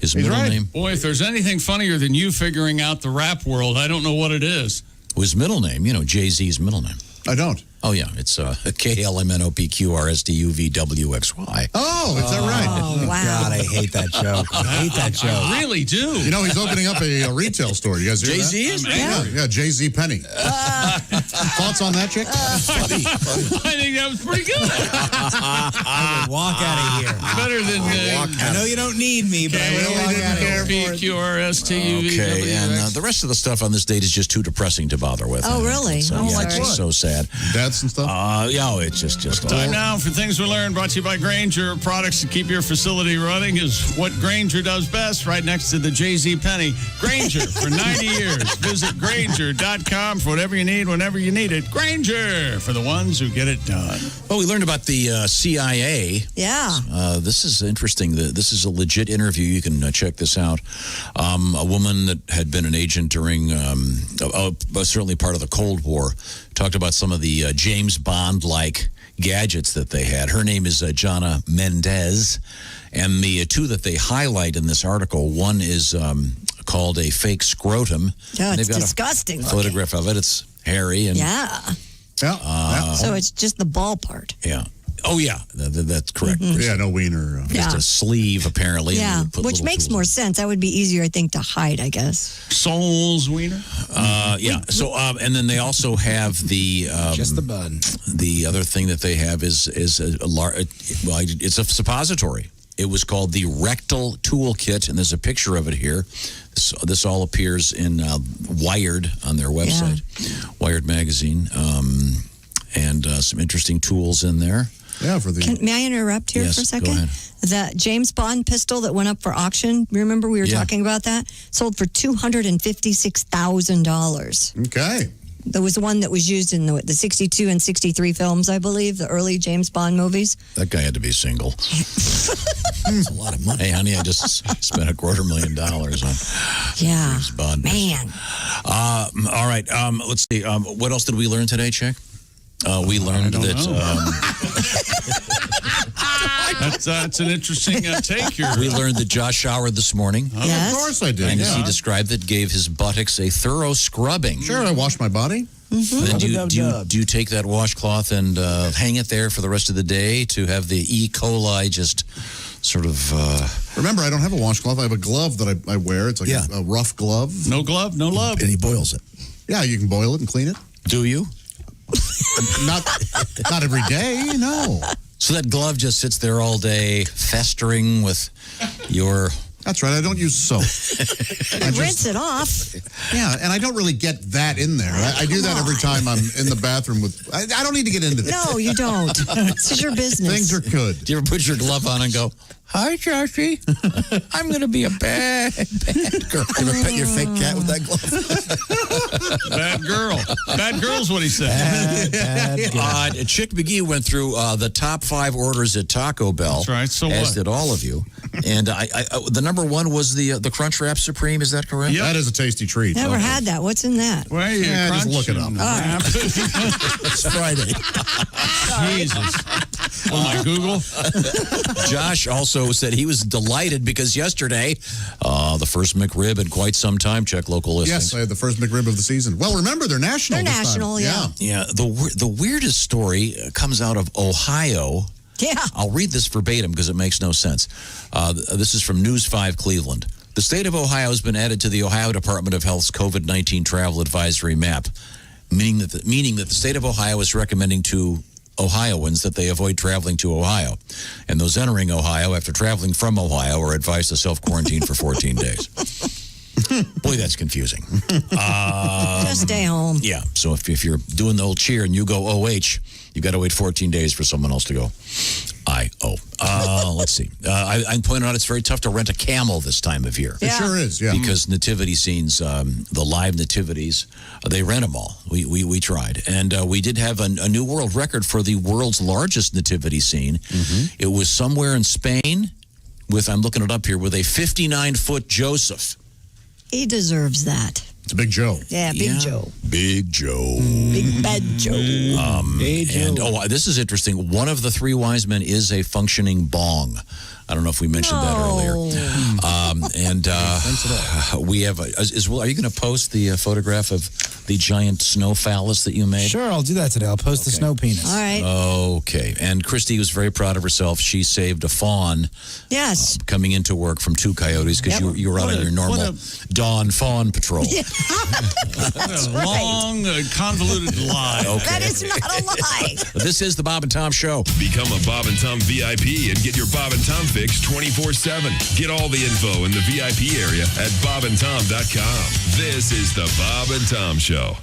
His middle name. Boy, if there's anything funnier than you figuring out the rap world, I don't know what it is. His middle name, Jay-Z's middle name. I don't. Oh, yeah. It's KLMNOPQRSTUVWXY. Oh, is that right? Oh, wow. God, I hate that joke. I hate that joke. I really do. You know, he's opening up a retail store. You guys hear Jay-Z that? is? Yeah, Jay-Z Penny. Thoughts on that, chick? I think that was pretty good. I would walk out of here. Better than I know you don't need me, but I will walk out of here. PQRSTUV. Okay, and the rest of the stuff on this date is just too depressing to bother with. Oh, really? So, Oh, yeah, like it's just so sad. Dads and stuff? It's just Time now for Things We Learned, brought to you by Grainger. Products to keep your facility running is what Grainger does best, right next to the Jay-Z Penny. Grainger for 90 years. Visit Grainger.com for whatever you need, whenever you need it. Grainger for the ones who get it done. Well, we learned about the CIA. Yeah. This is interesting. This is a legit interview. You can check this out. A woman that had been an agent during, certainly part of the Cold War, talked about some of the James Bond-like gadgets that they had. Her name is Jana Mendez, and the two that they highlight in this article, one is called a fake scrotum. Oh, And it's they've got disgusting. a photograph of it. It's hairy. And, Yeah. Yeah. So it's just the ball part. Yeah. Oh, yeah. That's correct. Yeah, no wiener. Just a sleeve, apparently. and Yeah, you put which little makes tools more sense. That would be easier, I think, to hide, I guess. Soul's wiener? Yeah. So, and then they also have the Just the bun. The other thing that they have is it's a suppository. It was called the rectal toolkit, and there's a picture of it here. This all appears in Wired on their website, Wired magazine, and some interesting tools in there. Yeah, for the. May I interrupt here Yes, for a go second? ahead. The James Bond pistol that went up for auction, remember we were talking about that? Sold for $256,000. Okay. There was one that was used in the 62 and 63 films, I believe, the early James Bond movies. That guy had to be single. That's a lot of money. Hey, honey, I just spent $250,000 on James Bond. Man. All right. Let's see. What else did we learn today, Chick? We learned that. That's an interesting take here. We learned that Josh showered this morning. Of course I did. And as Yeah. he described it, gave his buttocks a thorough scrubbing. Sure, I wash my body. Then do you take that washcloth and hang it there for the rest of the day to have the E. coli just sort of... Remember, I don't have a washcloth. I have a glove that I wear. It's like a rough glove. No glove, no love. And he boils it. Yeah, you can boil it and clean it. Do you? Not every day, no. So that glove just sits there all day, festering with your... That's right. I don't use soap. Rinse it off. Yeah, and I don't really get that in there. I do that every time I'm in the bathroom with... I don't need to get into this. No, you don't. This is your business. Things are good. Do you ever put your glove on and go, "Hi, Joshy. I'm going to be a bad girl." You ever pet your fake cat with that glove? Bad girl. Bad girl's what he said. Chick McGee went through the top 5 orders at Taco Bell. That's right. So as what? did all of you. And the number one was the Crunch Wrap Supreme. Is that correct? Yep. That is a tasty treat. Never had that. What's in that? Well, Yeah, just look it up. It's Friday. Jesus. Oh, my Google. Josh also said he was delighted because yesterday, the first McRib in quite some time. Check local listings. Yes, I had the first McRib of the season. Well, remember, they're national. They're this time. national, yeah. Yeah, the weirdest story comes out of Ohio. Yeah. I'll read this verbatim because it makes no sense. This is from News 5 Cleveland. The state of Ohio has been added to the Ohio Department of Health's COVID-19 travel advisory map, meaning that the state of Ohio is recommending to Ohioans that they avoid traveling to Ohio. And those entering Ohio after traveling from Ohio are advised to self-quarantine for 14 days. Boy, that's confusing. Just stay home. Yeah. So if you're doing the old cheer and you go OH, you've got to wait 14 days for someone else to go IO. Let's see. I pointed out it's very tough to rent a camel this time of year. It sure is, yeah. Because nativity scenes, the live nativities, they rent them all. We tried. And we did have a new world record for the world's largest nativity scene. It was somewhere in Spain I'm looking it up here, with a 59-foot Joseph. He deserves that. It's a Big Joe. Yeah, Big Joe. Big Joe. Big Bad Joe. And this is interesting. One of the three wise men is a functioning bong. I don't know if we mentioned that earlier. We have. Are you going to post the photograph of the giant snow phallus that you made? Sure, I'll do that today. I'll post the snow penis. All right. Okay. And Christy was very proud of herself. She saved a fawn. Yes. Coming into work from two coyotes because you were out on your normal dawn fawn patrol. Yeah. That's a long, convoluted lie. Okay. That is not a lie. This is the Bob and Tom Show. Become a Bob and Tom VIP and get your Bob and Tom fix 24/7. Get all the info in the VIP area at bobandtom.com. This is the Bob and Tom Show.